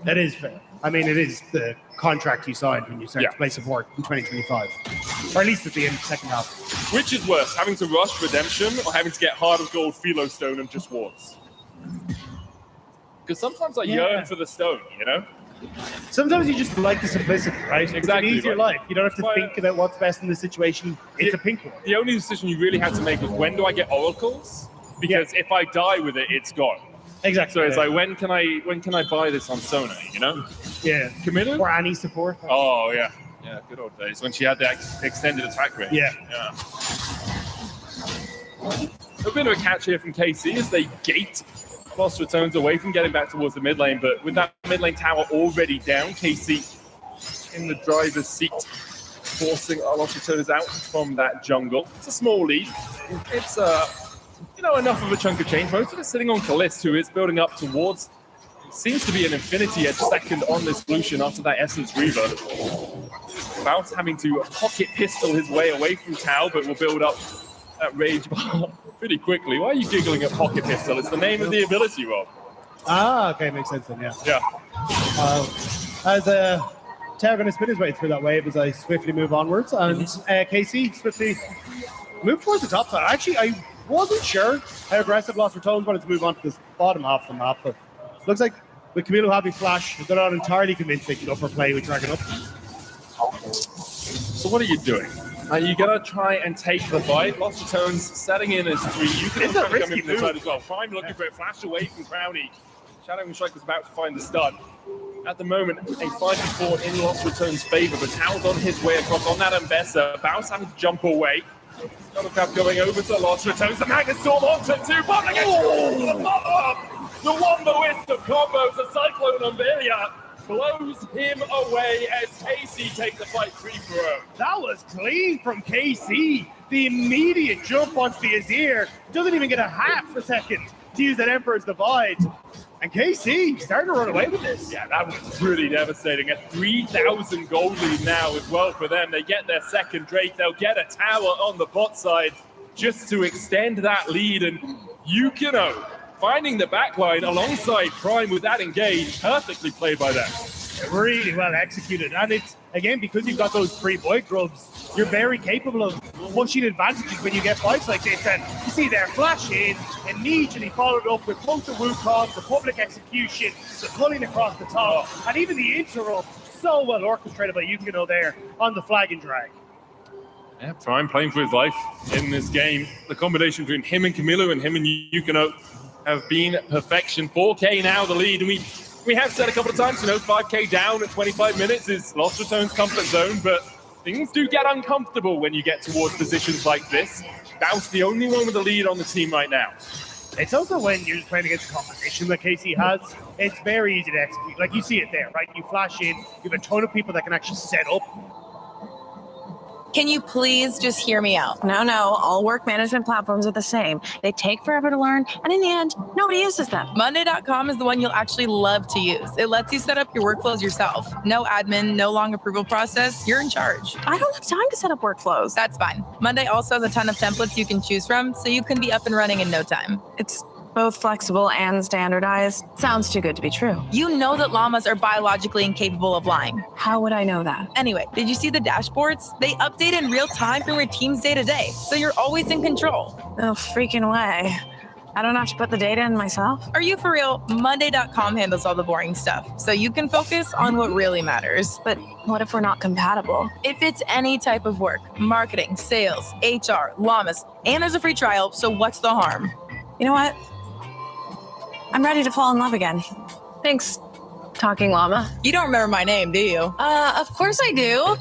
That is fair. I mean, it is the contract you signed when you signed to play support in 2025. Or at least at the end of the second half. Which is worse, having to rush Redemption or having to get Heart of Gold, Philo Stone, and just wards? Because sometimes I yearn for the stone, you know? Sometimes you just like the simplicity, right? Exactly. It's an easier life. You don't have to think about what's best in the situation. It's a pink one. The only decision you really had to make was when do I get oracles? Because if I die with it, it's gone. Exactly. So it's like when can I buy this on Sona? You know? Yeah. Camilla? Or Annie support. Oh yeah, yeah. Good old days when she had that extended attack range. Yeah. A bit of a catch here from KC as they gate Lost Ratones away from getting back towards the mid lane, but with that mid lane tower already down, KC in the driver's seat, forcing Lost Ratones out from that jungle. It's a small lead. It's enough of a chunk of change. Most of it sitting on Kalist, who is building up towards, seems to be an Infinity Edge second on this Lucian after that Essence Reaver. Bounce having to pocket pistol his way away from Tau, but will build up that Rage Bar pretty quickly. Why are you giggling at pocket pistol? It's the name of the ability, Rob. Ah, okay, makes sense then, yeah. Yeah. As Tau going to spin his way through that wave as I swiftly move onwards, and KC swiftly move towards the top side. Actually, I Wasn't sure how aggressive Lost Ratones wanted to move on to this bottom half of the map, but looks like with Camilo having Flash, they're not entirely convinced they can go for play with Dragon Up. So what are you doing? Are you gonna try and take the fight? Lost Ratones setting in as 3. You can It's a come risky in from the side move. as well. Prime looking for a flash away from Crownie. Shadowing Strike was about to find the stun. At the moment, a 5v4 in Lost Ratones' favor, but Tao's on his way across on that Ambessa. Bounce having to jump away. Scuttlecraft going over to Lost Ratones. The Magnet Storm onto 2. Bombing the Wombo Wisp of combos. The Cyclone on Velia blows him away as KC takes the fight 3-0. That was clean from KC. The immediate jump onto the Azir. Doesn't even get a half a second to use that Emperor's Divide. And KC starting to run away with this. Yeah, that was really devastating. A 3,000 gold lead now as well for them. They get their second Drake. They'll get a tower on the bot side just to extend that lead. And Yukino finding the backline alongside Prime with that engage. Perfectly played by them. Really well executed. And it's, again, because you've got those 3 Void Grubs, you're very capable of pushing advantages when you get fights like this. And you see their flash in, immediately followed up with both the Wukong, the public execution, the pulling across the top, and even the interrupt. So well orchestrated by Yukino there on the flag and drag. Yeah, Prime playing for his life in this game. The combination between him and Camilo and him and Yukino have been perfection. 4K now the lead. And we have said a couple of times, 5K down at 25 minutes is Lost Ratones' comfort zone, but things do get uncomfortable when you get towards positions like this. Bounce the only one with the lead on the team right now. It's also when you're playing against a competition that KC has, it's very easy to execute. Like you see it there, right? You flash in, you have a ton of people that can actually set up. Can you please just hear me out? No, all work management platforms are the same. They take forever to learn, and in the end, nobody uses them. Monday.com is the one you'll actually love to use. It lets you set up your workflows yourself. No admin, no long approval process. You're in charge. I don't have time to set up workflows. That's fine. Monday also has a ton of templates you can choose from, so you can be up and running in no time. It's both flexible and standardized. Sounds too good to be true. You know that llamas are biologically incapable of lying. How would I know that? Anyway, did you see the dashboards? They update in real time from your team's day to day, so you're always in control. No freaking way. I don't have to put the data in myself? Are you for real? Monday.com handles all the boring stuff, so you can focus on what really matters. But what if we're not compatible? If it's any type of work, marketing, sales, HR, llamas, and there's a free trial, so what's the harm? You know what? I'm ready to fall in love again. Thanks, Talking Llama. You don't remember my name, do you? Of course I do.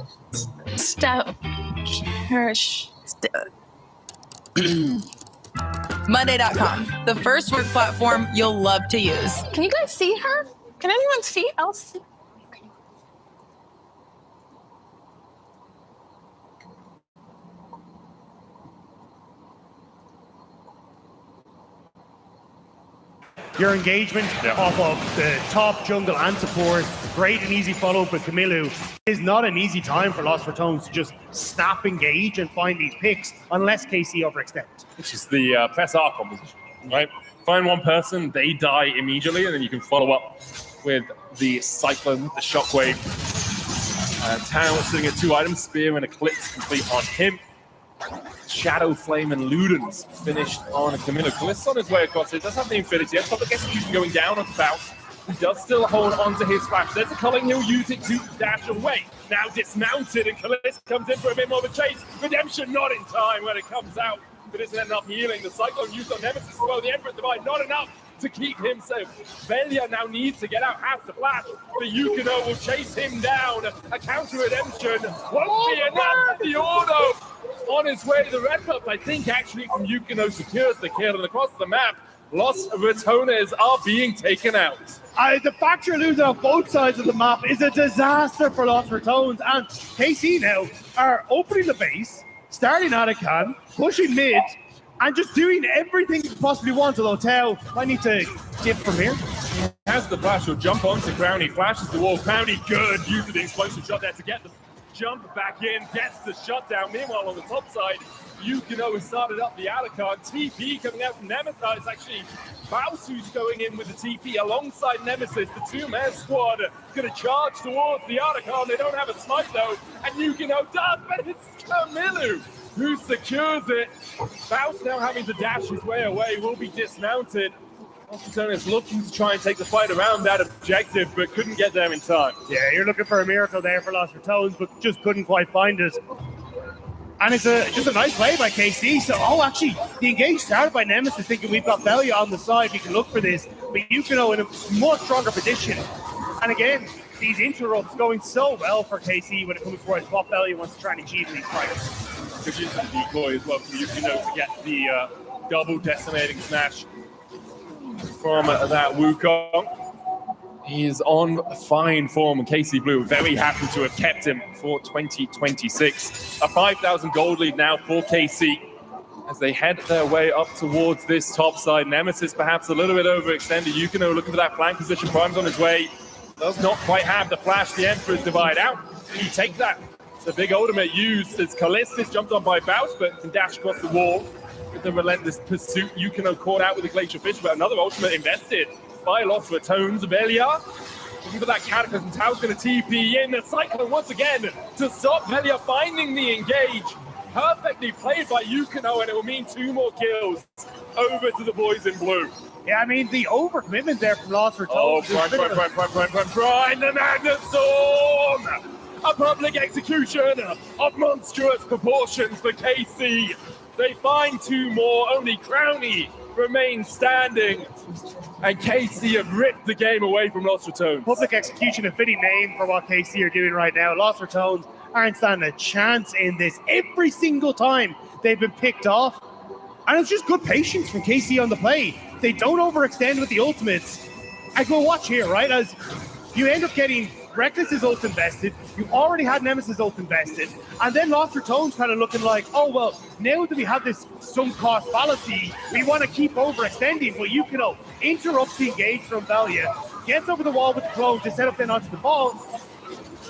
Monday.com, the first work platform you'll love to use. Can you guys see her? Can anyone see Elsie? Your engagement off of the top jungle and support, great and easy follow-up with Camilo, is not an easy time for Lost Ratones to just snap engage and find these picks unless KC overextend. Which is the press R composition, right? Find one person, they die immediately, and then you can follow up with the Cyclone, the Shockwave. Tao sitting at 2 items, Spear and Eclipse complete on him. Shadow Flame and Ludens finished on Camilo. Callisto on his way across. It does have the Infinity. That's public execution going down on Bounce. He does still hold on to his flash. There's a culling. He'll use it to dash away. Now dismounted, and Callisto comes in for a bit more of a chase. Redemption not in time when it comes out. But isn't enough healing. The Cyclone used on Nemesis as well. The Emperor's Divide not enough to keep him safe. Velia now needs to get out, has to flash. The Yukino will chase him down. A counter redemption won't be enough. The Ordo on his way to the red cup, I think actually from Yukino secures the kill, and across the map, Lost Ratones are being taken out. The fact you're losing on both sides of the map is a disaster for Lost Ratones, and KC now are opening the base, starting Anakan, pushing mid, and just doing everything you possibly want, although Tao might need to dip from here. Has the flash, will jump onto Crownie, flashes the wall. Crownie good, using the explosive shot there to get the jump back in, gets the shutdown. Meanwhile, on the top side, Yukino has started up the Alucard. TP coming out from Nemesis. It's actually Faust who's going in with the TP alongside Nemesis. The two-man squad going to charge towards the Alucard. They don't have a smite though, and Yukino does, but it's Camilo who secures it. Faust now having to dash his way away, will be dismounted. Lostratones looking to try and take the fight around that objective, but couldn't get there in time. Yeah, you're looking for a miracle there for Lostratones, but just couldn't quite find it. And it's just a nice play by KC. So, actually, the engage started by Nemesis, thinking we've got Velia on the side, we can look for this. But Yukino in a much stronger position. And again, these interrupts going so well for KC when it comes towards what Velia wants to try and achieve in these fights. Could use the decoy as well for Yukino to get the double decimating smash from that Wukong. He's on fine form, and KC Blue very happy to have kept him for 2026. A 5,000 gold lead now for KC as they head their way up towards this top side. Nemesis perhaps a little bit overextended. Yukino looking for that flank position. Prime's on his way. Does not quite have the flash. The Emperor's divide out. He takes that. It's a big ultimate used as Callistus jumped on by Faust, but can dash across the wall with the relentless pursuit. Yukino caught out with the Glacier Fish, but another ultimate invested by Lostratones. Velia looking for that Cataclysm. Tao's going to TP in. The Cyclone once again to stop Velia finding the engage. Perfectly played by Yukino, and it will mean 2 more kills over to the boys in blue. Yeah, I mean, the overcommitment there from Lostratones. Oh, Prime, the Magnet Storm! A public execution of monstrous proportions for KC. They find 2 more, only Crowny remains standing. And KC have ripped the game away from Lostratones. Public execution, a fitting name for what KC are doing right now. Lostratones aren't standing a chance in this. Every single time they've been picked off. And it's just good patience from KC on the play. They don't overextend with the ultimates. And go watch here, right? As you end up getting Reckless's ult invested, you already had Nemesis ult invested, and then Lostratones kind of looking like, oh, well, now that we have this sunk cost fallacy, we want to keep overextending, but Yukino interrupts the engage from Velia, gets over the wall with the clone to set up then onto the ball,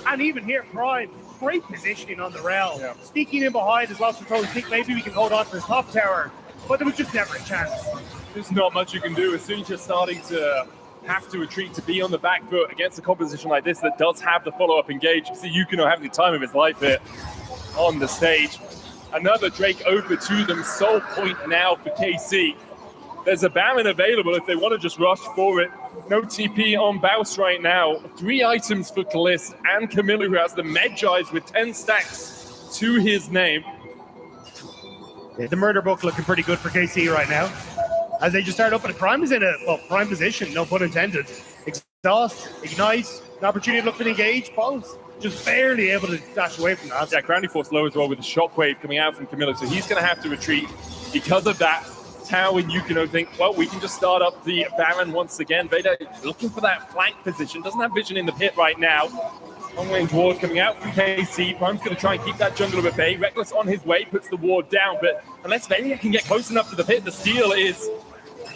and even here, Prime, great positioning on the rail, sneaking in behind as Lostratones think maybe we can hold on to his top tower, but there was just never a chance. There's not much you can do as soon as you're starting to have to retreat, to be on the back foot against a composition like this that does have the follow-up engage. You see Yukino having the time of his life here on the stage. Another Drake over to them. Soul point now for KC. There's a Baron available if they want to just rush for it. No TP on Baust right now. 3 items for Callis and Camilla, who has the Medjais with 10 stacks to his name. Yeah, the murder book looking pretty good for KC right now. As they just start up, and Prime is in a prime position, no pun intended. Exhaust, Ignite, an opportunity to look for the engage, pulse. Just barely able to dash away from that. Yeah, Grounding Force low as well with the shockwave coming out from Camilla, so he's going to have to retreat. Because of that, Tao and Yukino think, well, we can just start up the Baron once again. Vader looking for that flank position, doesn't have vision in the pit right now. Long-range ward coming out from KC. Prime's going to try and keep that jungle at bay. Reckless on his way, puts the ward down, but unless Velia can get close enough to the pit, the steal is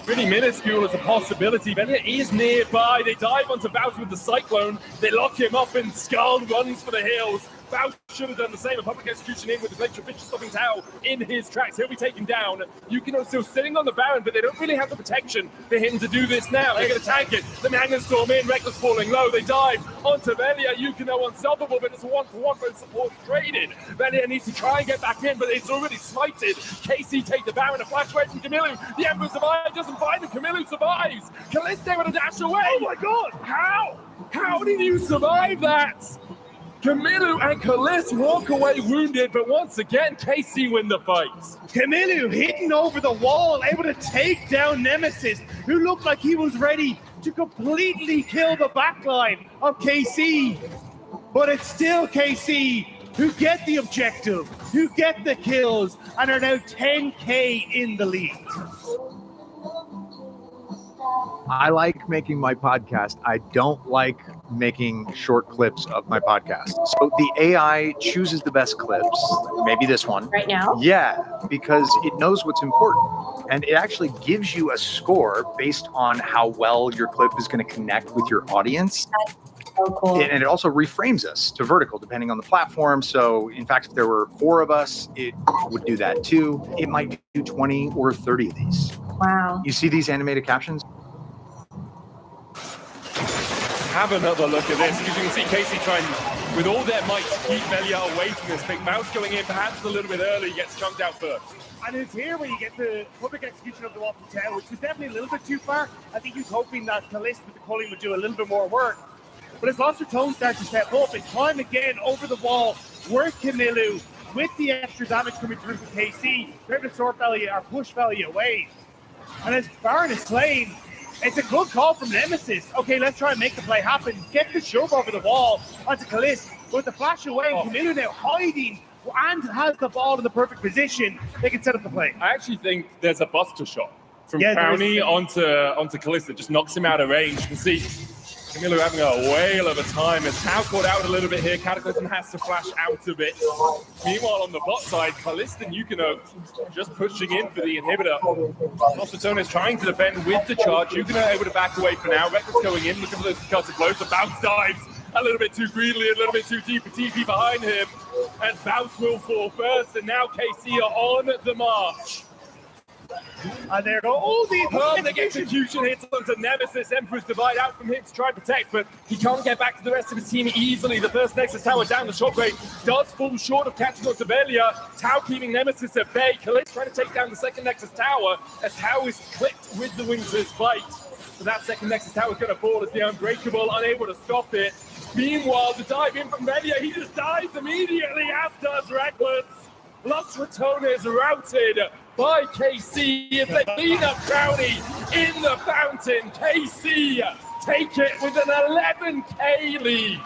pretty minuscule as a possibility. Velia is nearby. They dive onto Baust with the Cyclone. They lock him up, and Skull runs for the hills. Baust should have done the same. A public execution in with the Glacier Fish stopping Tao in his tracks. He'll be taken down. Yukino still sitting on the Baron, but they don't really have the protection for him to do this now. They're going to tank it. The Magnet Storm in. Reckless falling low. They dive onto Velia. Yukino unstoppable, but it's a 1-for-1 for support traded. Velia needs to try and get back in, but it's already smited. KC take the Baron. A flash away from Camille. The Emperor survives. Doesn't find him. Camille survives. Callisto with a dash away. Oh my god! How? How did you survive that? Camilo and Callis walk away wounded, but once again, KC win the fight. Camilo hitting over the wall, able to take down Nemesis, who looked like he was ready to completely kill the backline of KC. But it's still KC who get the objective, who get the kills, and are now 10K in the lead. I like making my podcast. I don't like making short clips of my podcast. So the AI chooses the best clips, maybe this one. Right now? Yeah, because it knows what's important. And it actually gives you a score based on how well your clip is going to connect with your audience. So cool. And it also reframes us to vertical depending on the platform. So in fact, if there were 4 of us, it would do that too. It might do 20 or 30 of these. Wow. You see these animated captions? have another look at this, because you can see Casey trying with all their might to keep Velia away from this big mouse going in, perhaps a little bit early, gets chunked out first. And it's here where you get the public execution of the Waffle Tower, which was definitely a little bit too far. I think he was hoping that Kalist with the culling would do a little bit more work. But as Lost Tone starts to step up, it's time again over the wall. Where's Kamilu with the extra damage coming through from KC? They're able to sort Velia or push Velia away. And as Baron is slain, it's a good call from Nemesis. Okay, let's try and make the play happen. Get the shove over the wall onto Kalist. With the flash away, Kamilu now hiding and has the ball in the perfect position. They can set up the play. I actually think there's a buster shot from Yeah, there County is. onto Kalista, just knocks him out of range. You can see Kamilu having a whale of a time. As Tau caught out a little bit here, Cataclysm has to flash out of it. Meanwhile, on the bot side, Kalista and Yukino just pushing in for the inhibitor. Nostratone is trying to defend with the charge. Yukino able to back away for now. Reckless going in, looking for those concussive blows. The bounce dives a little bit too greedily, a little bit too deep. A TP behind him, and bounce will fall first. And now KC are on the march. And there go all the perfect execution hits onto Nemesis. Emperor's Divide out from him to try and protect, but he can't get back to the rest of his team easily. The first Nexus Tower down, the shockwave does fall short of catching onto Velia. Tau keeping Nemesis at bay. Kalist trying to take down the second Nexus Tower as Tau is clipped with the Winter's Bite. So that second Nexus Tower is going to fall as the Unbreakable, unable to stop it. Meanwhile, the dive in from Velia, he just dies immediately, as does Reckless. Lost Ratona is routed by KC as they clean up Brownie in the fountain. KC take it with an 11k lead.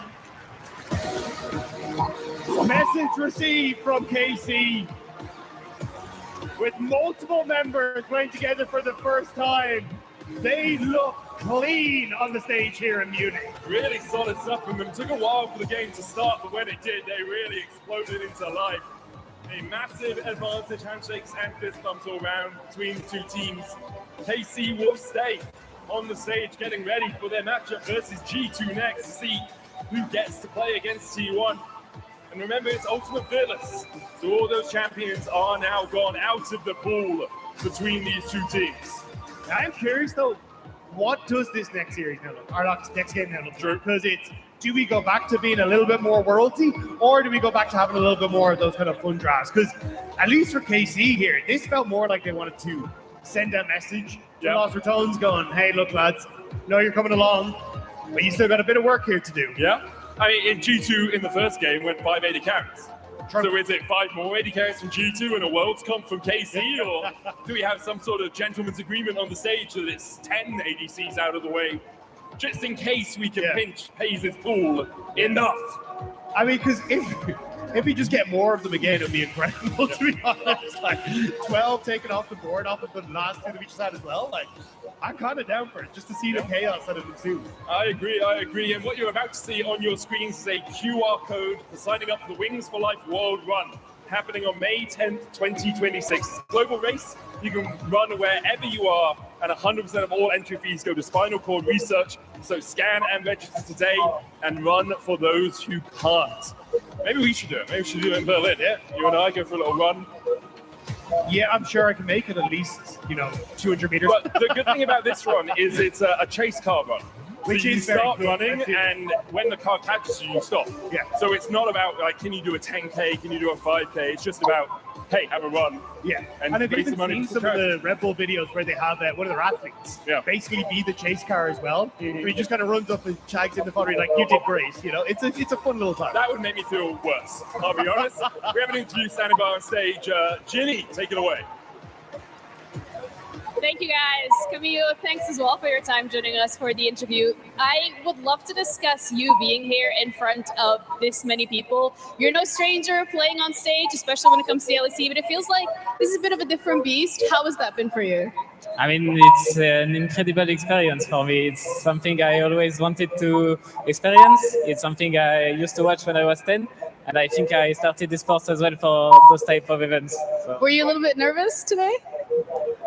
Message received from KC. With multiple members playing together for the first time, they look clean on the stage here in Munich. Really solid stuff from them. It took a while for the game to start, but when it did, they really exploded into life. A massive advantage, handshakes and fist bumps all around between the two teams. KC will stay on the stage getting ready for their matchup versus G2 next to see who gets to play against T1. And remember, it's Ultimate Fearless. So all those champions are now gone out of the pool between these two teams. I'm curious though, what does this next series now look, or next game now look? Because it's, do we go back to being a little bit more worldy, or do we go back to having a little bit more of those kind of fun drafts? Because at least for KC here, this felt more like they wanted to send a message to Lost Ratones going, hey, look lads, know you're coming along, but you still got a bit of work here to do. Yeah. I mean, in G2 in the first game went 5 AD carries. So is it 5 more AD carries from G2 and a Worlds Comp from KC, or do we have some sort of gentleman's agreement on the stage that it's 10 ADCs out of the way, just in case we can pinch Hayes' pool enough? I mean, because if we just get more of them again, it would be incredible, to be honest. Like, 12 taken off the board off of the last two that we just had as well. Like, I'm kind of down for it, just to see the chaos that it ensues. I agree. And what you're about to see on your screens is a QR code for signing up for the Wings for Life World Run, happening on May 10th, 2026. It's a global race. You can run wherever you are, and 100% of all entry fees go to Spinal Cord Research. So scan and register today and run for those who can't. Maybe we should do it. Maybe we should do it in Berlin, yeah? You and I go for a little run. Yeah, I'm sure I can make it at least, 200 meters. But the good thing about this run is it's a chase car run. Which so you is very start cool. running, and when the car catches you, you stop. Yeah. So it's not about, like, can you do a 10K, can you do a 5K? It's just about, hey, have a run. Yeah, And and I've raise even the money seen for some of charity. the Red Bull videos where they have one of their athletes basically be the chase car as well. Where he just kind of runs up and chags in the photo, like, you did great. It's a fun little time. That would make me feel worse, I'll be honest. We have an interview standing by on stage. Ginny, take it away. Thank you guys. Camille, thanks as well for your time joining us for the interview. I would love to discuss you being here in front of this many people. You're no stranger playing on stage, especially when it comes to LEC, but it feels like this is a bit of a different beast. How has that been for you? I mean, it's an incredible experience for me. It's something I always wanted to experience. It's something I used to watch when I was 10. And I think I started this sport as well for those type of events. So. Were you a little bit nervous today?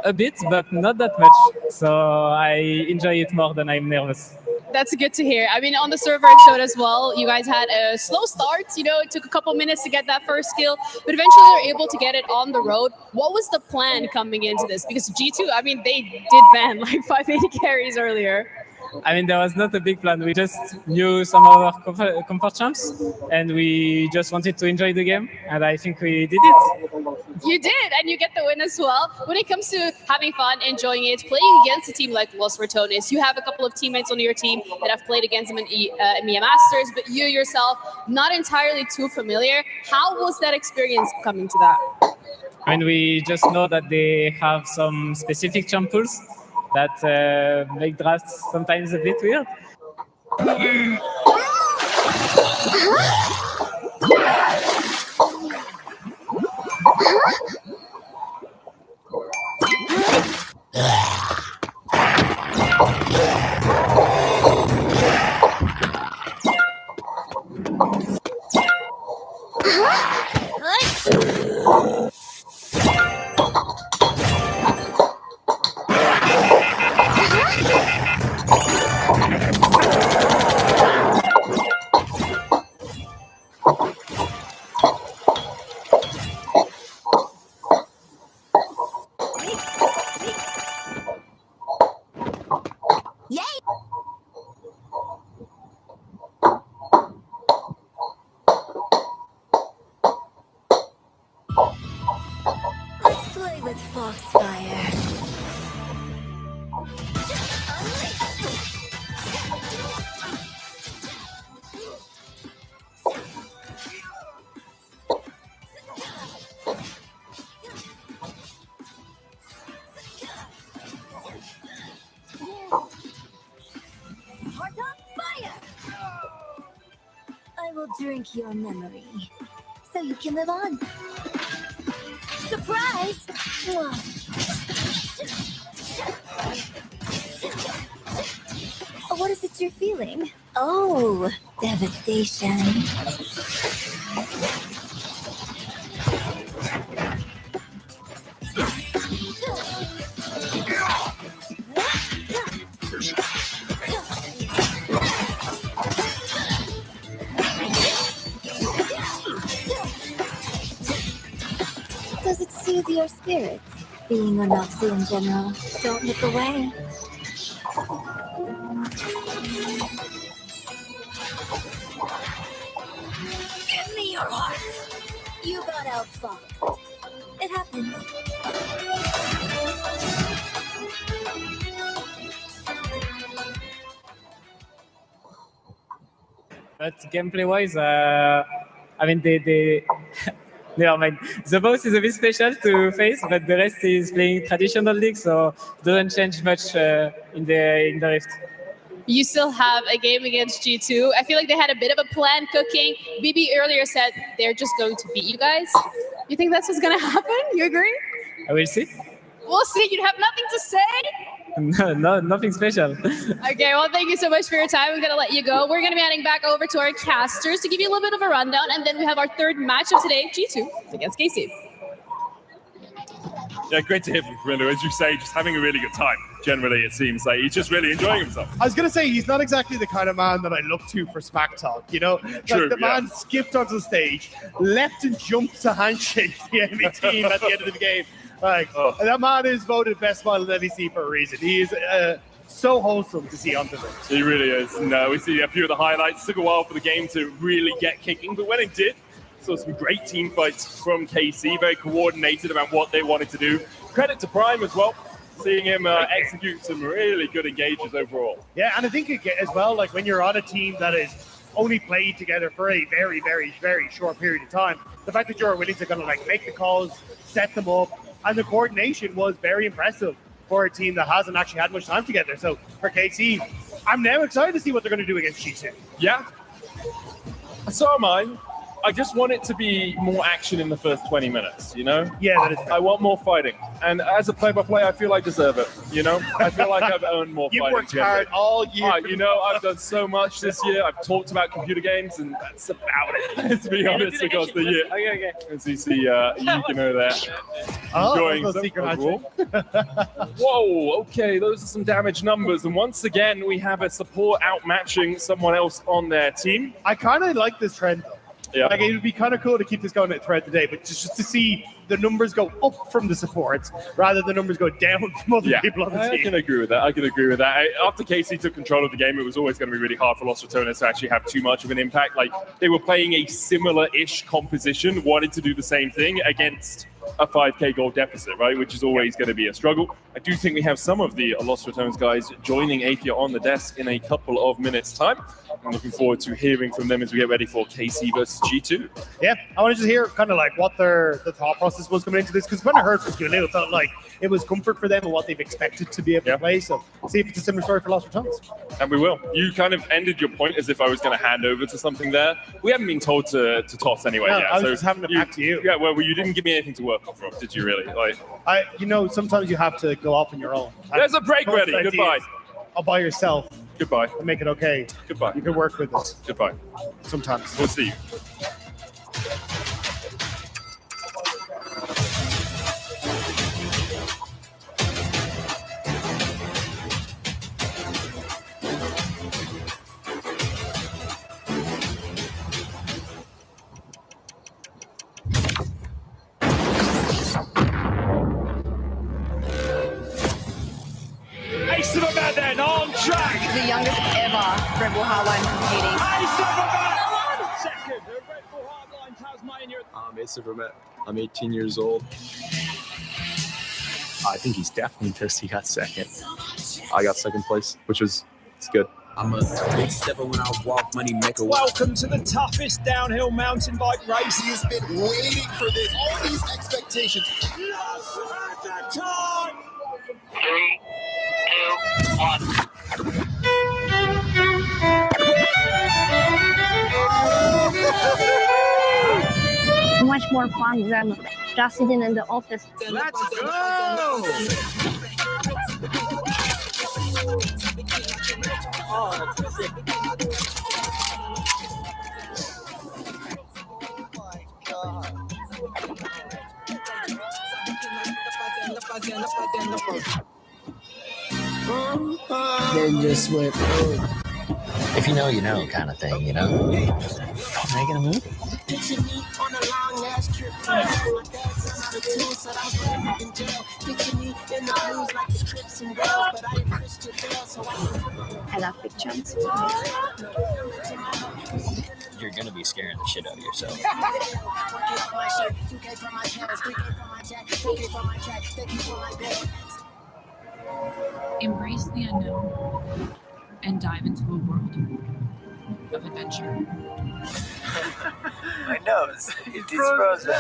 A bit, but not that much. So I enjoy it more than I'm nervous. That's good to hear. I mean, on the server it showed as well, you guys had a slow start. It took a couple minutes to get that first kill, but eventually they were able to get it on the road. What was the plan coming into this? Because G2, I mean, they did ban like 580 carries earlier. I mean, there was not a big plan. We just knew some of our comfort champs, and we just wanted to enjoy the game, and I think we did it. You did, and you get the win as well. When it comes to having fun, enjoying it, playing against a team like Los Ratones, you have a couple of teammates on your team that have played against them in EMEA Masters, but you yourself, not entirely too familiar. How was that experience coming to that? I mean, we just know that they have some specific champ pools that make drafts sometimes a bit weird. Let's play with Foxfire. Heart on fire! I will drink your memory, so you can live on. Surprise! What is it you're feeling? Oh, devastation. Does it soothe your spirits, being on Noxie in general? Don't look away. Give me your heart. You got outfoxed. It happens. But gameplay-wise, I mean, they never mind. The boss is a bit special to face, but the rest is playing traditional league, so doesn't change much in the Rift. You still have a game against G2. I feel like they had a bit of a plan cooking. BB earlier said they're just going to beat you guys. You think that's what's going to happen? You agree? I will see. We'll see. You have nothing to say? No, nothing special. Okay, well, thank you so much for your time. I'm going to let you go. We're going to be heading back over to our casters to give you a little bit of a rundown, and then we have our third match of today, G2 against KC. Yeah, great to hear from Camilo. As you say, just having a really good time. Generally, it seems like he's just really enjoying himself. I was going to say, he's not exactly the kind of man that I look to for smack talk, you know? True, Like the man skipped onto the stage, leapt and jumped to handshake the enemy team at the end of the game. Like, that man is voted best model in NEC for a reason. He is so wholesome to see on the ring. He really is. No, we see a few of the highlights. It took a while for the game to really get kicking, but when it did, saw some great team fights from KC, very coordinated about what they wanted to do. Credit to Prime as well, seeing him execute some really good engages overall. Yeah, and I think as well, like when you're on a team that is only played together for a very, very, very short period of time, the fact that you're willing to kind of like make the calls, set them up, and the coordination was very impressive for a team that hasn't actually had much time together. So for KC, I'm now excited to see what they're going to do against G2. Yeah, so am I. I just want it to be more action in the first 20 minutes, you know? Yeah, that is fair. I want more fighting. And as a play-by-play, I feel I deserve it, you know? I feel like I've earned more You've fighting. worked hard all year. You know, I've done so much this year. I've talked about computer games, and that's about it, to be honest, across the year. Okay. As you see, Yukino there, enjoying those some secret overall. Whoa, okay, those are some damage numbers. And once again, we have a support outmatching someone else on their team. I kind of like this trend, though. Yeah. Like, it would be kind of cool to keep this going throughout the day, but just to see the numbers go up from the supports rather than the numbers go down from other people on the team. I can agree with that. After KC took control of the game, it was always going to be really hard for Los Ratones to actually have too much of an impact. Like, they were playing a similar-ish composition, wanted to do the same thing against a 5k goal deficit, right? Which is always going to be a struggle. I do think we have some of the Los Ratones guys joining Athia on the desk in a couple of minutes' time. I'm looking forward to hearing from them as we get ready for KC versus G2. Yeah, I want to just hear kind of like what the thought process was coming into this, because when I heard from Q&A, it felt like it was comfort for them and what they've expected to be able to play. So see if it's a similar story for Los Ratones. And we will. You kind of ended your point as if I was going to hand over to something there. We haven't been told to toss anyway. No, yet, I was so just having it back to you. Yeah, well, you didn't give me anything to work off from, did you really? Like, sometimes you have to go off on your own. There's a break ready. Goodbye. All by yourself. Goodbye. And make it okay. Goodbye. You can work with us. Goodbye. Sometimes. We'll see you. Ace of a man then on track. The youngest ever Red Bull Hardline competing. Ace of a man. Second, the Red Bull Hardline Tasmania. I'm Ace of Vermet. I'm 18 years old. I think he's definitely pissed he got second. I got second place, it's good. I'm a big stepper when I walk, money maker. Welcome to the toughest downhill mountain bike race. He has been waiting for this. All these expectations. Time. 3, 2, 1. Much more fun than just sitting in the office. Let's go! Then just went, if you know, you know, kind of thing, you know? Making a move? I love big jumps. You're gonna be scaring the shit out of yourself. Embrace the unknown and dive into a world of adventure. My nose, it is frozen.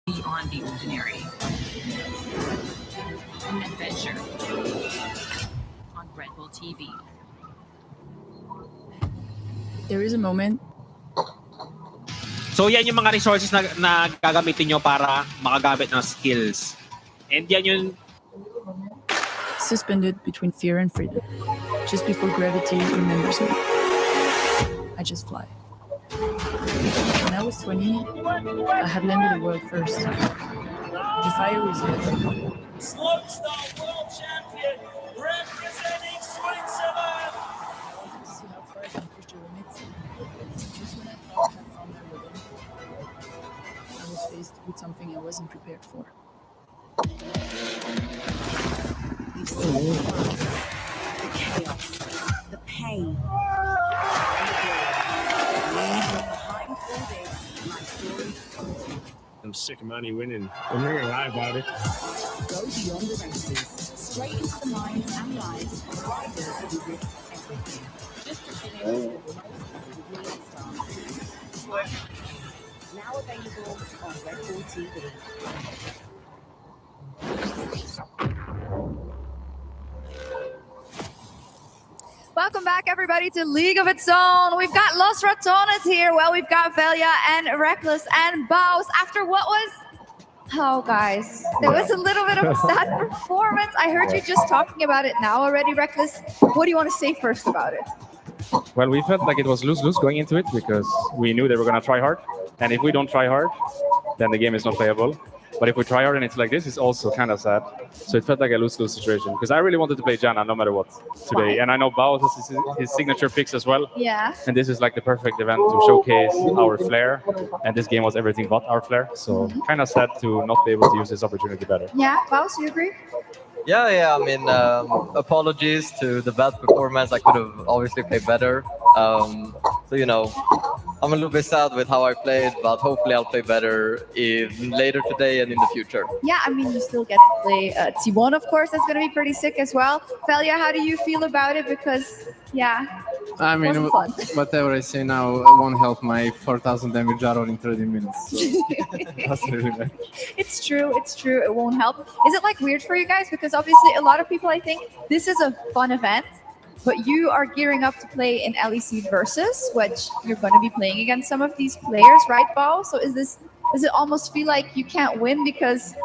Beyond the ordinary. Adventure on Red Bull TV. There is a moment. So yan yung mga resources na gagamitin nyo para makagamit ng skills. And yan yung Suspended between fear and freedom. Just before gravity remembers me. I just fly. When I was 20, I had landed the world first. The fire was lit. Slopestyle world champion representing Switzerland. I wanted to see how far I can push the limits. Just when I thought I found my rhythm, I was faced with something I wasn't prepared for. You've seen the chaos, the pain. I'm sick of money winning. I'm not gonna lie about it. Go beyond the races, straight into the minds and lives of riders who risk everything. Just to finish with the most stars. Now available on Red Bull TV. Welcome back, everybody, to League of Its Own. We've got Los Ratones here. Well, we've got Velia and Reckless and Baus. After what was... Oh, guys, it was a little bit of a sad performance. I heard you just talking about it now already, Reckless. What do you want to say first about it? Well, we felt like it was lose-lose going into it because we knew they were going to try hard. And if we don't try hard, then the game is not playable. But if we try hard and it's like this, it's also kind of sad. So it felt like a lose-lose situation because I really wanted to play Janna no matter what today. And I know Bao has his signature picks as well. Yeah. And this is like the perfect event to showcase our flair. And this game was everything but our flair. So kind of sad to not be able to use this opportunity better. Yeah, Baus, you agree? Yeah. I mean, apologies to the bad performance. I could have obviously played better. So, you know, I'm a little bit sad with how I played, but hopefully I'll play better later today and in the future. Yeah, I mean, you still get to play T1, of course. That's going to be pretty sick as well. Felia, how do you feel about it? Because, yeah, I mean, wasn't fun. whatever I say now won't help my 4,000 damage arrow in 30 minutes. So that's really bad. It's true. It won't help. Is it like weird for you guys? Because obviously a lot of people, I think, this is a fun event. But you are gearing up to play in LEC Versus, which you're going to be playing against some of these players, right, Bao? So does it almost feel like you can't win because,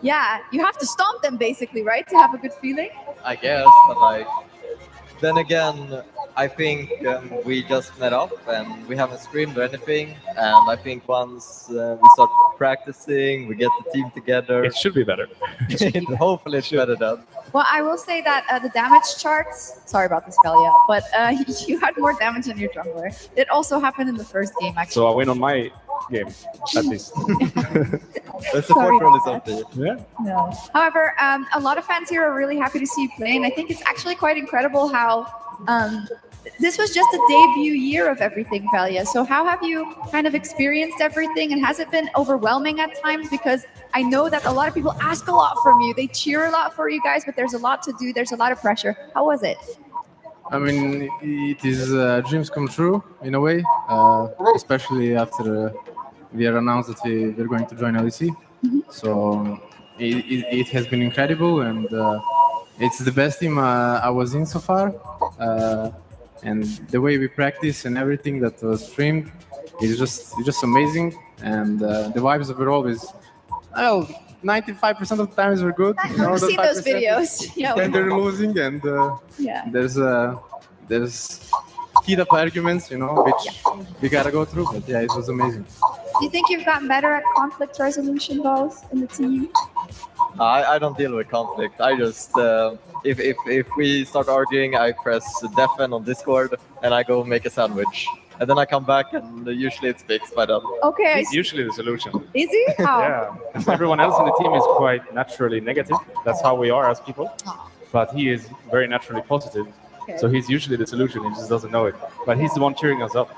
yeah, you have to stomp them basically, right, to have a good feeling? I guess, but like, then again, I think we just met up and we haven't screamed or anything. And I think once we start practicing, we get the team together. It should be better. Hopefully it's better then. Well, I will say that the damage charts, sorry about this, Felia, but you had more damage than your jungler. It also happened in the first game, actually. So I win on my game, at least. The support role is up there. Yeah. No. However, a lot of fans here are really happy to see you play, and I think it's actually quite incredible how this was just a debut year of everything, Felia. So how have you kind of experienced everything, and has it been overwhelming at times? Because I know that a lot of people ask a lot from you. They cheer a lot for you guys, but there's a lot to do. There's a lot of pressure. How was it? I mean, it is dreams come true in a way, especially after we are announced that we're going to join LEC. So it has been incredible, and it's the best team I was in so far. And the way we practice and everything that was streamed is just amazing. And the vibes were always, 95% of the times were good. I've seen those videos. Yeah. And they're losing, and Yeah. there's heat up arguments, which we gotta go through. But yeah, it was amazing. Do you think you've gotten better at conflict resolution, both in the team? I don't deal with conflict. I just if we start arguing, I press deafen on Discord and I go make a sandwich, and then I come back and usually it's fixed by then. Okay. He's usually the solution. Is he? How? Yeah. Everyone else in the team is quite naturally negative. That's how we are as people. But he is very naturally positive. Okay. So he's usually the solution. He just doesn't know it. But he's the one cheering us up.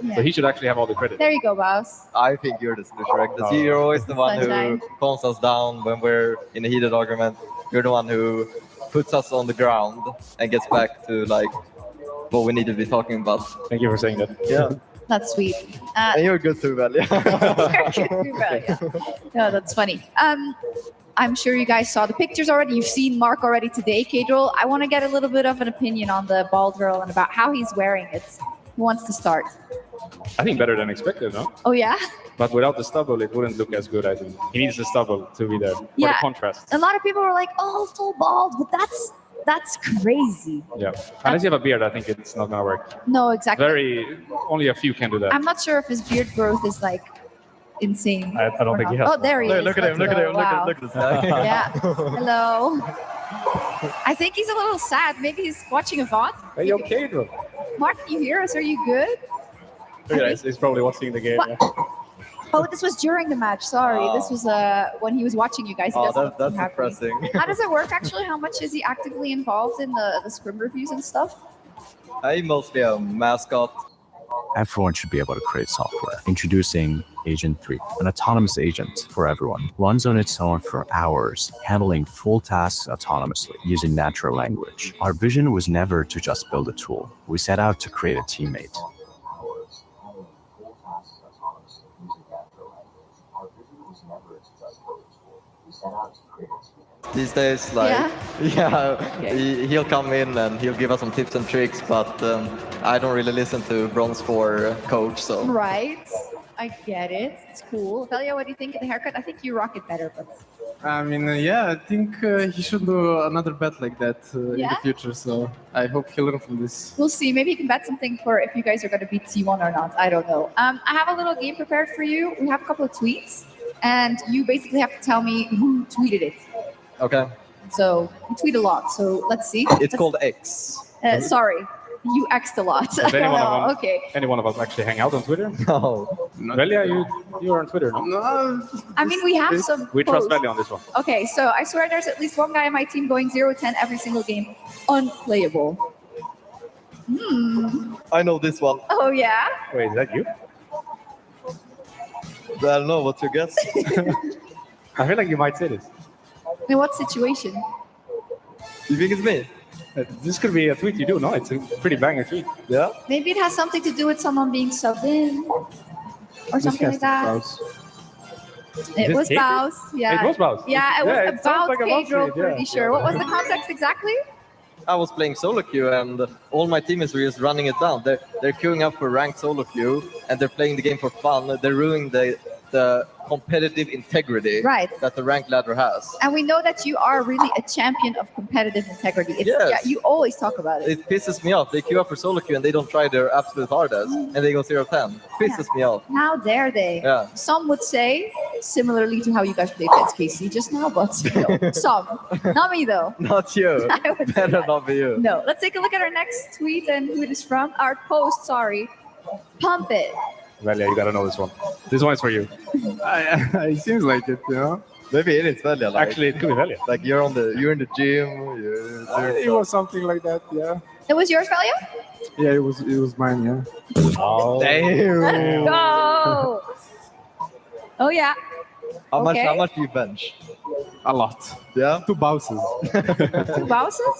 Yeah. So he should actually have all the credit. There you go, Baus. I think you're the solution, Reckless. You're always the one Sunshine. who calms us down when we're in a heated argument. You're the one who puts us on the ground and gets back to like what we need to be talking about. Thank you for saying that. Yeah. That's sweet. And you're good too, Valia. No, that's funny. I'm sure you guys saw the pictures already. You've seen Mark already today, Kadril. I want to get a little bit of an opinion on the bald drill and about how he's wearing it. Who wants to start? I think better than expected, no? Oh, yeah? But without the stubble, it wouldn't look as good, I think. He needs the stubble to be there for Yeah. the contrast. A lot of people were like, oh, full bald, but that's crazy. Yeah. Unless you have a beard, I think it's not going to work. No, exactly. Only a few can do that. I'm not sure if his beard growth is like insane. I don't or think he not. has. Oh, there he is. Look at him, look at him, Wow. look at this guy. Yeah. Hello. I think he's a little sad. Maybe he's watching a VOD. Are you okay, bro? Mark, can you hear us? Are you good? Look at that. He's probably watching the game. What? Yeah. Oh, this was during the match. Sorry. This was when he was watching you guys. He doesn't look that's too happy. depressing. How does it work actually? How much is he actively involved in the scrim reviews and stuff? I'm mostly a mascot. Everyone should be able to create software. Introducing Agent 3, an autonomous agent for everyone. Runs on its own for hours, handling full tasks autonomously using natural language. Our vision was never to just build a tool. We set out to create a teammate. These days, like, he'll come in and he'll give us some tips and tricks, but I don't really listen to Bronze 4 coach, so. Right. I get it. It's cool. Velia, what do you think of the haircut? I think you rock it better, but I mean, I think he should do another bet like that in the future. So I hope he'll learn from this. we'll see. Maybe you can bet something for if you guys are going to beat T1 or not. I don't know. I have a little game prepared for you. We have a couple of tweets. and you basically have to tell me who tweeted it. Okay. So you tweet a lot. So let's see. It's called X. Sorry, you X'd a lot. Does any one of them, Okay. any one of us actually hang out on Twitter? No. Velia, you're on Twitter, no? No. I mean, we have some. We trust posts. Velia on this one. Okay, so I swear there's at least one guy on my team going 0-10 every single game. Unplayable. I know this one. Oh, yeah? Wait, is that you? I don't know. What's your guess? I feel like you might say this. In what situation? You think it's me? This could be a tweet you do, no? It's a pretty banger tweet. Yeah? Maybe it has something to do with someone being subbed in or something like that. It was Baus. Yeah. It was Baus. Yeah, it was Yeah, it sounds about like a Baus Pedro, tweet, yeah. pretty sure. What was the context exactly? I was playing solo queue and all my teammates were just running it down. They're queuing up for ranked solo queue and they're playing the game for fun. They're ruining the competitive integrity that the ranked ladder has. And we know that you are really a champion of competitive integrity. It's, Yes. Yeah, you always talk about it. It pisses me off. They queue up for solo queue and they don't try their absolute hardest and they go 0-10. Pisses me off. How dare they? Yeah. Some would say, similarly to how you guys played against KC just now, but you know, some. Not me though. Not you. I would say Better not be you. No. Let's take a look at our next tweet and who it is from. Our post, sorry. Pump it. Velia, you gotta know this one. This one is for you. It seems like it, you know. Maybe it is Velia. Like, Actually, it could be Velia. Like you're in the gym. It was something like that, yeah. It was yours, Valia? Yeah, it was mine, yeah. Oh, Let's go. Oh yeah. How Okay. much do you bench? A lot. Yeah. 2 bouses. Two bouses?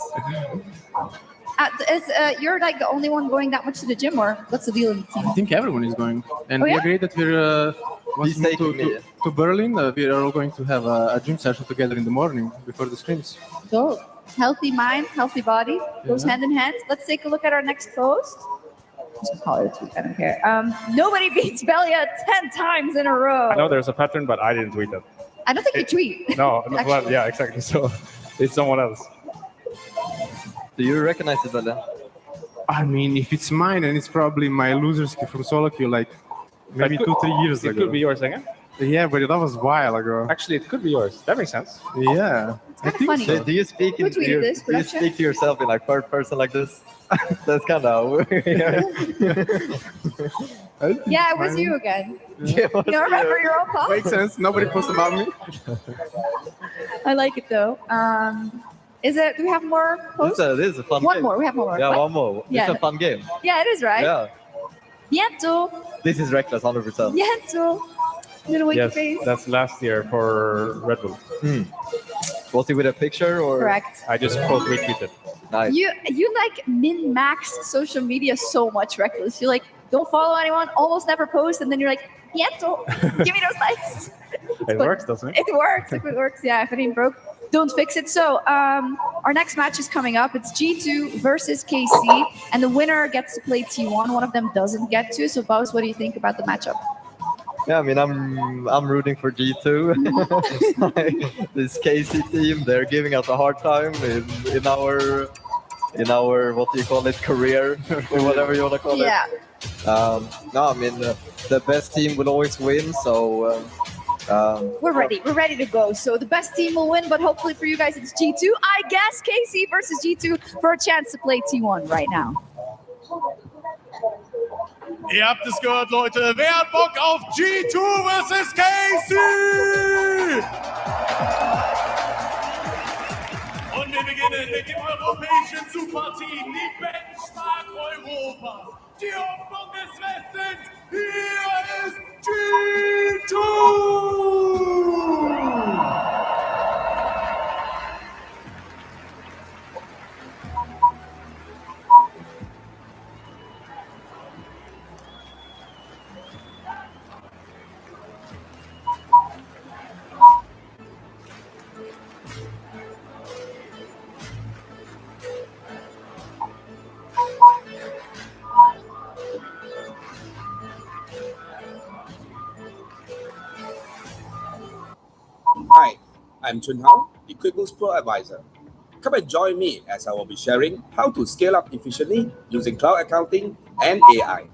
You're like the only one going that much to the gym, or what's the deal in the team? I think everyone is going. And Oh, we yeah? agreed that we're once He's we move taking me. to Berlin, we are all going to have a gym session together in the morning before the scrims. So, healthy mind, healthy body goes Yeah. hand in hand. Let's take a look at our next post. Just call it a tweet, I don't care. Nobody beats Velia 10 times in a row. I know there's a pattern, but I didn't tweet that. I don't think you tweet. No, well, Actually. yeah, exactly. So it's someone else. Do you recognize it, Velia? I mean, if it's mine, and it's probably my loser skill from solo queue, like maybe It could- 2-3 years It ago. could be yours again. Yeah, but that was a while ago. Actually, it could be yours. That makes sense. Yeah. It's kind of funny. Do you speak Who tweeted this, do you production? speak to yourself in like third person like this? That's kind of weird. Yeah, it was you again. Yeah, You don't remember your own post? Makes sense. Nobody posts about me. I like it though. Is it? Do we have more posts? This is a fun One game. more. We have one more. Yeah, What? one more. Yeah. It's a fun game. Yeah, it is right. Yeah. Bientôt. This is reckless, 100%. Bientôt. Little winky Yes, face. that's last year for Red Bull. Was it with a picture or? Correct. I just quote retweeted. Nice. You like min-max social media so much, Reckless. You like don't follow anyone, almost never post, and then you're like, bientôt. Give me those likes. It works, doesn't it? It works. If it works, yeah. If it ain't broke, don't fix it. So our next match is coming up. It's G2 versus KC, and the winner gets to play T1. One of them doesn't get to. So, Baus, what do you think about the matchup? Yeah, I mean, I'm rooting for G2. This KC team, they're giving us a hard time in our what do you call it, career or whatever you want to call Yeah. it. No, I mean the best team will always win. So We're ready. We're ready to go. So the best team will win, but hopefully for you guys, it's G2. I guess KC versus G2 for a chance to play T1 right now. Ihr habt es gehört, Leute. Wer hat Bock auf G2 versus KC? Und wir beginnen mit dem europäischen Superteam, die Benchmark Europa. Die Hoffnung des Westens. Hier ist G2! Hi, I'm Chun Hao, the QuickBooks Pro Advisor. Come and join me as I will be sharing how to scale up efficiently using cloud accounting and AI.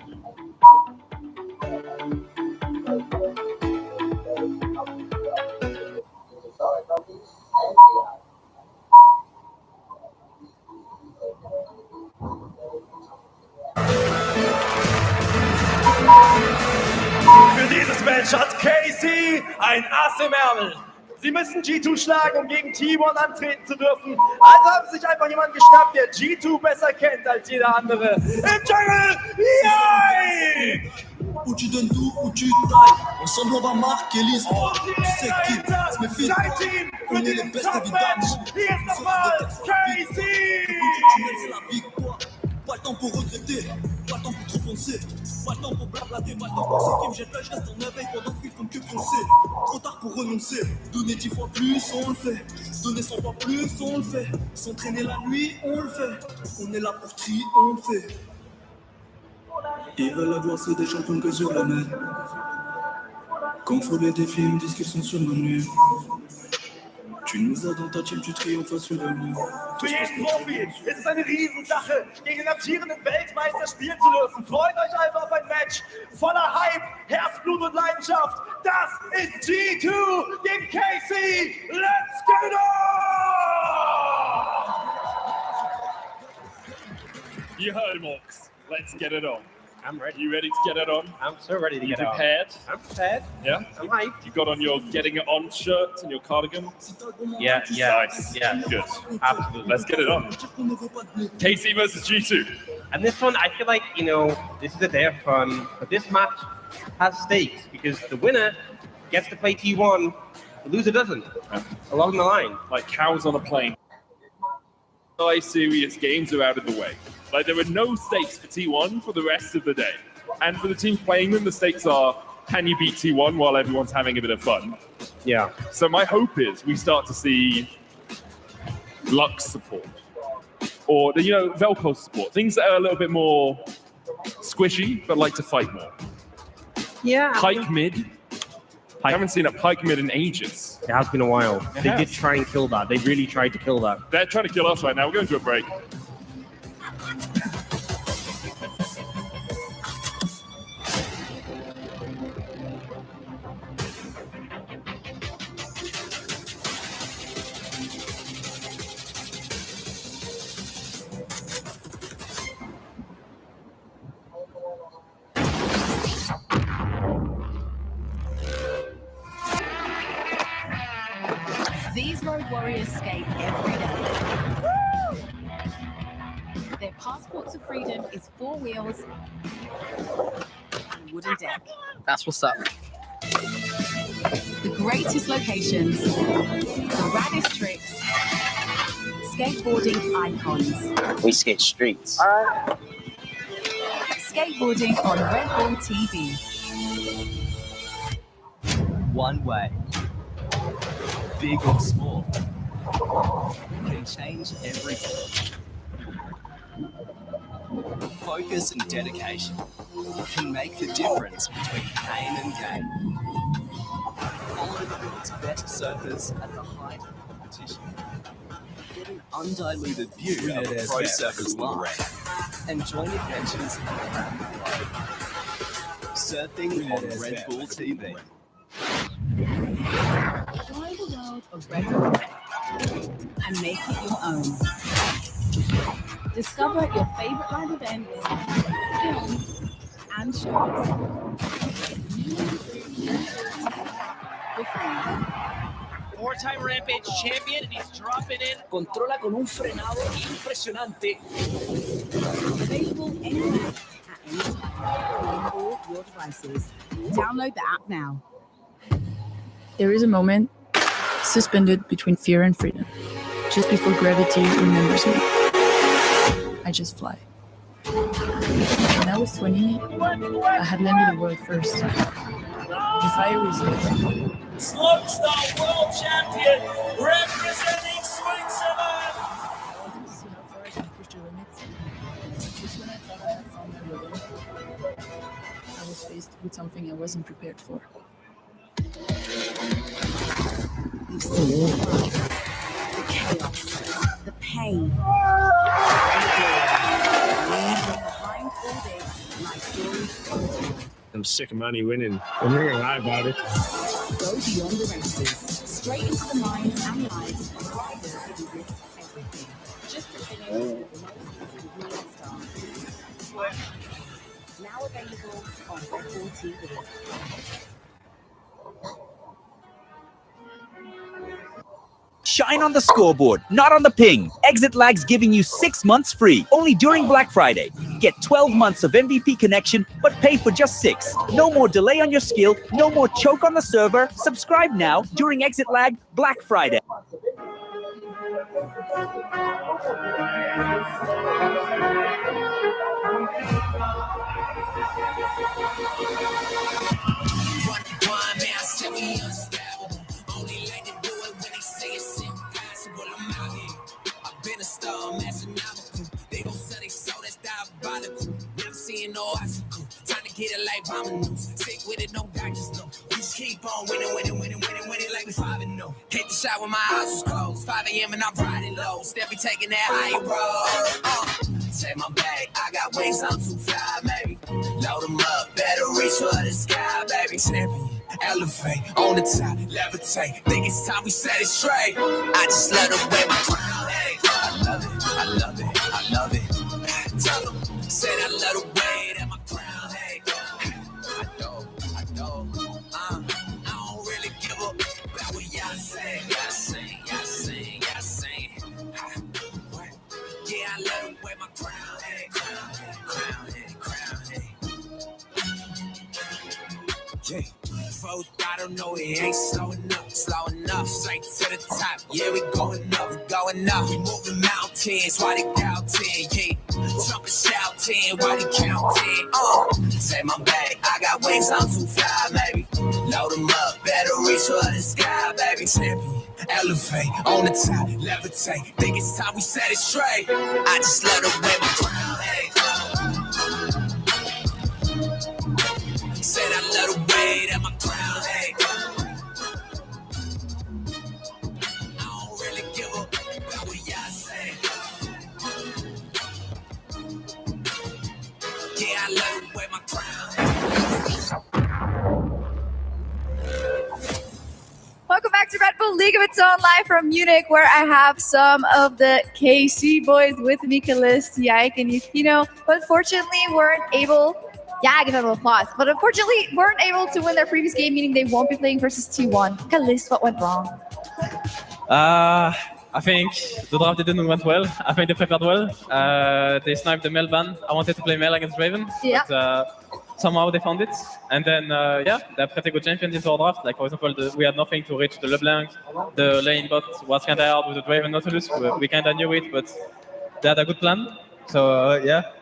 Match hat Casey ein Ass im Ärmel. Sie müssen G2 schlagen, um gegen T1 antreten zu dürfen. Also haben sie sich einfach jemanden geschnappt, der G2 besser kennt als jeder andere. Im Jungle, Yike! Où tu donnes tout, où tu tailles. Ensemble, on va marquer l'histoire. Tu sais qui se méfie de toi. On est les best évidemment. Hier ist nochmal Casey! C'est la victoire. Pas le temps pour regretter. Pas le temps pour trop penser. Pas le temps pour blablater. Pas le temps pour ceux qui me jettent là. Je reste en éveil pendant qu'ils font que penser. Trop tard pour renoncer. Donner 10 fois plus, on le fait. Donner 100 fois plus, on le fait. S'entraîner la nuit, on le fait. On est là pour trier, on le fait. Ils veulent la gloire, c'est des champions que sur la net. Contre les défis, ils me disent qu'ils sont sur le menu. Tu nous as dans ta team, tu triomphes sur le mur. Für jeden Profi ist es eine Riesensache, gegen den amtierenden Weltmeister spielen zu dürfen. Freut euch einfach auf ein Match voller Hype, Herzblut und Leidenschaft. Das ist G2 gegen Casey. Let's get it on! You heard him, Orcs. Let's get it on. I'm ready. You ready to get it on? I'm so ready to You get prepared? on. I'm prepared. Yeah? I'm hyped. You got on your getting it on shirt and your cardigan? Yeah. Nice. Yeah. Good. Absolutely. Let's get it on. KC versus G2. And this one, I feel like, this is a day of fun, but this match has stakes because the winner gets to play T1, the loser doesn't, along the line. Like cows on a plane. Serious games are out of the way. Like there are no stakes for T1 for the rest of the day. And for the team playing them, the stakes are, can you beat T1 while everyone's having a bit of fun? Yeah. So my hope is we start to see Lux support. Or, Vel'Koz support. Things that are a little bit more squishy, but like to fight more. Yeah. Pyke mid. I haven't seen a Pyke mid in ages. It has been a while. It They has. did try and kill that. They really tried to kill that. They're trying to kill us right now. We're going to a break. These road warriors skate every day. Their passport to freedom is 4 wheels and a wooden deck. That's what's up. The greatest locations, the raddest tricks, skateboarding icons. We skate streets. Skateboarding on Red Bull TV. One way, big or small, can change everything. Focus and dedication can make the difference between pain and gain. Follow the world's best surfers at the height of competition. Get an undiluted view of a pro surfer's life and join adventures around the globe. Surfing on Red Bull TV. Try the world of Red Bull and make it your own. Discover your favorite live events, films, and shows. For free. Four-time Rampage champion, and he's dropping in. Controla con un frenado impresionante. Available anywhere at any time on all your devices. Download the app now. There is a moment suspended between fear and freedom, just before gravity remembers me. I just fly. When I was 20, I had landed the world first. The fire was lit. Slopestyle world champion, representing Switzerland. I wanted to see how far I can push the limits. Just when I thought I had found my rhythm, I was faced with something I wasn't prepared for. You've seen the chaos, the pain. Behind all this, my story. I'm sick of money winning. I'm not gonna lie about it. Go beyond the races, straight into the minds and lives of riders who risk everything. Just to finish with the most real star. Now available on Red Bull TV. shine on the scoreboard, not on the ping. Exit Lag's giving you 6 months free, only during Black Friday. Get 12 months of MVP connection, but pay for just 6. No more delay on your skill, no more choke on the server. Subscribe now during Exit Lag Black Friday. Been a star, I'm astronomical. They gon' sell they soul, that's diabolical. Never seen no obstacle. Time to get it like ramen. Stick with it, no doctors, no. We just keep on winning like we 5-0. Hit the shot when my eyes was closed. 5 a.m. and I'm riding low. Still be taking that high road. Take my bag, I got wings, I'm too fly, baby. Load them up, better reach for the sky, baby. Champion, elevate, on the top, levitate. Think it's time we set it straight. I just let them wear my crown, hey. I love it, I love it, I love it. Tell them, said I love the way that my crown, hey. I don't really give up about what y'all say. Y'all sing, y'all sing, y'all sing. Yeah, I love the way my crown, hey. Crown, hey, crown, hey, crown, hey. Yeah. Folk, I don't know, it ain't slow enough, straight to the top. Yeah, we going up, we moving mountains, why they doubting, yeah. Jumping, shouting, why they counting, Take my bag, I got wings, I'm too fly, baby. Load them up, better reach for the sky, baby. Champion, elevate, on the top, levitate. Think it's time we set it straight. I just let them wear my crown, hey. Said I love the way that my crown, hey. I don't really give up about what y'all say. Yeah, I love the way my crown, Welcome back to Red Bull League of Its Own, live from Munich, where I have some of the KC boys with me, Calist, Yike, and Yukino. But unfortunately, weren't able. Yeah, give them applause. But unfortunately, weren't able to win their previous game, meaning they won't be playing versus T1. Calist, what went wrong? I think the draft didn't went well. I think they prepared well. They sniped the Mel ban. I wanted to play Mel against Raven, but somehow they found it. And then, they're pretty good champions into our draft. Like, for example, we had nothing to reach the LeBlanc. The lane bot was kind of hard with the Draven Nautilus. We kind of knew it, but they had a good plan. So, yeah.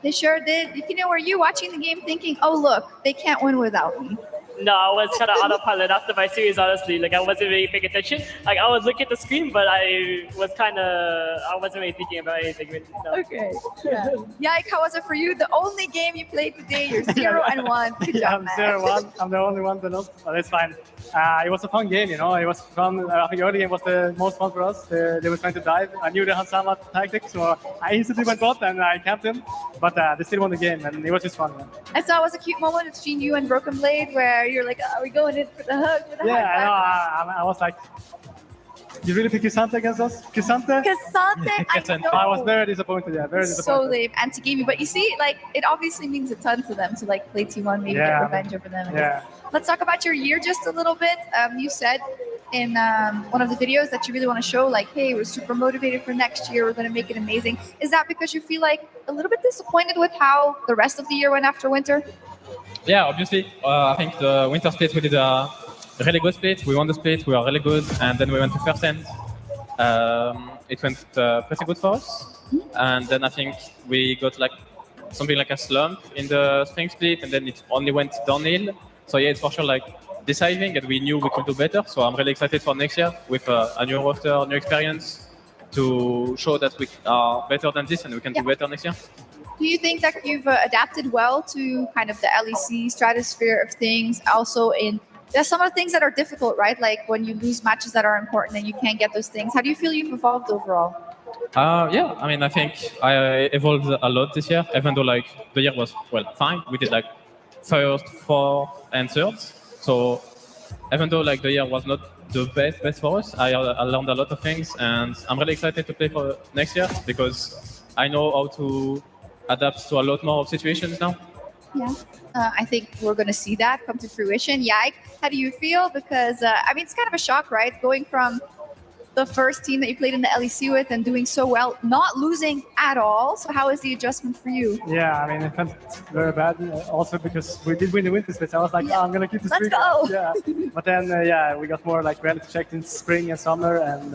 They sure did. Were you watching the game thinking, oh, look, they can't win without me? No, I was kind of autopilot after my series, honestly. Like, I wasn't really paying attention. Like, I was looking at the screen, but I wasn't really thinking about anything. No. Okay. Yeah. Yike, how was it for you? The only game you played today, you're 0-1. Good job, I'm man. 0-1. I'm the only one to lose, but it's fine. It was a fun game, It was fun. I think early game was the most fun for us. They were trying to dive. I knew they had some tactics, so I instantly went bot and I camped him. But they still won the game, and it was just fun. Man. I saw it was a cute moment between you and Broken Blade where you're like, oh, we're going in for the hug. For the high five. I was like, you really pick K'Sante against us? K'Sante? I know. I was very disappointed. Yeah, very disappointed. So they've anti-gaming, but you see, like, it obviously means a ton to them to like play T1, maybe get revenge over them. Yeah. Let's talk about your year just a little bit. You said in one of the videos that you really want to show, like, hey, we're super motivated for next year. We're going to make it amazing. Is that because you feel like a little bit disappointed with how the rest of the year went after winter? Yeah, obviously. I think the winter split, we did a really good split. We won the split. We were really good. And then we went to first end. It went pretty good for us. And then I think we got like something like a slump in the spring split. And then it only went downhill. So yeah, it's for sure like deciding, and we knew we could do better. So I'm really excited for next year with a new roster, new experience to show that we are better than this and we can do better next year. Do you think that you've adapted well to kind of the LEC stratosphere of things? Also, there's some of the things that are difficult, right? Like when you lose matches that are important and you can't get those things. How do you feel you've evolved overall? Yeah, I mean, I think I evolved a lot this year, even though like the year was, well, fine. We did like first, fourth, and third. So even though like the year was not the best for us, I learned a lot of things, and I'm really excited to play for next year because I know how to adapt to a lot more of situations now. Yeah, I think we're going to see that come to fruition. Yike, how do you feel? Because, I mean, it's kind of a shock, right? Going from the first team that you played in the LEC with and doing so well, not losing at all. So how is the adjustment for you? Yeah, I mean, it felt very bad. Also because we did win the winter splits. I was like, oh, I'm gonna keep the Let's streak. go. Yeah, but then yeah, we got more like reality checked in spring and summer, and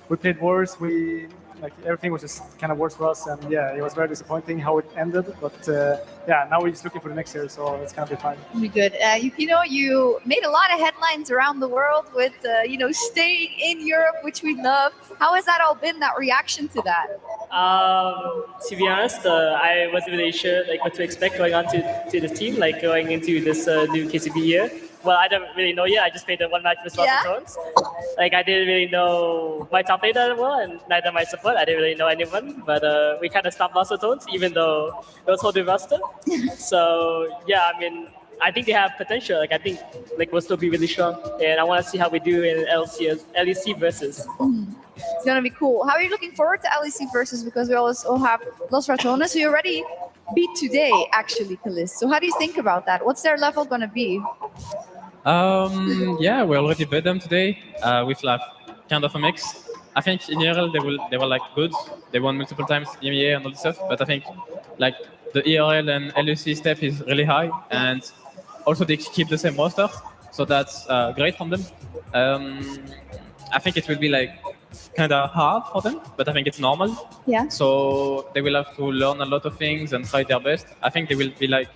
we played worse. We like everything was just kind of worse for us, and yeah, it was very disappointing how it ended. But yeah, now we're just looking for the next year, so it's gonna be fine. Be good. You made a lot of headlines around the world with staying in Europe, which we love. How has that all been? That reaction to that? To be honest, I wasn't really sure like what to expect going on to this team, like going into this new KCB year. Well, I don't really know yet. I just played the one match with Lost Tones. Like I didn't really know my top lane that well, and neither my support. I didn't really know anyone, but we kind of stopped Lost Tones, even though it was holding roster. So yeah, I mean, I think they have potential. Like I think like we'll still be really strong, and I want to see how we do in LEC versus. It's gonna be cool. How are you looking forward to LEC versus? Because we also have Los Ratones, who you already beat today, actually, Kalis. So how do you think about that? What's their level gonna be? Yeah, we already beat them today with like kind of a mix. I think in ERL they were like good. They won multiple times EMEA and all this stuff. But I think like the ERL and LEC step is really high, and also they keep the same roster, so that's great from them. I think it will be like kind of hard for them, but I think it's normal. Yeah. So they will have to learn a lot of things and try their best. I think they will be like,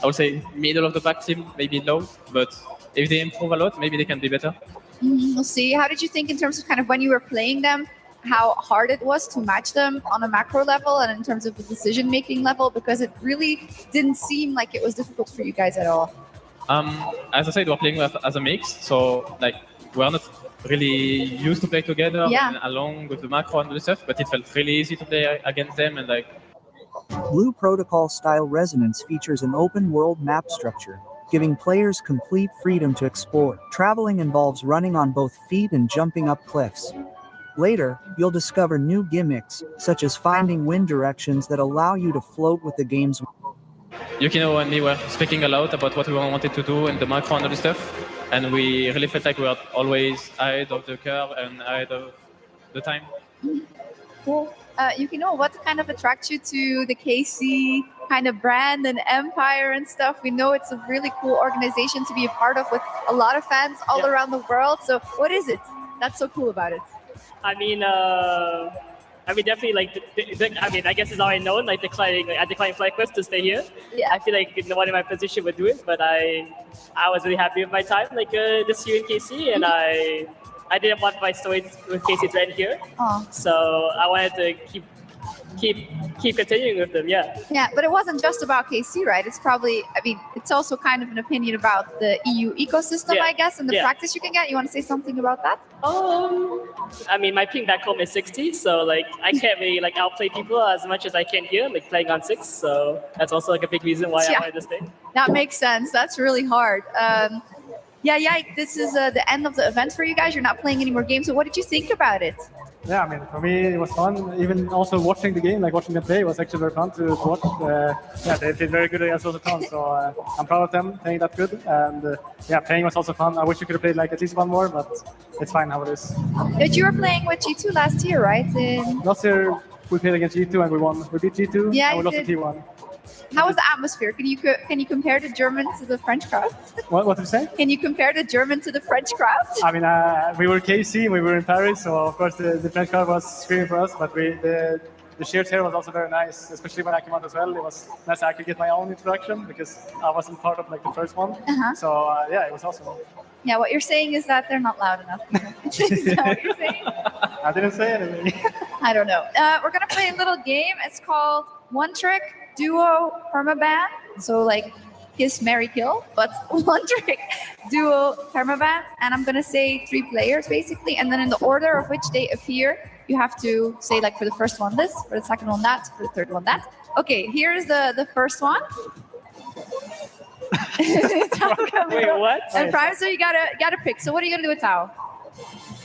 I would say, middle of the pack team, maybe low, but if they improve a lot, maybe they can be better. We'll see. How did you think in terms of kind of when you were playing them, how hard it was to match them on a macro level and in terms of the decision-making level? Because it really didn't seem like it was difficult for you guys at all. As I said, we're playing as a mix, so like we're not really used to play together and along with the macro and all this stuff, but it felt really easy to play against them and like. Blue Protocol style Resonance features an open world map structure, giving players complete freedom to explore. Traveling involves running on both feet and jumping up cliffs. Later, you'll discover new gimmicks, such as finding wind directions that allow you to float with the game's. Yukino and me were speaking a lot about what we wanted to do in the macro and all this stuff, and we really felt like we were always ahead of the curve and ahead of the time. Cool. Yukino, what kind of attracts you to the KC kind of brand and empire and stuff? We know it's a really cool organization to be a part of with a lot of fans all around the world. So what is it that's so cool about it? I mean, definitely like. I mean, I guess it's already known. Like declining FlyQuest to stay here. Yeah. I feel like no one in my position would do it, but I was really happy with my time like this year in KC, and I didn't want my story with KC to end here. So I wanted to keep continuing with them. Yeah. Yeah, but it wasn't just about KC, right? It's probably, I mean, it's also kind of an opinion about the EU ecosystem, I guess, and the practice you can get. You want to say something about that? I mean, my ping back home is 60, so like I can't really like outplay people as much as I can here, like playing on 6. So that's also like a big reason why I wanted to stay. That makes sense. That's really hard. This is the end of the event for you guys. You're not playing any more games. So what did you think about it? Yeah, I mean, for me, it was fun. Even also watching the game, like watching them play, was actually very fun to watch. They did very good against Rototon, so I'm proud of them playing that good. And playing was also fun. I wish we could have played like at least one more, but it's fine how it is. But you were playing with G2 last year, right? Last year, we played against G2 and we won. We beat G2 and we lost to T1. How was the atmosphere? Can you compare the German to the French crowd? What did you say? Can you compare the German to the French crowd? I mean, we were KC, we were in Paris, so of course the French crowd was screaming for us. But the shared here was also very nice, especially when I came out as well. It was nice I could get my own introduction because I wasn't part of like the first one. So it was awesome. Yeah, what you're saying is that they're not loud enough. Is that what you're saying? I didn't say anything. I don't know. We're gonna play a little game. It's called One Trick, Duo, Permaban. So like kiss, marry, kill, but one trick, duo, permaban. And I'm gonna say 3 players basically, and then in the order of which they appear, you have to say like for the first one this, for the second one that, for the third one that. Okay, here's the first one. Wait, what? And Prime, so you gotta pick. So what are you gonna do with Tao?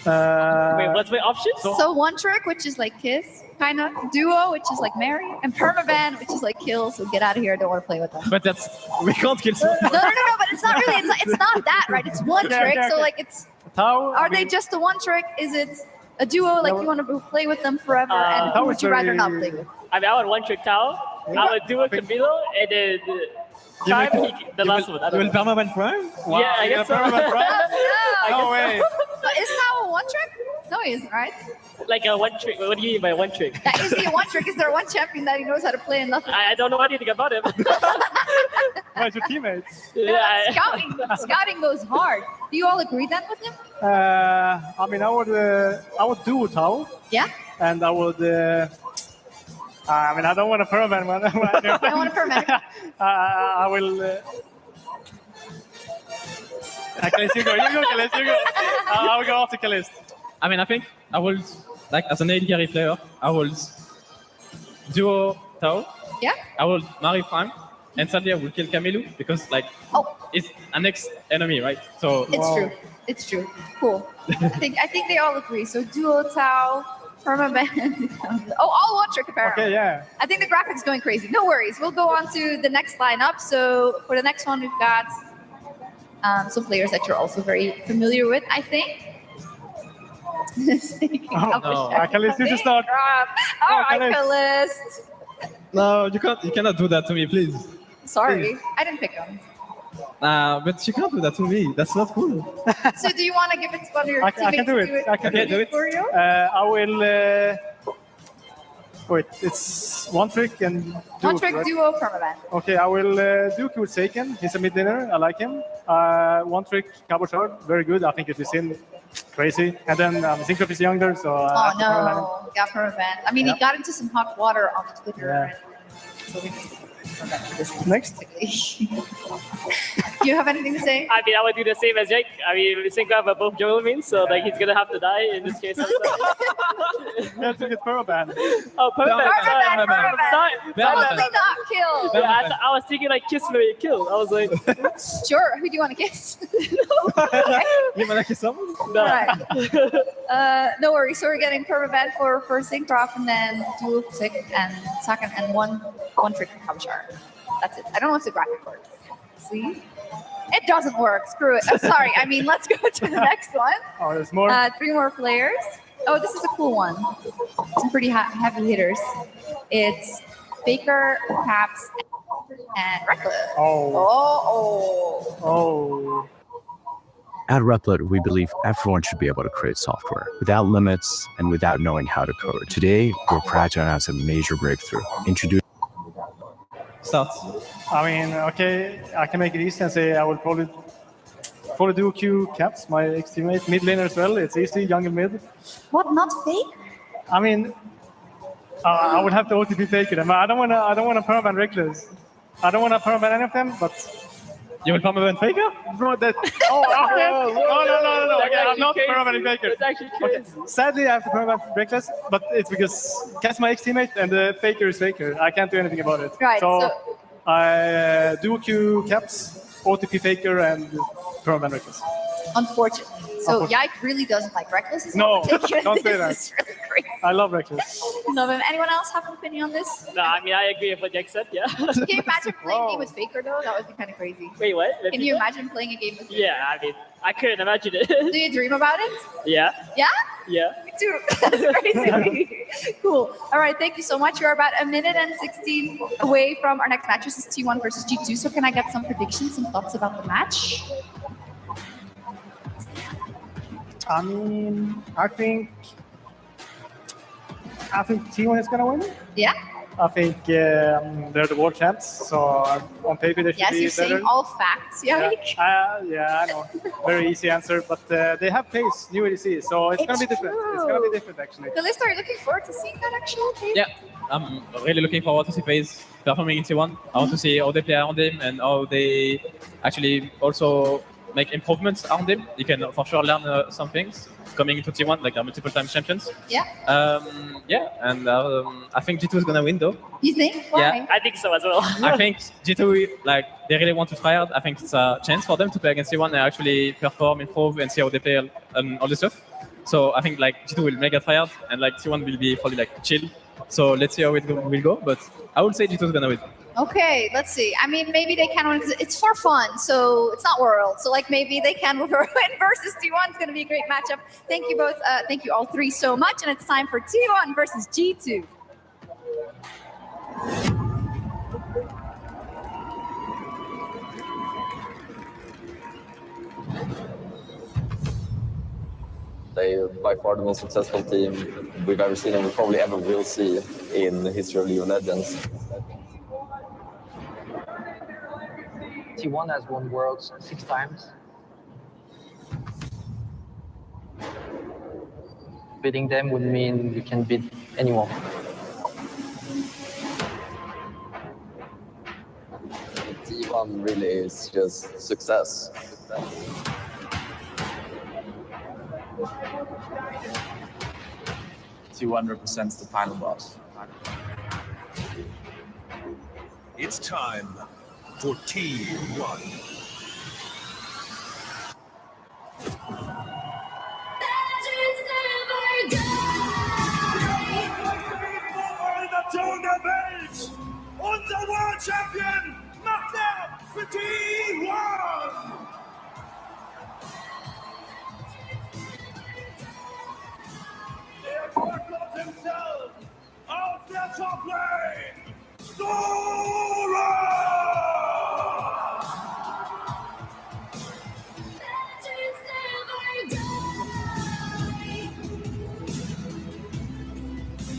Wait, what's my options? So one trick, which is like kiss, kind of. Duo, which is like marry, and permaban, which is like kill. So get out of here. I don't want to play with that. But we can't kill someone. No. But it's not really. It's not that, right? It's one trick. So like it's. Tao. Are they just the one trick? Is it A duo, like you want to play with them forever, and who would you rather not play with? I mean, I would one trick Tao. I would do a Camilo, and then Chime, the last one. I You don't will know. permanent prime? Yeah, I guess so. No way. Is Tao a one trick? No, he isn't, right? Like a one trick. What do you mean by one trick? That is he a one trick? Is there one champion that he knows how to play and nothing? I don't know anything about him. Where's your teammates? Yeah, scouting goes hard. Do you all agree then with him? I mean, I would do Tao. Yeah. And I would. I mean, I don't want to permanent one. I don't want to permanent. I will. Calist, you go. Calist, you go. I will go after Calist. I mean, I think I will, like, as an AD carry player, I will duo Tao. Yeah. I will marry Prime, and sadly I will kill Camilo because, like, it's an ex-enemy, right? So It's true. It's true. Cool. I think they all agree. So duo Tao, permaband. All one trick apparently. Okay, yeah. I think the graphics going crazy. No worries. We'll go on to the next lineup. So for the next one, we've got some players that you're also very familiar with, I think. Calist, you just start. All right, Calist. no, you cannot do that to me, please. Sorry, I didn't pick him. But you can't do that to me. That's not cool. So do you want to give it to one of your I teammates can do to it. I can do it. for you? I will. Wait, it's one trick and duo. One trick right? duo permaband. Okay, I will Duke with Seiken. He's a mid laner. I like him. One trick Cabochard. Very good. I think it is in crazy. And then Syncrop is younger, so. Oh no, got permaband. I mean, he got into some hot water on Twitter. Yeah. So we need to permaband for this. Next. You have anything to say? I mean, I would do the same as Jake. I mean, we think of both Joel means, so like he's gonna have to die in this case. You have to get permaband. Oh, perfect. Sorry. Probably not kill. Yeah, I was thinking like kiss Maria kill. I was like, Sure. Who do you want to kiss? You wanna kiss someone? no. Right. No worries. So we're getting permaband for Syncroft, and then dual tick and second and one trick Cabochard. That's it. I don't know if the graphic works. See? It doesn't work. Screw it. I'm sorry. I mean, let's go to the next one. Oh, there's more. 3 more players. Oh, this is a cool one. Some pretty heavy hitters. It's Faker, Caps, and Reckless. Oh. At Replit, we believe everyone should be able to create software without limits and without knowing how to code. Today, we're proud to announce a major breakthrough. Start. I mean, okay, I can make it easy and say I will probably do Q Caps, my ex-teammate, mid laner as well. It's easy, young and mid. What? Not fake? I mean, I would have to OTP Faker them. I don't wanna permaban Reckless. I don't wanna permaban any of them, but. You will permaban Faker? Bro, that. Oh, okay. No. That's Okay, I'm actually not crazy. permabanning Faker. It's actually Okay. crazy. Sadly, I have to permaban Reckless, but it's because Cat's my ex-teammate and the Faker is Faker. I can't do anything about it. Right, So I do Q Caps, OTP Faker, and permaban Reckless. Unfortunately. So Yike really doesn't like Reckless. Is No, what we're taking. don't say This is really crazy. I love Reckless. Love him. Anyone else have an opinion on this? No, I mean I agree with what Jake said. Yeah. Can you imagine playing a game with Faker though? That would be kind of crazy. Wait, what? Can you imagine playing a game with Faker? Yeah, I mean I couldn't imagine it. Do you dream about it? Yeah. Yeah? Yeah. Me too. That's crazy. Cool. All right, thank you so much. You're about 1 minute and 16 away from our next match. This is T1 versus G2. So can I get some predictions, some thoughts about the match? I mean, I think T1 is gonna win. Yeah. I think they're the world champs, so on paper they should Yes, be you're better. saying all facts, Yike. Yeah, I know. Very easy answer, but they have pace, new ADC, so it's gonna be different. It's gonna be different actually. Calist, are you looking forward to seeing that actually? Yeah, I'm really looking forward to see FaZe performing in T1. I want to see how they play around him and how they actually also make improvements around him. You can for sure learn some things coming into T1, like they're multiple time champions. Yeah. And I think G2 is gonna win though. You think? Why? Yeah. I think so as well. I think G2, like, they really want to try hard. I think it's a chance for them to play against T1 and actually perform, improve, and see how they play all this stuff. So I think like G2 will make a try hard, and like T1 will be probably like chill So let's see how it will go. But I would say G2 is gonna win. Okay, let's see. I mean, maybe they can win because it's for fun, so it's not World. So like maybe they can win versus T1. It's going to be a great matchup. Thank you both. Thank you all three so much, and it's time for T1 versus G2. They are by far the most successful team we've ever seen and we probably ever will see in the history of League of Legends. T1 has won Worlds 6 times. Beating them would mean we can beat anyone. T1 really is just success. T1 represents the final boss. It's time for T1. Nation der Welt! Unser World Champion macht er für T1! Der Quacklock himself auf der Top Lane! Sora!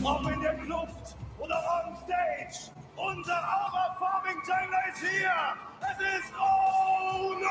Ob in der Kluft oder on stage, unser armer Farming Jungler ist hier. Es ist Owner!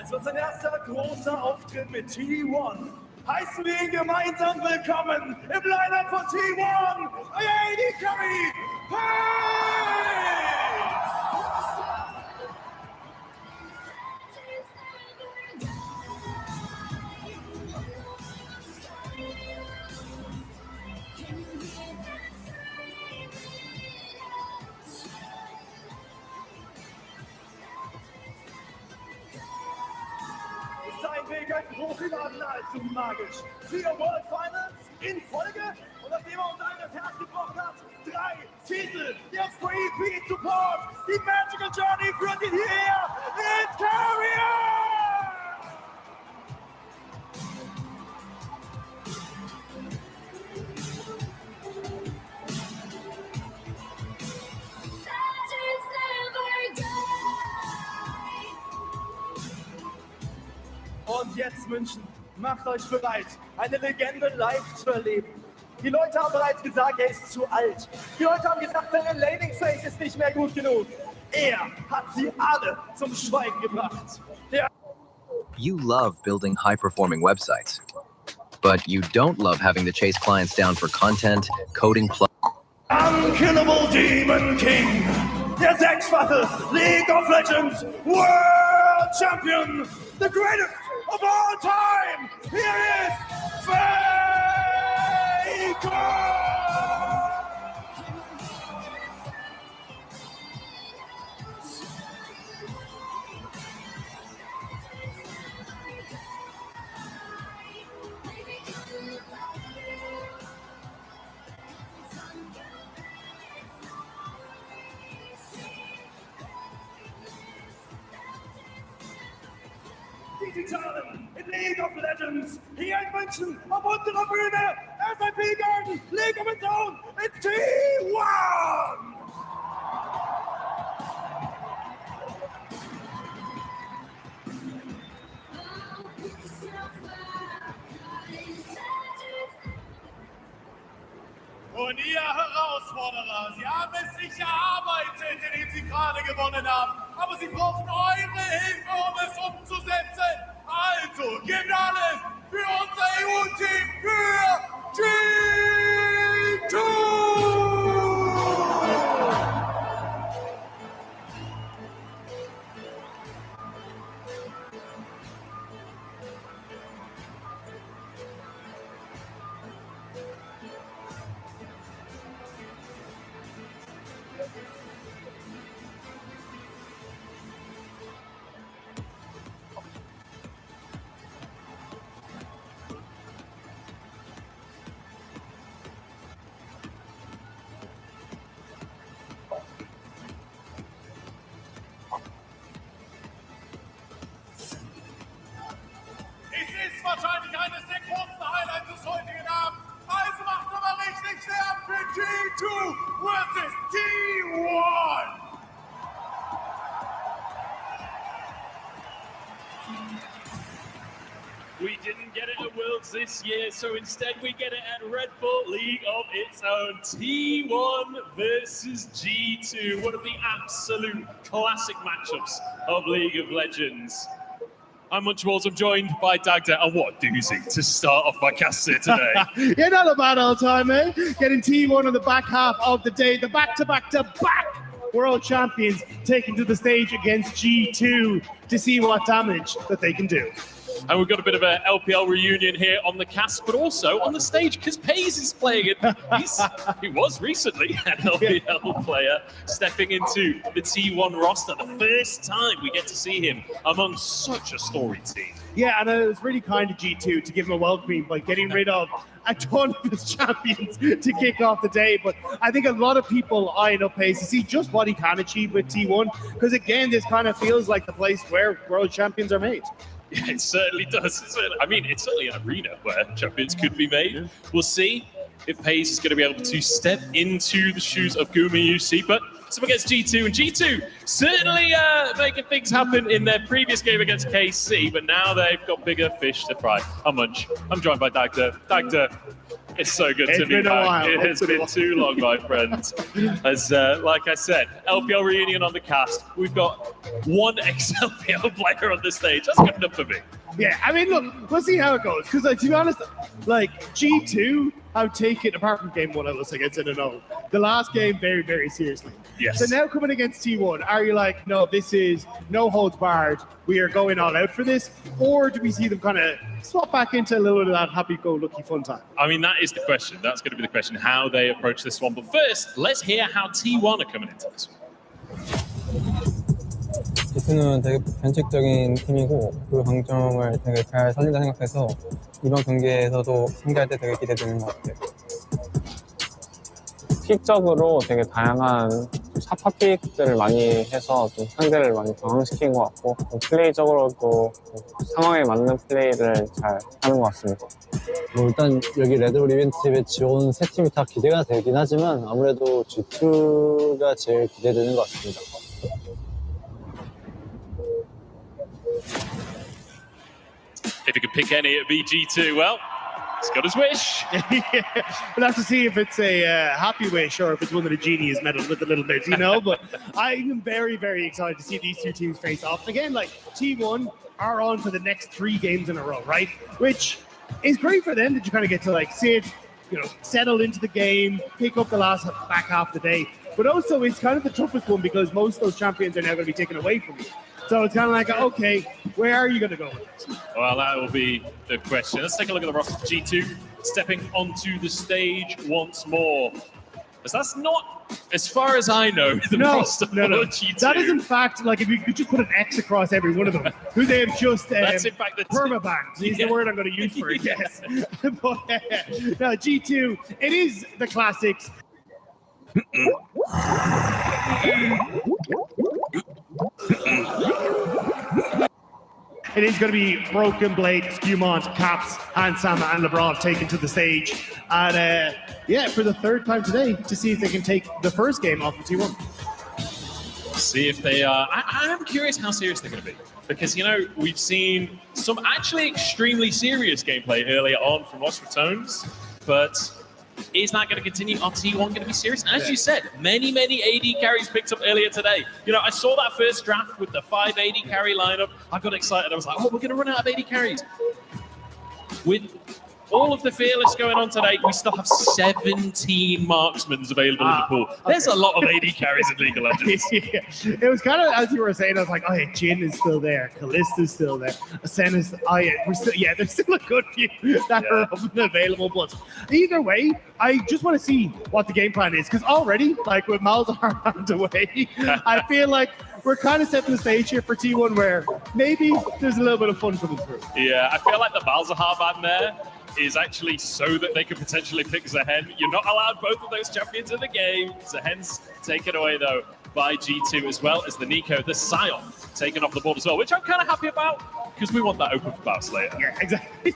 Es wird sein erster großer Auftritt mit T1. Heißen wir ihn gemeinsam willkommen im Line-Up von T1, AD Carry Sein Weg als Profi war nahezu magisch. 4 World Finals in Folge und nachdem er uns allen das Herz gebrochen hat, 3 Titel, jetzt Free Beat Support, die Magical Journey führt ihn hierher ins Carrier! Und jetzt München, macht euch bereit, eine Legende live zu erleben. Die Leute haben bereits gesagt, er ist zu alt. Die Leute haben gesagt, seine Laning Phase ist nicht mehr gut genug. Er hat sie alle zum Schweigen gebracht. You love building high-performing websites, but you don't love having to chase clients down for content, coding Unkillable Demon King, der 6-fache League of Legends World Champion, the greatest of all time. Here is Faker! Die Titanen in League of Legends, hier in München, auf unserer Bühne, SAP Garden, League of its Own, in T1! Und ihr Herausforderer, Sie haben es sich erarbeitet, indem Sie gerade gewonnen haben. Aber Sie brauchen eure Hilfe, um es umzusetzen. Also, gebt alles für unser EU-Team, für G2! this year, so instead we get it at Red Bull League of its own. T1 versus G2, one of the absolute classic matchups of League of Legends. I'm Munchballs, I'm joined by Dagda, and what doozy to start off my cast here today. Yeah, not a bad old time, eh? Getting T1 on the back half of the day, the back-to-back-to-back world champions taken to the stage against G2 to see what damage that they can do. And we've got a bit of a LPL reunion here on the cast, but also on the stage, because Paze is playing it. He was recently an LPL player, stepping into the T1 roster. The first time we get to see him among such a storied team. Yeah, and it was really kind of G2 to give him a welcoming by getting rid of a ton of his champions to kick off the day. But I think a lot of people eyeing up Paze to see just what he can achieve with T1, because again, this kind of feels like the place where world champions are made. Yeah, it certainly does. I mean, it's certainly an arena where champions could be made. We'll see if Paze is going to be able to step into the shoes of Gumi UC, but it's up against G2, and G2 certainly making things happen in their previous game against KC, but now they've got bigger fish to fry. I'm Munch. I'm joined by Dagda. Dagda, it's so good to be back. It has been too long, my friend. As like I said, LPL reunion on the cast. We've got one ex-LPL player on the stage. That's good enough for me. Yeah, I mean, look, we'll see how it goes. Because, like, to be honest, like, G2 have taken, apart from game one, I was against NNO, the last game very, very seriously. Yes. So now coming against T1, are you like, no, this is no holds barred, we are going all out for this? Or do we see them kind of swap back into a little bit of that happy-go-lucky fun time? I mean, that is the question. That's going to be the question, how they approach this one. But first, let's hear how T1 are coming into this one. G2는 되게 변칙적인 팀이고 그 강점을 되게 잘 살린다 생각해서 이번 경기에서도 상대할 때 되게 기대되는 것 같아요. 픽적으로 되게 다양한 사파픽들을 많이 해서 좀 상대를 많이 당황시킨 것 같고 플레이적으로도 상황에 맞는 플레이를 잘 하는 것 같습니다. 뭐 일단 여기 레드불 이벤트집에 지원 세 팀이 다 기대가 되긴 하지만 아무래도 G2가 제일 기대되는 것 같습니다. If you could pick any, it'd be G2. Well, he's got his wish. We'll have to see if it's a happy wish or if it's one that a genie is meddled with a little bit, you know? But I am very, very excited to see these two teams face off. Again, like, T1 are on for the next 3 games in a row, right? Which is great for them that you kind of get to, like, see it, you know, settle into the game, pick up the last back half of the day. But also, it's kind of the toughest one because most of those champions are now going to be taken away from you. So it's kind of like, okay, where are you going to go with this? Well, that will be the question. Let's take a look at the roster. G2 stepping onto the stage once more. Because that's not, as far as I know, the roster for G2. That is, in fact, like, if you could just put an X across every one of them, who they have just That's in fact the permabanned is the word I'm going to use for it, yes. But no, G2, it is the classics. It is going to be Broken Blade, Skewmont, Caps, Hansama, and LeBron taken to the stage. And yeah, for the 3rd time today, to see if they can take the first game off of T1. See if they are. I'm curious how serious they're going to be. Because, you know, we've seen some actually extremely serious gameplay earlier on from Lost Ratones, but is that going to continue? Are T1 going to be serious? As you said, many AD carries picked up earlier today. You know, I saw that first draft with the 5 AD carry lineup. I got excited. I was like, oh, we're going to run out of AD carries. With all of the Fearless going on today, we still have 17 marksmans available in the pool. There's a lot of AD carries in League of Legends. Yeah. It was kind of, as you were saying, I was like, oh yeah, Jhin is still there. Kallista's still there. Asena's, oh yeah, there's still a good few that are up and available. But either way, I just want to see what the game plan is. Because already, like with Malzahar out away, I feel like we're kind of setting the stage here for T1 where maybe there's a little bit of fun coming through. Yeah, I feel like the Malzahar ban there is actually so that they could potentially pick Zehen. You're not allowed both of those champions in the game. Zehen's taken away, though, by G2, as well as the Nico, the Sion, taken off the board as well, which I'm kind of happy about, because we want that open for Bounce later. Yeah, exactly.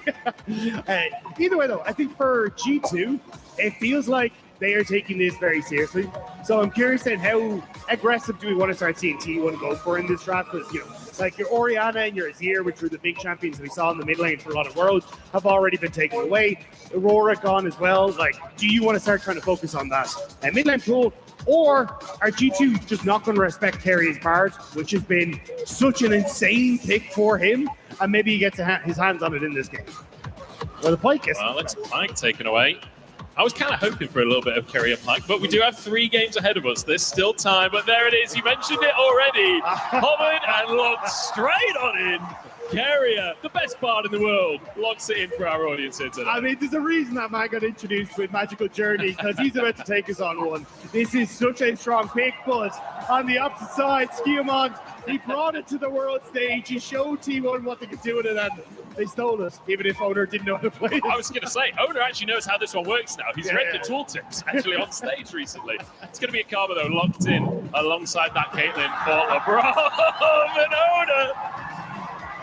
Either way, though, I think for G2, it feels like they are taking this very seriously. So I'm curious then, how aggressive do we want to start seeing T1 go for in this draft? Because, you know, like your Oriana and your Azir, which were the big champions we saw in the mid lane for a lot of Worlds, have already been taken away. Aurora gone as well. Like, do you want to start trying to focus on that mid lane pool? Or are G2 just not going to respect Kerry's Bard, which has been such an insane pick for him, and maybe he gets his hands on it in this game? Well, the Pyke is. Well, it's Pyke taken away. I was kind of hoping for a little bit of Carrier Pyke, but we do have 3 games ahead of us. There's still time, but there it is. You mentioned it already. Hovered and locked straight on in. Carrier, the best bard in the world, locks it in for our audience here today. I mean, there's a reason that man got introduced with Magical Journey, because he's about to take us on one. This is such a strong pick, but on the opposite side, Skiamont, he brought it to the world stage. He showed T1 what they could do with it, and they stole it, even if Owner didn't know how to play it. I was going to say, Owner actually knows how this one works now. He's read the tooltips actually on stage recently. It's going to be a Karma, though, locked in alongside that Caitlyn for LeBron and Owner.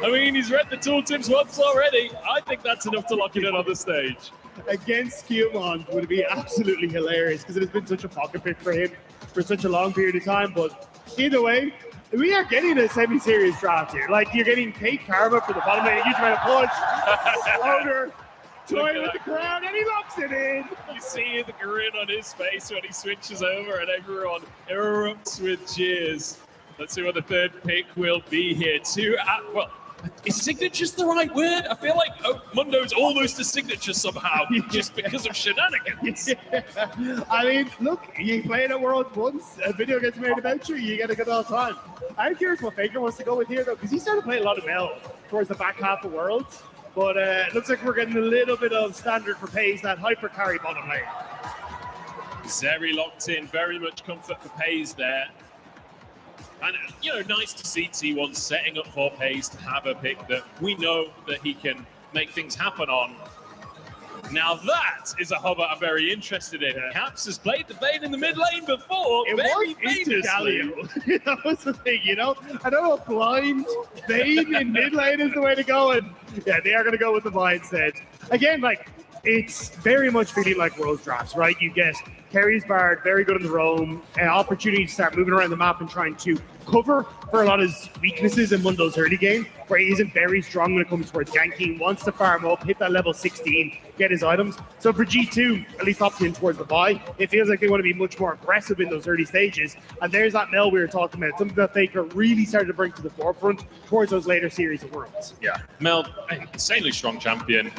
I mean, he's read the tooltips once already. I think that's enough to lock it in on the stage. Against Skiamont would be absolutely hilarious, because it has been such a pocket pick for him for such a long period of time. But either way, we are getting a semi-serious draft here. Like, you're getting Kate Karma for the bottom lane, a huge amount of punch. Owner toying with the crowd, and he locks it in. You see the grin on his face when he switches over, and everyone erupts with cheers. Let's see what the third pick will be here. Well, is signature's the right word? I feel like Mundo's almost a signature somehow, just because of shenanigans. I mean, look, you play it at Worlds once, a video gets made about you, you get a good all time. I'm curious what Faker wants to go with here, though, because he started playing a lot of Mel towards the back half of Worlds. But it looks like we're getting a little bit of standard for Pays, that hyper carry bottom lane. Zeri locked in, very much comfort for Pays there. And, you know, nice to see T1 setting up for Pays to have a pick that we know that he can make things happen on. Now that is a hover I'm very interested in. Caps has played the Vayne in the mid lane before. It very was into famously. Galio. That was the thing, you know? I don't know if blind Vayne in mid lane is the way to go. And yeah, they are going to go with the mindset. Again, like, it's very much feeling like Worlds drafts, right? You get Kerry's Bard, very good in the roam, an opportunity to start moving around the map and trying to cover for a lot of his weaknesses in Mundo's early game, where he isn't very strong when it comes towards ganking, wants to farm up, hit that level 16, get his items. So for G2, at least opting towards the buy, it feels like they want to be much more aggressive in those early stages. And there's that Mel we were talking about, something that Faker really started to bring to the forefront towards those later series of Worlds. Yeah, Mel, insanely strong champion.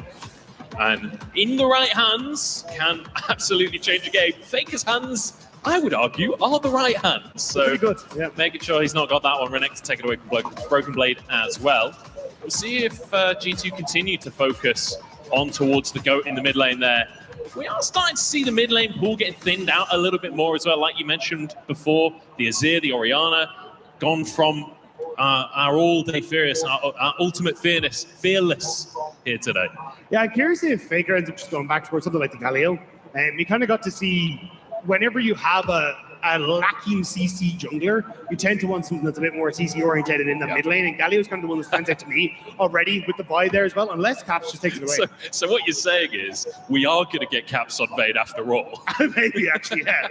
And in the right hands, can absolutely change a game. Faker's hands, I would argue, are the right hands. So pretty good, yeah. Making sure he's not got that one. Renekton take it away from Broken Blade as well. We'll see if G2 continue to focus on towards the GOAT in the mid lane there. We are starting to see the mid lane pool get thinned out a little bit more as well. Like you mentioned before, the Azir, the Oriana, gone from our all-day fearless, our ultimate fearless here today. Yeah, I'm curious if Faker ends up just going back towards something like the Galio. And we kind of got to see, whenever you have a lacking CC jungler, you tend to want something that's a bit more CC oriented in the mid lane. And Galio's kind of the one that stands out to me already with the buy there as well, unless Caps just takes it away. So what you're saying is we are going to get Caps on Vayne after all. Maybe, actually, yeah.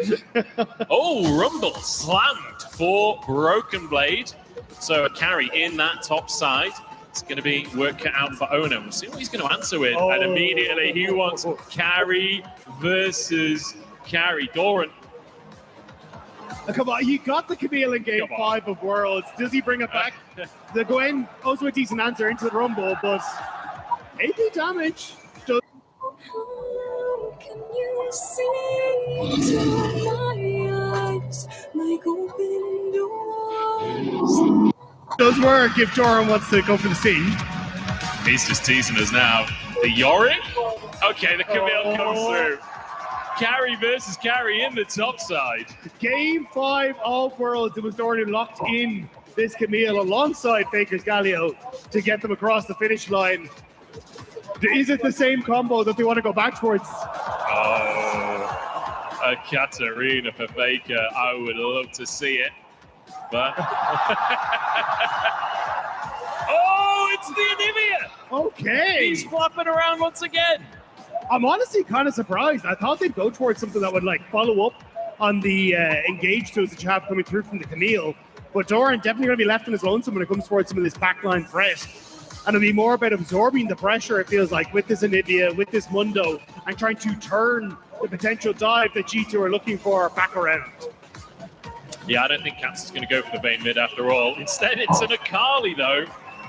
Oh, Rumble slammed for Broken Blade. So a carry in that top side. It's going to be work cut out for Owner. We'll see what he's going to answer with. And immediately he wants carry versus carry. Doran. Come on, you got the Camille in game 5 of Worlds. Does he bring it back? The Gwen also a decent answer into the Rumble, but AP damage. How can you see into my eyes like open doors? Does work if Doran wants to go for the siege. He's just teasing us now. The Yorick? Okay, the Camille comes through. Carry versus carry in the top side. Game 5 of Worlds. It was Doran who locked in this Camille alongside Faker's Galio to get them across the finish line. Is it the same combo that they want to go back towards? Oh, a Katarina for Faker. I would love to see it. But oh, it's the Anivia. Okay. He's flopping around once again. I'm honestly kind of surprised. I thought they'd go towards something that would like follow up on the engage tools that you have coming through from the Camille. But Doran definitely going to be left on his lonesome when it comes towards some of this backline threat. And it'll be more about absorbing the pressure, it feels like, with this Anivia, with this Mundo, and trying to turn the potential dive that G2 are looking for back around. Yeah, I don't think Cats is going to go for the Vayne mid after all. Instead, it's an Akali, though.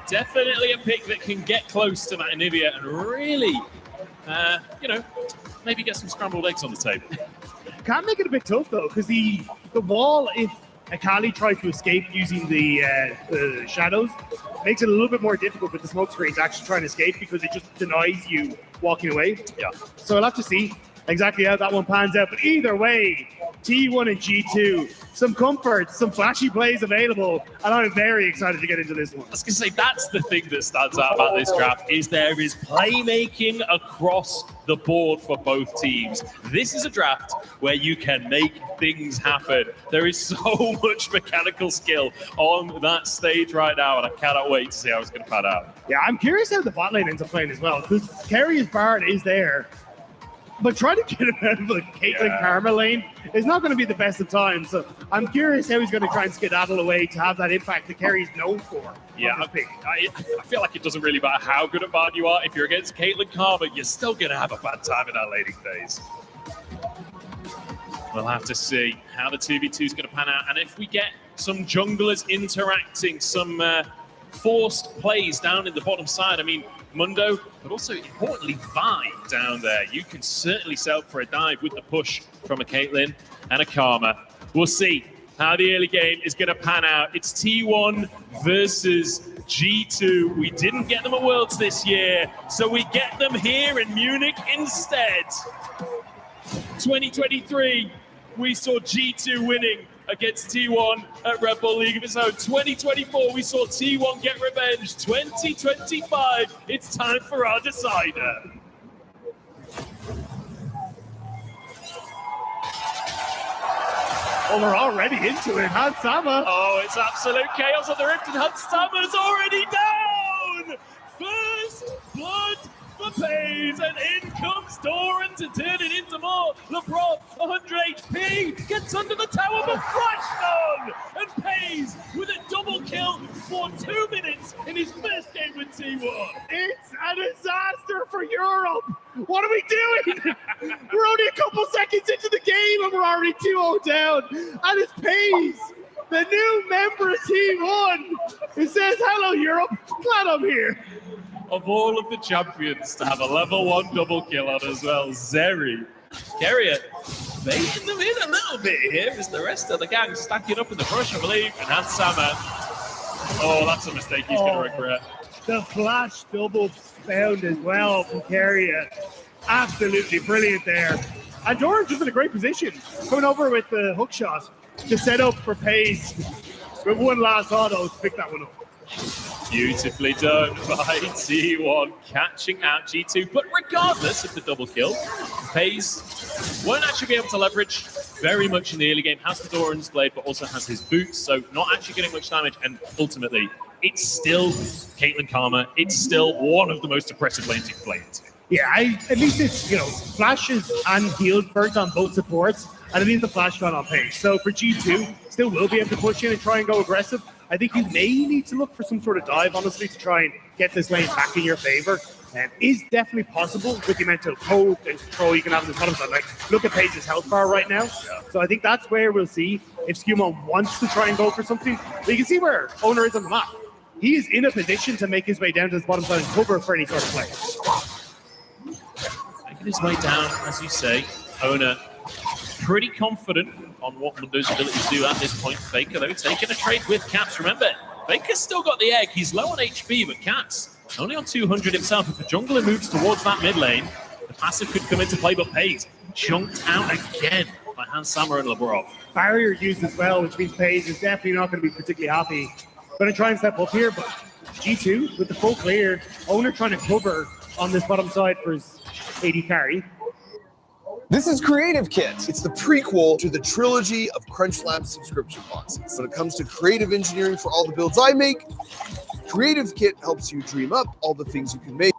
Definitely a pick that can get close to that Anivia and really, maybe get some scrambled eggs on the table. Can make it a bit tough, though, because the wall, if Akali tries to escape using the shadows, makes it a little bit more difficult with the smoke screens actually trying to escape because it just denies you walking away. Yeah. So we'll have to see exactly how that one pans out. But either way, T1 and G2, some comfort, some flashy plays available, and I'm very excited to get into this one. I was going to say, that's the thing that stands out about this draft, is there is playmaking across the board for both teams. This is a draft where you can make things happen. There is so much mechanical skill on that stage right now, and I cannot wait to see how it's going to pan out. Yeah, I'm curious how the bot lane ends up playing as well, because Kery's Bard is there, but trying to get him out of the Caitlyn Karma lane is not going to be the best of times. So I'm curious how he's going to try and skedaddle away to have that impact that Kery's known for. Yeah, I feel like it doesn't really matter how good at Bard you are. If you're against Caitlyn Karma, you're still going to have a bad time in that laning phase. We'll have to see how the 2v2 is going to pan out. And if we get some junglers interacting, some forced plays down in the bottom side, I mean, Mundo, but also importantly, Vi down there. You can certainly set up for a dive with the push from a Caitlyn and a Karma. We'll see how the early game is going to pan out. It's T1 versus G2. We didn't get them at Worlds this year, so we get them here in Munich instead. 2023, we saw G2 winning against T1 at Red Bull League of its Own. 2024, we saw T1 get revenge. 2025, it's time for our decider. Oh, we're already into it. Hans Sama. Oh, it's absolute chaos on the rift, and Hans Sama's already down. First blood for FaZe, and in comes Doran to turn it into more. LeBron, 100 HP, gets under the tower, but flashed on, and pays with a double kill for 2 minutes in his first game with T1. It's a disaster for Europe. What are we doing? We're only a couple seconds into the game, and we're already 2-0 down. And it's FaZe, the new member of T1, who says, "Hello, Europe. Glad I'm here." Of all of the champions to have a level 1 double kill on as well, Zeri. Keria baiting them in a little bit here as the rest of the gang stacking up in the brush, I believe. And that's Sama. Oh, that's a mistake he's going to regret. The flash double found as well from Keria. Absolutely brilliant there. And Doran's just in a great position, coming over with the hook shot to set up for FaZe with one last auto to pick that one up. Beautifully done by T1, catching out G2. But regardless of the double kill, FaZe won't actually be able to leverage very much in the early game. Has the Doran's blade, but also has his boots, so not actually getting much damage. And ultimately, it's still Caitlyn Karma. It's still one of the most oppressive lanes you can play into. Yeah, at least it's, flashes and healed first on both supports, and it is the flash shot on FaZe. So for G2, still will be able to push in and try and go aggressive. I think you may need to look for some sort of dive, honestly, to try and get this lane back in your favor. And is definitely possible with the amount of code and control you can have in the bottom side. Like, look at FaZe's health bar right now. Yeah. So I think that's where we'll see if Skewmon wants to try and go for something. But you can see where Owner is on the map. He is in a position to make his way down to his bottom side and cover for any sort of play. Making his way down, as you say. Owner pretty confident on what Mundo's ability to do at this point. Faker, though, taking a trade with Cats. Remember, Faker's still got the egg. He's low on HP, but Cats only on 200 himself. If the jungler moves towards that mid lane, the passive could come into play, but FaZe chunked out again by Hans Sama and Labrov. Barrier used as well, which means FaZe is definitely not going to be particularly happy. Going to try and step up here, but G2 with the full clear. Owner trying to cover on this bottom side for his AD carry. This is Creative Kit. It's the prequel to the trilogy of CrunchLabs subscription boxes. When it comes to creative engineering for all the builds I make, Creative Kit helps you dream up all the things you can make.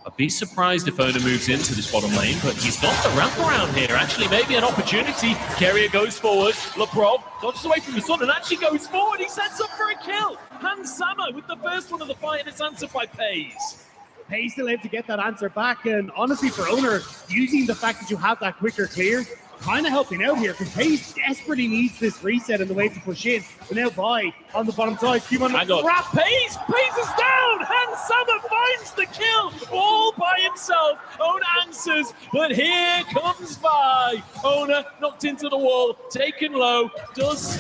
I'd be surprised if Ona moves into this bottom lane, but he's got the wraparound here. Actually, maybe an opportunity. Keria goes forward. Lebrov dodges away from the sun and actually goes forward. He sets up for a kill. Hans Sama with the first one of the fight, and it's answered by Paze. Paze still able to get that answer back, and honestly for Owner, using the fact that you have that quicker clear, kind of helping out here, because Paze desperately needs this reset and the way to push in. But now Vi on the bottom side, Grab Paze! Paze is down! Hans Sama finds the kill all by himself. Ona answers, but here comes Vi. Ona knocked into the wall, taken low, does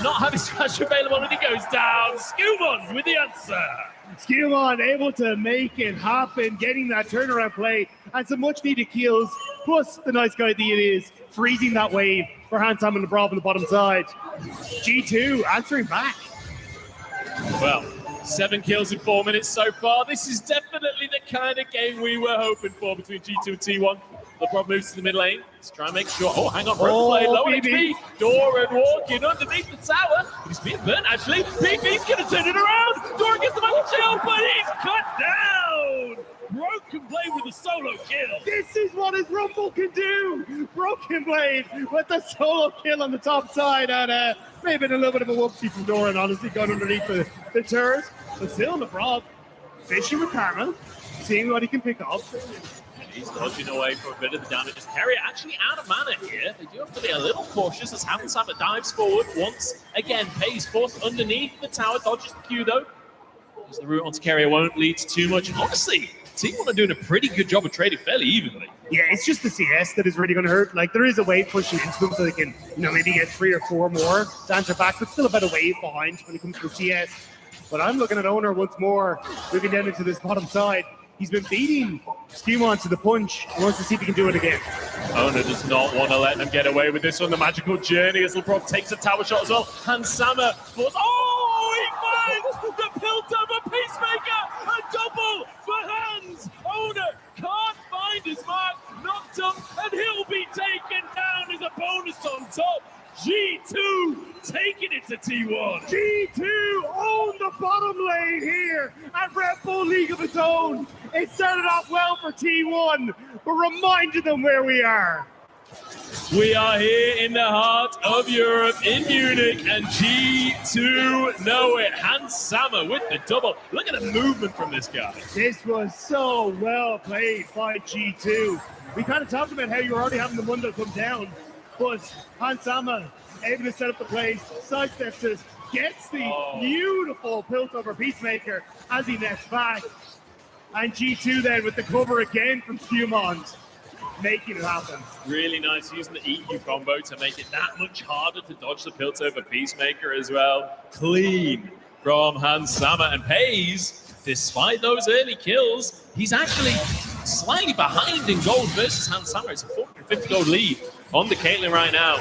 not have his smash available, and he goes down. Skumon with the answer. Skumon able to make it happen, getting that turnaround play and some much needed kills, plus the nice guy that it is, freezing that wave for Hans Sama and Lebrov on the bottom side. G2 answering back. Well, 7 kills in 4 minutes so far. This is definitely the kind of game we were hoping for between G2 and T1. Lebrov moves to the mid lane. Let's try and make sure. Oh, hang on. Broken play. Low HP. Doran walking underneath the tower. He's being burnt, actually. BB's going to turn it around. Doran gets the magic shield, but he's cut down. Broken Blade with a solo kill. This is what his Rumble can do. Broken Blade with the solo kill on the top side, and maybe a little bit of a whoopsie from Doran, honestly, going underneath the turret. But still, Lebrov fishing with Karma, seeing what he can pick up. He's dodging away for a bit of the damage. Keria actually out of mana here. They do have to be a little cautious as Hans Sama dives forward once again. Paze forced underneath the tower, dodges the Q though. As the route onto Keria won't lead to too much. And honestly, T1 are doing a pretty good job of trading fairly evenly. Yeah, it's just the CS that is really going to hurt. Like, there is a wave pushing into them so they can, maybe get 3 or 4 more to answer back, but still about a wave behind when it comes to CS. But I'm looking at Owner once more, moving down into this bottom side. He's been beating Skumon to the punch. He wants to see if he can do it again. Ona does not want to let them get away with this on the magical journey as Lebrov takes a tower shot as well. Hans Sama falls. Oh, he finds the Piltover Peacemaker. A double for Hans. Ona can't find his mark. Knocked up, and he'll be taken down as a bonus on top. G2 taking it to T1. G2 own the bottom lane here at Red Bull League of its own. It started off well for T1, but reminded them where we are. We are here in the heart of Europe in Munich, and G2 know it. Hans Sama with the double. Look at the movement from this guy. This was so well played by G2. We kind of talked about how you're already having the Mundo come down, but Hans Sama able to set up the plays, sidesteps it, gets the beautiful Piltover Peacemaker as he nets back. And G2 then with the cover again from Skumon, making it happen. Really nice using the EQ combo to make it that much harder to dodge the Piltover Peacemaker as well. Clean from Hans Sama, and Paze, despite those early kills, he's actually slightly behind in gold versus Hans Sama. It's a 450 gold lead on the Caitlyn right now.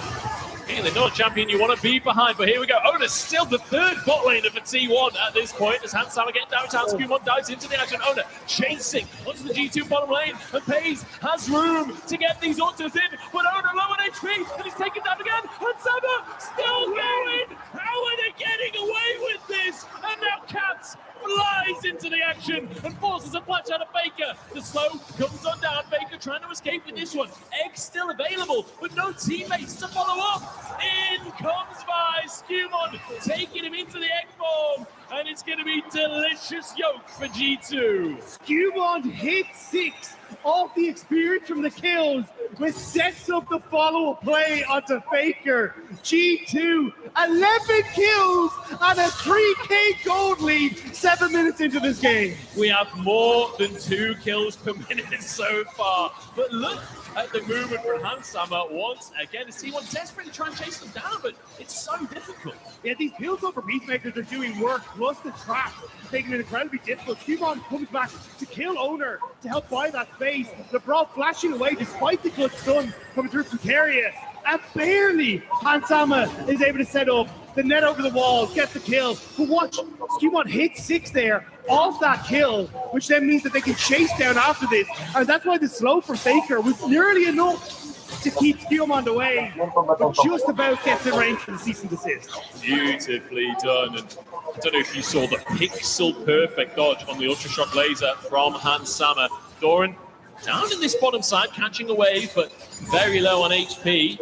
Caitlyn, not a champion you want to be behind, but here we go. Ona's still the third bot laner for T1 at this point as Hans Sama gets downtown. Skumon dives into the action. Ona chasing onto the G2 bottom lane, and Paze has room to get these autos in, but Ona low on HP, and he's taken down again. Hans Sama still going. How are they getting away with this? And now Cats flies into the action and forces a clutch out of Faker. The slow comes on down. Faker trying to escape with this one. Egg still available, but no teammates to follow up. In comes by Skumon, taking him into the egg bomb, and it's going to be delicious yoke for G2. Skumon hit 6 off the experience from the kills, which sets up the follow-up play onto Faker. G2, 11 kills and a 3k gold lead 7 minutes into this game. We have more than 2 kills per minute so far, but look at the movement from Hans Sama once again. T1 desperately trying to chase them down, but it's so difficult. Yeah, these Piltover Peacemakers are doing work, plus the trap, making it incredibly difficult. Skumon comes back to kill Owner to help buy that space. Lebrov flashing away despite the good stun coming through from Keria. And barely Hans Sama is able to set up the net over the wall, get the kill. But watch, Skumon hit 6 there off that kill, which then means that they can chase down after this. And that's why the slow for Faker was nearly enough to keep Skumon away, but just about gets in range for the cease and desist. Beautifully done. And I don't know if you saw the pixel perfect dodge on the Ultra Shock Laser from Hans Sama. Doran down in this bottom side, catching a wave, but very low on HP.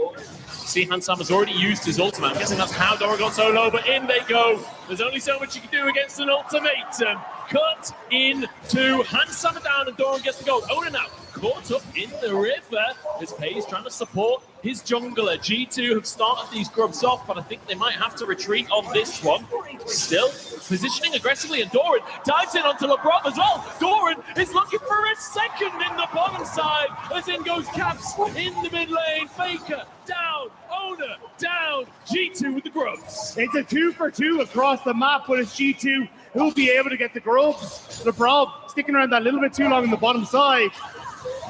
See, Hansam has already used his ultimate. I'm guessing that's how Doran got so low, but in they go. There's only so much you can do against an ultimatum. Cut into Hansam down, and Doran gets the gold. Oda now caught up in the river as Pays trying to support his jungler. G2 have started these grubs off, but I think they might have to retreat on this one. Still positioning aggressively, and Doran dives in onto LeBron as well. Doran is looking for a second in the bottom side, as in goes Caps in the mid lane. Faker down, Owner down, G2 with the grubs. It's a 2-for-2 across the map, but it's G2 who'll be able to get the grubs. LeBron sticking around that a little bit too long on the bottom side.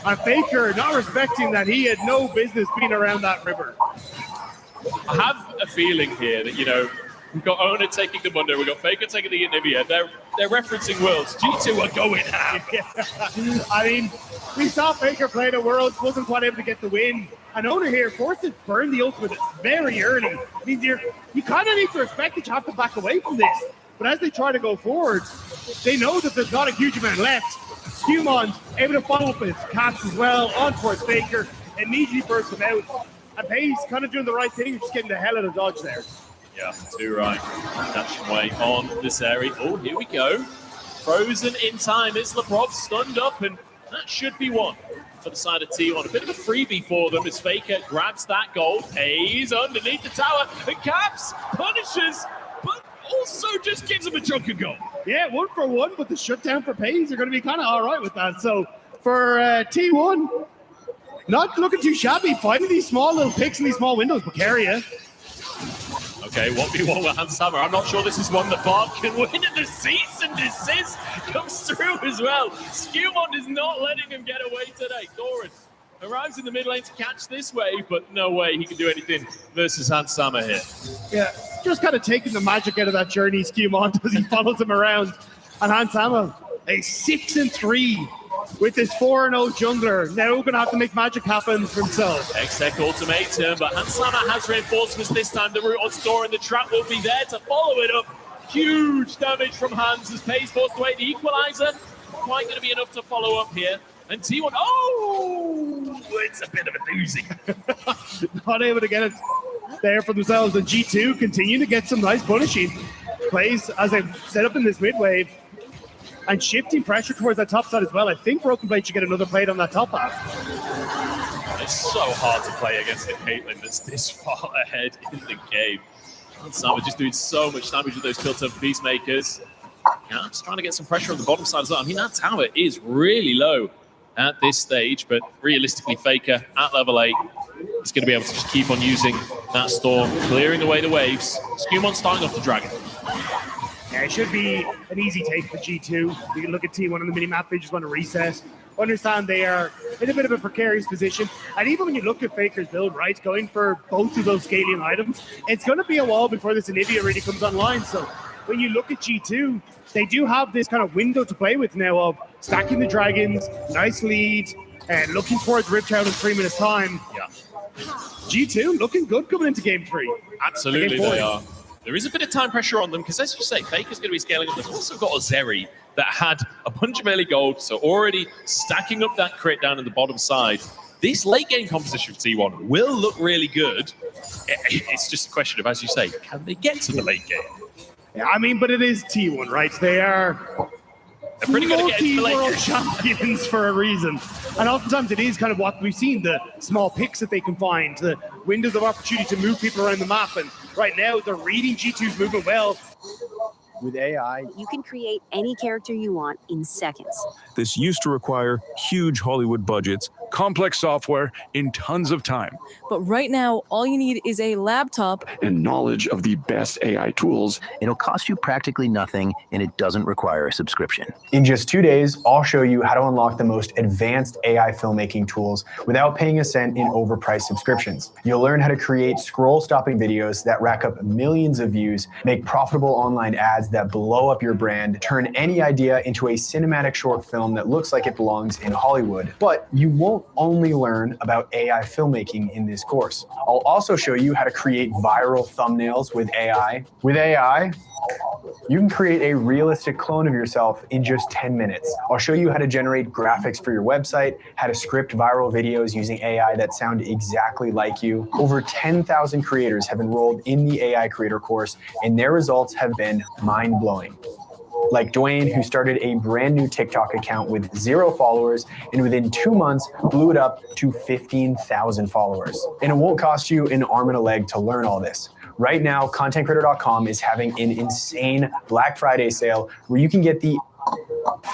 And Faker not respecting that he had no business being around that river. I have a feeling here that, we've got Owner taking the Mundo, we've got Faker taking the Anivia. They're referencing Worlds. G2 are going ham. Yeah. I mean, we saw Faker play the Worlds, wasn't quite able to get the win. And Owner here forced to burn the ultimate very early. It means you kind of need to respect that you have to back away from this. But as they try to go forward, they know that there's not a huge amount left. Skewmon able to follow up with Caps as well, on towards Faker, immediately bursts him out. And Pays kind of doing the right thing, just getting the hell out of dodge there. Yeah, too right. Dashing away on this area. Oh, here we go. Frozen in time. Is Lebrov stunned up, and that should be one for the side of T1. A bit of a freebie for them as Faker grabs that gold. Pays underneath the tower, and Caps punishes, but also just gives him a chunk of gold. Yeah, 1-for-1, but the shutdown for Pays are going to be kind of all right with that. So for T1, not looking too shabby, finding these small little picks in these small windows, Bukaria. Okay, 1v1 with Hans Hammer. I'm not sure this is one that Bart can win, and the cease and desist comes through as well. Skewmon is not letting him get away today. Doran arrives in the mid lane to catch this wave, but no way he can do anything versus Hans Hammer here. Yeah, just kind of taking the magic out of that journey, Skewmon, as he follows him around. And Hans Hammer, a 6-3 with this 4-0 jungler. Now going to have to make magic happen for himself. X-Tech ultimatum, but Hans Hammer has reinforcements this time. The route on Store and the trap will be there to follow it up. Huge damage from Hans as Pays forced away the equalizer. Quite going to be enough to follow up here. And T1, it's a bit of a doozy. Not able to get it there for themselves. And G2 continue to get some nice punishing plays as they set up in this mid wave and shifting pressure towards that top side as well. I think Broken Blade should get another plate on that top half. It's so hard to play against a Caitlyn that's this far ahead in the game. Sam just doing so much damage with those tilt-up Peacemakers. Caps trying to get some pressure on the bottom side as well. I mean, that tower is really low at this stage, but realistically, Faker at level 8 is going to be able to just keep on using that storm, clearing away the waves. Skewmon starting off the dragon. Yeah, it should be an easy take for G2. You can look at T1 on the minimap, they just want to reset. Understand they are in a bit of a precarious position. And even when you look at Faker's build, right, going for both of those scaling items, it's going to be a while before this Anivia really comes online. So when you look at G2, they do have this kind of window to play with now of stacking the dragons, nice lead, and looking towards Riptown in 3 minutes time. Yeah. G2 looking good coming into game 3. Absolutely, they are. There is a bit of time pressure on them because, as you say, Faker's going to be scaling up. They've also got a Zeri that had a bunch of early gold, so already stacking up that crit down in the bottom side. This late game composition for T1 will look really good. It's just a question of, as you say, can they get to the late game? Yeah, I mean, but it is T1, right? They're pretty good at getting to the late multi-world game. champions for a reason. And oftentimes it is kind of what we've seen, the small picks that they can find, the windows of opportunity to move people around the map. And right now, they're reading G2's movement well. With AI, you can create any character you want in seconds. This used to require huge Hollywood budgets, complex software, in tons of time. But right now, all you need is a laptop and knowledge of the best AI tools. It'll cost you practically nothing, and it doesn't require a subscription. in just 2 days, I'll show you how to unlock the most advanced AI filmmaking tools without paying a cent in overpriced subscriptions. You'll learn how to create scroll-stopping videos that rack up millions of views, make profitable online ads that blow up your brand, turn any idea into a cinematic short film that looks like it belongs in Hollywood. But you won't only learn about AI filmmaking in this course. I'll also show you how to create viral thumbnails with AI. With AI, You can create a realistic clone of yourself in just 10 minutes. I'll show you how to generate graphics for your website, how to script viral videos using AI that sound exactly like you. Over 10,000 creators have enrolled in the AI Creator course, and their results have been mind-blowing. Like Dwayne, who started a brand new TikTok account with 0 followers, and within 2 months blew it up to 15,000 followers. And it won't cost you an arm and a leg to learn all this. Right now, ContentCreator.com is having an insane Black Friday sale where you can get the...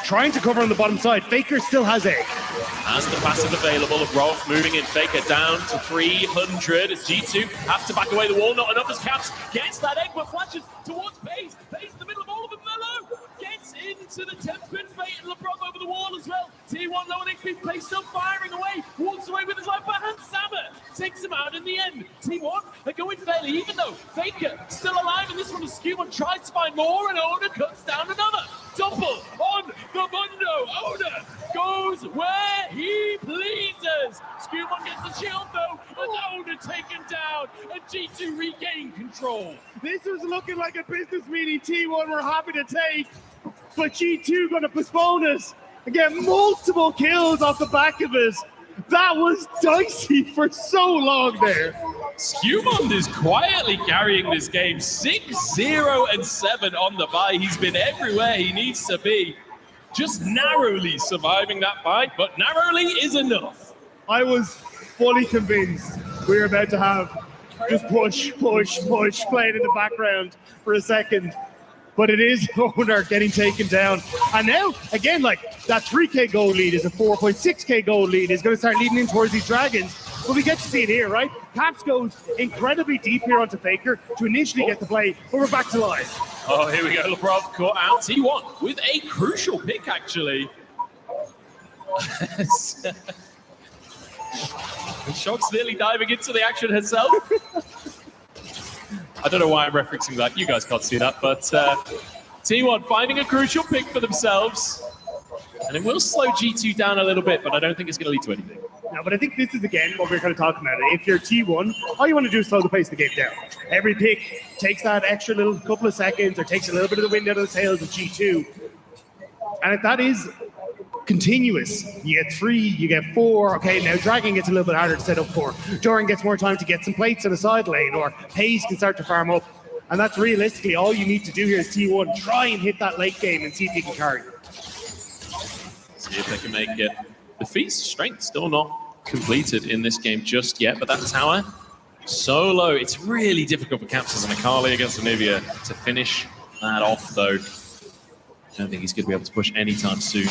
Trying to cover on the bottom side. Faker still has egg. Has the passive available. Roth moving in. Faker down to 300 as G2 have to back away the wall. Not enough as Caps gets that egg, but flashes towards Pace. Pace in the middle of all of them. Mellow gets into the Tempered Fate and LeBron over the wall as well. T1 low on XP. Pace still firing away. Walks away with his life, but Hans Sammer takes him out in the end. T1 are going fairly, even though Faker still alive in this one. Skewman tries to find more, and Oda cuts down another. Double on the Mundo. Oda goes where he pleases. Skewman gets the shield though, and Oda taken down, and G2 regain control. This was looking like a business meeting T1 were happy to take, but G2 going to postpone us and get multiple kills off the back of us. That was dicey for so long there. Skewmond is quietly carrying this game 6-0-7 on the bye. He's been everywhere he needs to be. Just narrowly surviving that fight, but narrowly is enough. I was fully convinced we were about to have just push playing in the background for a second. But it is Owner getting taken down. And now, again, like that 3K gold lead is a 4.6K gold lead. Is going to start leading in towards these Dragons. But we get to see it here, right? Caps goes incredibly deep here onto Faker to initially get the play, but we're back to live. Oh, here we go. Lebrov caught out T1 with a crucial pick, actually. Shock's nearly diving into the action herself. I don't know why I'm referencing that. You guys can't see that, but T1 finding a crucial pick for themselves. And it will slow G2 down a little bit, but I don't think it's going to lead to anything. No, but I think this is, again, what we're kind of talking about. If you're T1, all you want to do is slow the pace of the game down. Every pick takes that extra little couple of seconds or takes a little bit of the wind out of the sails of G2. And if that is continuous, you get 3, you get 4. Okay, now Dragon gets a little bit harder to set up for. Doran gets more time to get some plates in the side lane, or Hayes can start to farm up. And that's realistically all you need to do here is T1. Try and hit that late game and see if you can carry. See if they can make it. The feat's strength still not completed in this game just yet, but that tower so low. It's really difficult for Caps and Akali against Anivia to finish that off, though. I don't think he's going to be able to push anytime soon.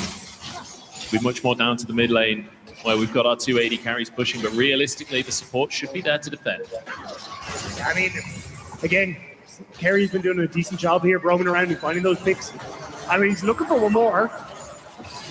We're much more down to the mid lane, where we've got our 280 carries pushing, but realistically, the support should be there to defend. I mean, again, Kerry's been doing a decent job here, roaming around and finding those picks. I mean, he's looking for one more.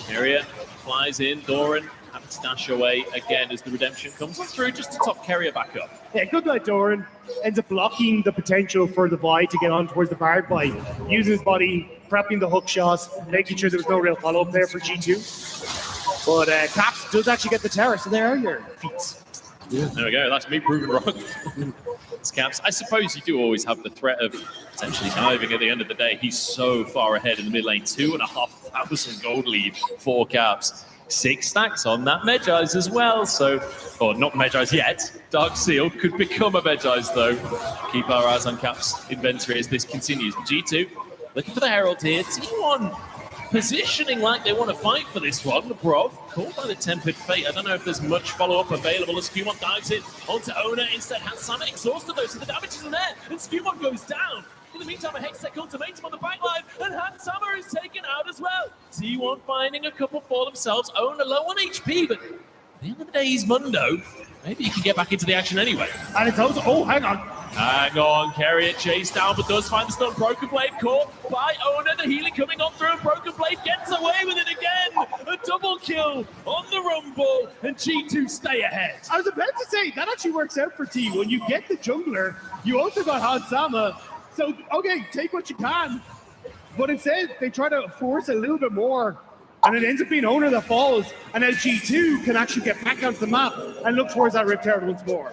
Keria flies in, Doran having to dash away again as the redemption comes through just to top Keria back up. Yeah, good night, Doran. Ends up blocking the potential for the Vi to get on towards the Bard by using his body, prepping the hook shots, making sure there was no real follow-up there for G2. But Caps does actually get the terrace, so there are your feats. There we go, that's me proven wrong. It's Caps. I suppose you do always have the threat of potentially diving at the end of the day. He's so far ahead in the mid lane, 2,500 gold lead for Caps. 6 stacks on that Medjay's as well, so, or not Medjay's yet. Dark Seal could become a Medjay's though. Keep our eyes on Caps' inventory as this continues. G2 looking for the Herald here. T1 positioning like they want to fight for this one. Brov caught by the Tempered Fate. I don't know if there's much follow-up available as Skewmon dives in onto Owner. Instead, Hansama exhausted though, so the damage isn't there, and Skewmon goes down. In the meantime, a Hextech ultimatum on the backline, and Hansama is taken out as well. T1 finding a couple for themselves. Owner low on HP, but at the end of the day, he's Mundo. Maybe he can get back into the action anyway. And it's also, oh, hang on. Hang on, Carry it, chase down, but does find the stun. Broken Blade caught by Owner. The healing coming on through, and Broken Blade gets away with it again. A double kill on the Rumble, and G2 stay ahead. I was about to say, that actually works out for T. When you get the jungler, you also got Hansama. So, okay, take what you can. But instead, they try to force a little bit more, and it ends up being Owner that falls, and now G2 can actually get back onto the map and look towards that Rift Herald once more.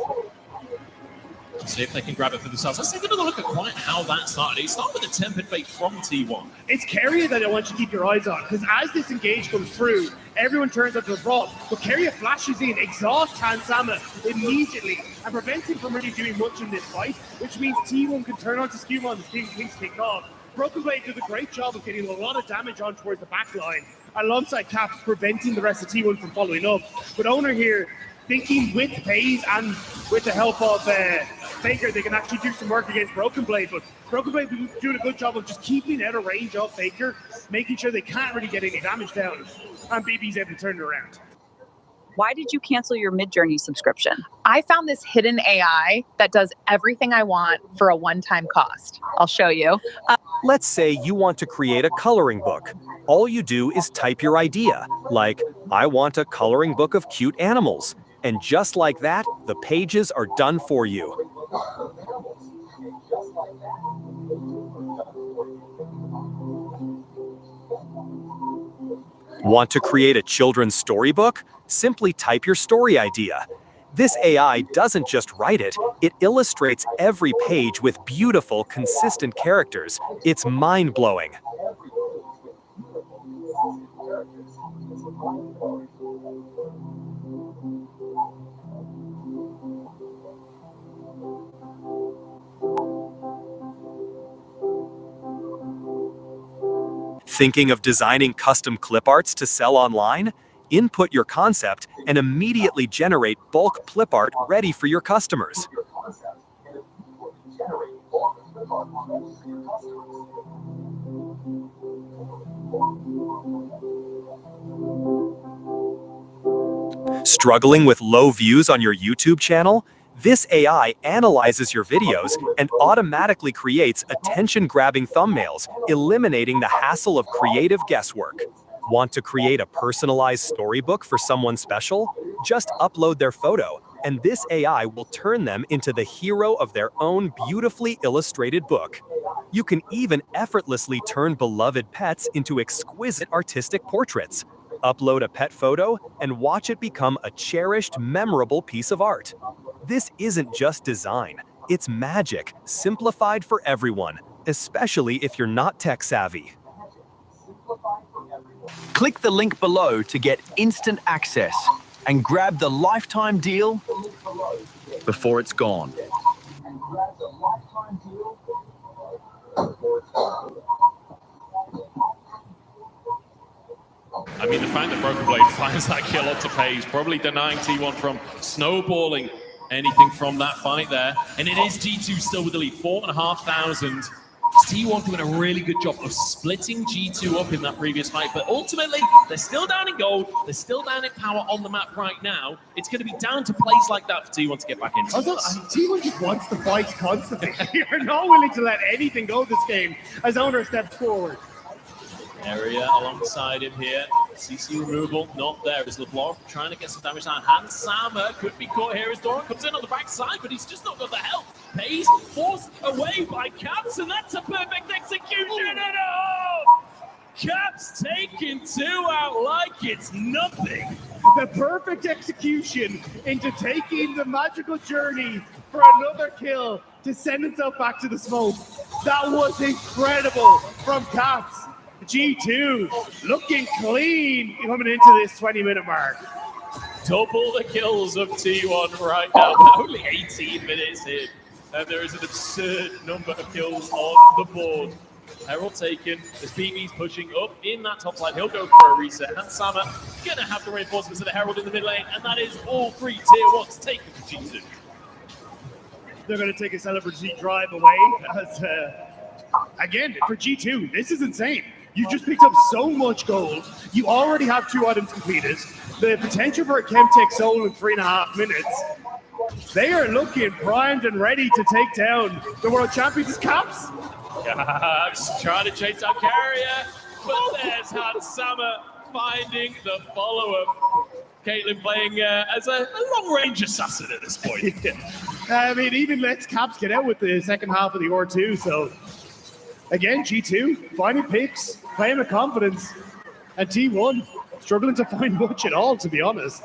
See if they can grab it for themselves. Let's take another look at quite how that started. It started with a tempered fake from T1. It's Keria that I want you to keep your eyes on, because as this engage comes through, everyone turns onto the brawl. But Keria flashes in, exhausts Hansama immediately, and prevents him from really doing much in this fight, which means T1 can turn onto Skewmon as things kick off. Broken Blade did a great job of getting a lot of damage on towards the back line, alongside Caps preventing the rest of T1 from following up. But Owner here, thinking with FaZe and with the help of Faker, they can actually do some work against Broken Blade. But Broken Blade doing a good job of just keeping out of range of Faker, making sure they can't really get any damage down. And BB's able to turn it around. Why did you cancel your Midjourney subscription? I found this hidden AI that does everything I want for a one-time cost. I'll show you. Let's say you want to create a coloring book. All you do is type your idea, like, I want a coloring book of cute animals. And just like that, the pages are done for you. Want to create a children's storybook? Simply type your story idea. This AI doesn't just write it, it illustrates every page with beautiful, consistent characters. It's mind-blowing. Thinking of designing custom clip arts to sell online? Input your concept and immediately generate bulk clip art ready for your customers. Struggling with low views on your YouTube channel? This AI analyzes your videos and automatically creates attention-grabbing thumbnails, eliminating the hassle of creative guesswork. Want to create a personalized storybook for someone special? Just upload their photo, and this AI will turn them into the hero of their own beautifully illustrated book. You can even effortlessly turn beloved pets into exquisite artistic portraits. Upload a pet photo and watch it become a cherished, memorable piece of art. This isn't just design, it's magic, simplified for everyone, especially if you're not tech savvy. Click the link below to get instant access and grab the lifetime deal before it's gone. I mean, the fact that Broken Blade finds that kill onto FaZe, probably denying T1 from snowballing anything from that fight there. And it is G2 still with the lead, 4,500. T1 doing a really good job of splitting G2 up in that previous fight, but ultimately, they're still down in gold, they're still down in power on the map right now. It's going to be down to plays like that for T1 to get back into this. T1 just wants to fight constantly. You're not willing to let anything go this game as Owner steps forward. Area alongside him here. CC removal, not there. Is LeBlanc trying to get some damage down? Hansama could be caught here as Doran comes in on the backside, but he's just not got the help. FaZe forced away by Caps, and that's a perfect execution. And Caps taking two out like it's nothing. The perfect execution into taking the magical journey for another kill to send himself back to the smoke. That was incredible from Caps. G2 looking clean coming into this 20-minute mark. Double the kills of T1 right now. Only 18 minutes in, and there is an absurd number of kills on the board. Herald taken, as BB's pushing up in that top line. He'll go for a reset. Hansama gonna have the reinforcements of the Herald in the mid lane, and that is all three tier 1s taken for G2. They're going to take a celebrity drive away. As again, for G2, this is insane. You just picked up so much gold. You already have 2 items completed. The potential for a Chemtech solo in 3.5 minutes. They are looking primed and ready to take down the world champions Caps. Caps trying to chase down Carrier, but there's Hansama finding the follow-up. Caitlyn playing as a long-range assassin at this point. I mean, even lets Caps get out with the second half of the R2, so again, G2 finding picks, playing with confidence, and T1 struggling to find much at all, to be honest.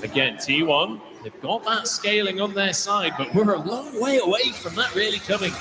Again, T1 They've got that scaling on their side, but we're a long way away from that really coming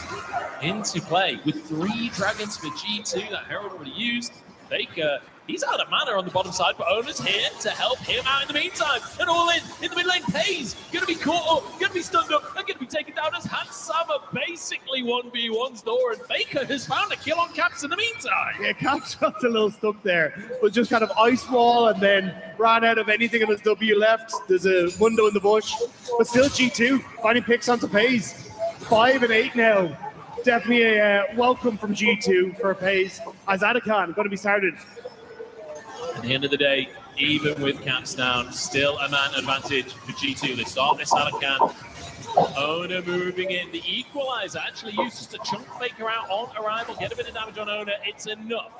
into play. With 3 dragons for G2 that Herald already used, Faker, he's out of mana on the bottom side, but Owner's here to help him out in the meantime. And all in the mid lane, Pays gonna be caught up, gonna be stunned up, and gonna be taken down as Hansama basically 1v1's Door, and Faker has found a kill on Caps in the meantime. Yeah, Caps got a little stuck there, but just kind of ice wall and then ran out of anything on his W left. There's a window in the bush, but still G2 finding picks onto Pays. 5 and 8 now. Definitely a welcome from G2 for Pays as Adakan going to be started. At the end of the day, even with Caps down, still a man advantage for G2. They start this Adakan. Owner moving in. The equalizer actually uses to chunk Faker out on arrival, get a bit of damage on Owner. It's enough.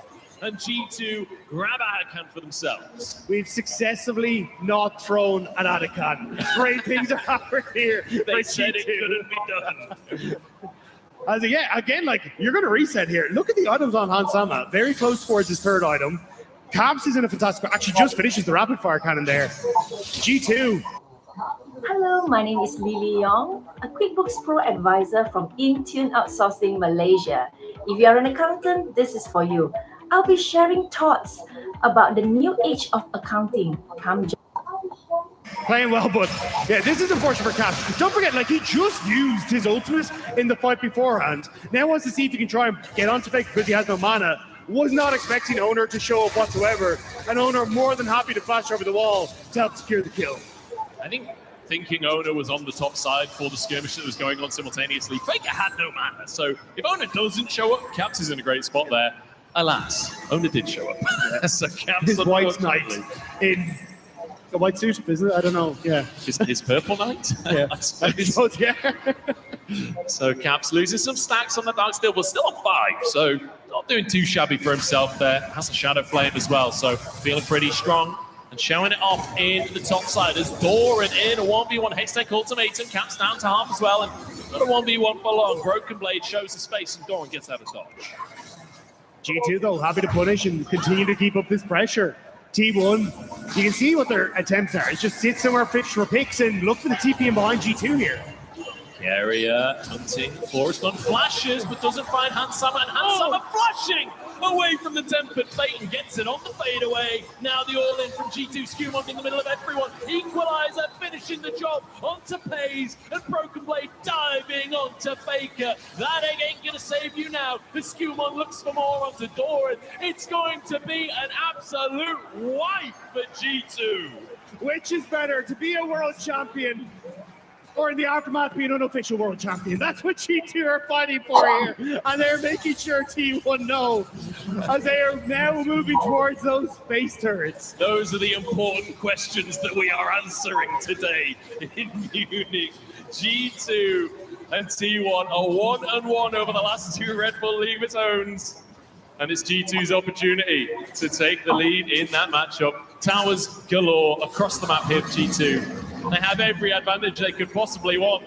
And G2 grab Adakan for themselves. We've successfully not thrown an Adakan. Great things are happening here. They said it couldn't be done. As again, like, you're going to reset here. Look at the items on Hansama. Very close towards his 3rd item. Caps is in a fantastic... Actually, just finishes the rapid fire cannon there. G2. Hello, my name is Lily Yong, a QuickBooks Pro advisor from Intune Outsourcing Malaysia. If you are an accountant, this is for you. I'll be sharing thoughts about the new age of accounting. Playing well, but yeah, this is unfortunate for Caps. Don't forget, like, he just used his ultimate in the fight beforehand. Now wants to see if he can try and get onto Faker because he has no mana. Was not expecting Owner to show up whatsoever. And Owner more than happy to flash over the wall to help secure the kill. I think thinking Owner was on the top side for the skirmish that was going on simultaneously, Faker had no mana. So if Owner doesn't show up, Caps is in a great spot there. Alas, Owner did show up. So Caps, his white knight in a white suit, isn't it? I don't know. Yeah. His purple knight? Yeah. I suppose, yeah. So Caps loses some stacks on the Darksteel, but still a 5. So not doing too shabby for himself there. Has a Shadow Flame as well, so feeling pretty strong. And showing it off in the top side as Doran in a 1v1 Haystack ultimatum. Caps down to half as well, and not a 1v1 for long. Broken Blade shows the space, and Doran gets out of dodge. G2, though, happy to punish and continue to keep up this pressure. T1, you can see what their attempts are. It's just sit somewhere, fish for picks, and look for the TP in behind G2 here. Carrier hunting Forestun flashes, but doesn't find Hansama, and Hansama flashing away from the Tempered Fate and gets it on the fadeaway. Now the all-in from G2, Skewmon in the middle of everyone. Equalizer finishing the job onto Pays, and Broken Blade diving onto Faker. That ain't gonna save you now. The Skewmon looks for more onto Doran. It's going to be an absolute wipe for G2. Which is better, to be a world champion or in the aftermath being an unofficial world champion? That's what G2 are fighting for here. And they're making sure T1 know as they are now moving towards those space turrets. Those are the important questions that we are answering today in Munich. G2 and T1 are 1-1 over the last 2 Red Bull League of its own. And it's G2's opportunity to take the lead in that matchup. Towers galore across the map here for G2. They have every advantage they could possibly want.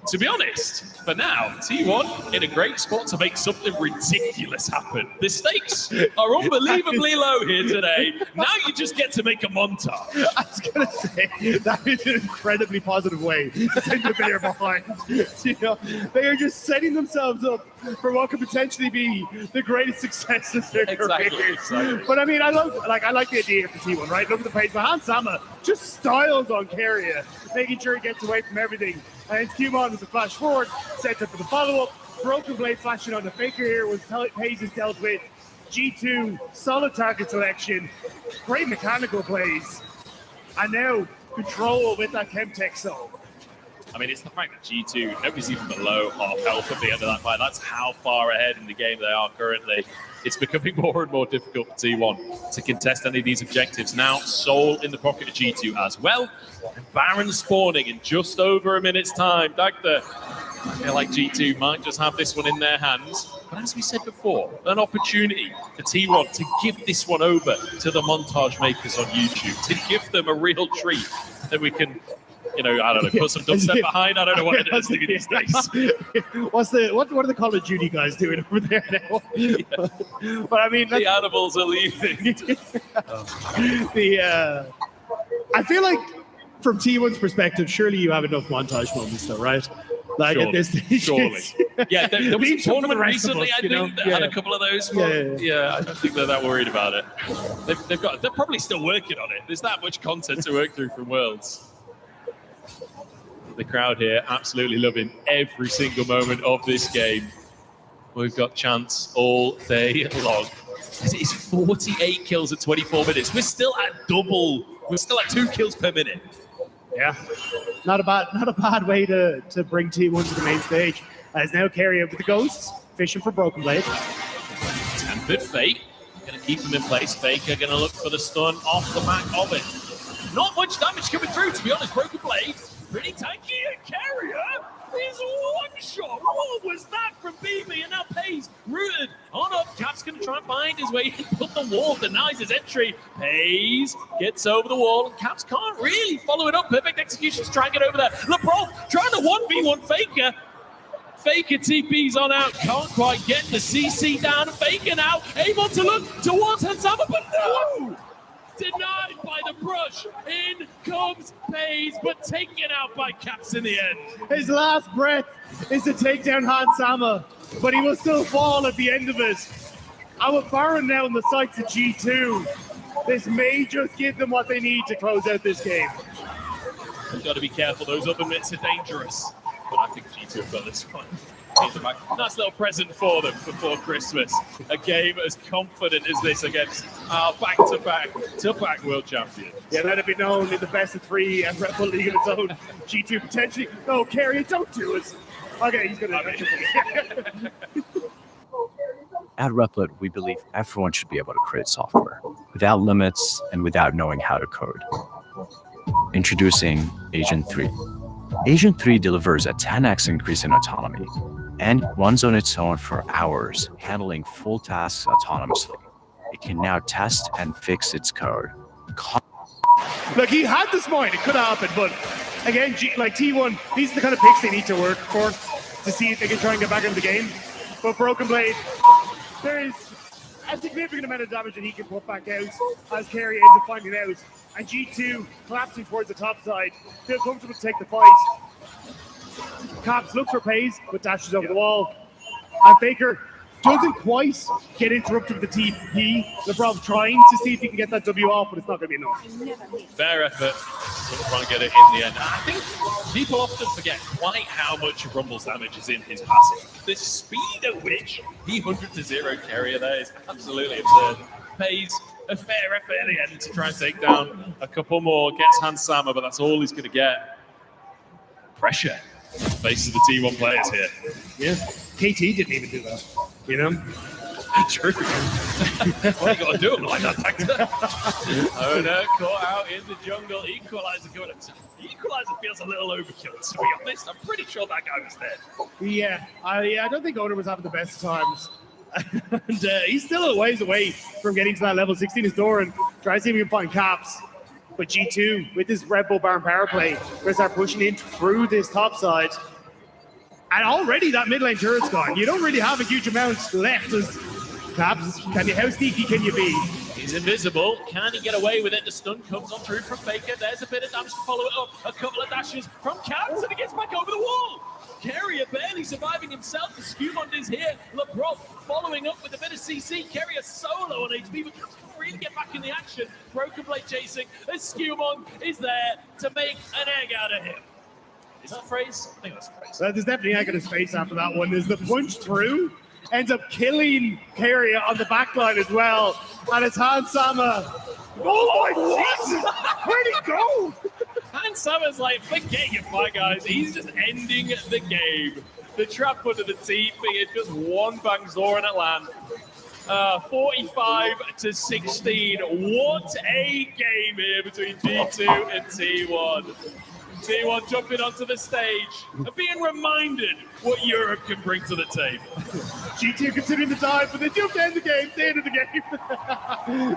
To be honest, for now, T1 in a great spot to make something ridiculous happen. The stakes are unbelievably low here today. Now you just get to make a montage. I was going to say, that is an incredibly positive way to send the player behind. You know, they are just setting themselves up for what could potentially be the greatest success of their career. Exactly. But I mean, I like the idea for T1, right? Look at the pace. But Hansama just styles on Carrier, making sure he gets away from everything. And Skewmon with the flash forward, sets up for the follow-up. Broken Blade flashing on the Faker here with Hayes is dealt with. G2, solid target selection, great mechanical plays, and now control with that Chemtech Soul. I mean, it's the fact that G2, nobody's even below half health at the end of that fight. That's how far ahead in the game they are currently. It's becoming more and more difficult for T1 to contest any of these objectives. Now, Soul in the pocket of G2 as well. And Baron spawning in just over a minute's time. Dagda, I feel like G2 might just have this one in their hands. But as we said before, an opportunity for T1 to give this one over to the montage makers on YouTube, to give them a real treat that we can, you know, I don't know, put some dubstep behind. I don't know what it is these days. What are the Call of Duty guys doing over there now? Yeah. But I mean, the animals are leaving. I feel like from T1's perspective, surely you have enough montage moments, though, right? Like at this stage, Surely. Yeah, there was a Leave some for the tournament rest of recently, us, I you know? think, that Yeah. had a couple of those. Yeah. I don't think they're that worried about it. They're probably still working on it. There's that much content to work through from Worlds. The crowd here absolutely loving every single moment of this game. We've got chants all day long. It's 48 kills at 24 minutes. We're still at double. We're still at 2 kills per minute. Yeah, not a bad way to bring T1 to the main stage. As now Keria with the Ghosts, fishing for Broken Blade. Tempered Fate, going to keep him in place. Faker going to look for the stun off the back of it. Not much damage coming through, to be honest. Broken Blade, pretty tanky, and Carrier is one shot. What was that from BB? And now Pays rooted on up. Cap's going to try and find his way in, but the wall denies his entry. Pays gets over the wall, and Caps can't really follow it up. Perfect execution to try and get over there. LeBron trying to 1v1 Faker. Faker TP's on out, can't quite get the CC down. Faker now able to look towards Hansama, but no! Denied by the brush. In comes Pays, but taken out by Caps in the end. His last breath is to take down Hans Sama, but he will still fall at the end of it. And with Baron now in the sights of G2, this may just give them what they need to close out this game. You've got to be careful, those other mitts are dangerous. But I think G2 have got this one. Nice little present for them before Christmas. A game as confident as this against our back-to-back world champions. Yeah, let it be known in the best of 3 and Red Bull League of its own. G2 potentially. No, Keria, don't do it. Okay, he's going to. At Replit, we believe everyone should be able to create software without limits and without knowing how to code. Introducing Agent 3. Agent 3 delivers a 10x increase in autonomy and runs on its own for hours, handling full tasks autonomously. It can now test and fix its code. Look, he had this mind. It could have happened, but again, T1, these are the kind of picks they need to work for to see if they can try and get back into the game. But Broken Blade, there is a significant amount of damage that he can put back out as Keria ends up finding out. And G2 collapsing towards the top side. Feel comfortable to take the fight. Caps looks for Pays, but dashes over the wall. And Faker doesn't quite get interrupted with the TP. LeBron trying to see if he can get that W off, but it's not going to be enough. Fair effort. Trying to get it in the end. I think people often forget quite how much Rumble's damage is in his passive. The speed at which he 100-0 Keria there is absolutely absurd. Pays a fair effort in the end to try and take down a couple more. Gets Hans Sama, but that's all he's going to get. Pressure. Faces the T1 players here. Yeah. KT didn't even do that. You know? True. What you got to do him like that, Hector? Oh no, caught out in the jungle. Equalizer going up. Equalizer feels a little overkill, to be honest. I'm pretty sure that guy was dead. Yeah, I don't think Owner was having the best times. And he's still a ways away from getting to that level 16 is door and tries to see if he can find Caps. But G2, with this Red Bull Baron power play, we're going to start pushing in through this top side. And already that mid lane turret's gone. You don't really have a huge amount left as Caps. How sneaky can you be? He's invisible. Can he get away with it? The stun comes on through from Faker. There's a bit of damage to follow it up. A couple of dashes from Caps, and he gets back over the wall. Keria barely surviving himself. The Skewmond is here. LeBron following up with a bit of CC. Keria solo on HP, but can't really get back in the action. Broken Blade chasing. The Skewmond is there to make an egg out of him. Is that a phrase? I think that's a phrase. There's definitely egg on his face after that one. There's the punch through. Ends up killing Keria on the backline as well. And it's Hans Sama. Oh my Jesus! Where'd he go? Hans Sama's like, forget your fight, guys. He's just ending the game. The trap under the TP is just one bang Zoran at land. 45-16. What a game here between G2 and T1. T1 jumping onto the stage and being reminded what Europe can bring to the table. G2 considering the dive, but they do end the game. They ended the game.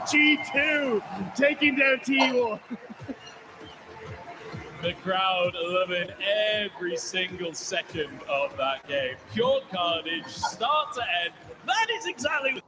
G2 taking down T1. The crowd loving every single second of that game. Pure carnage, start to end. That is exactly what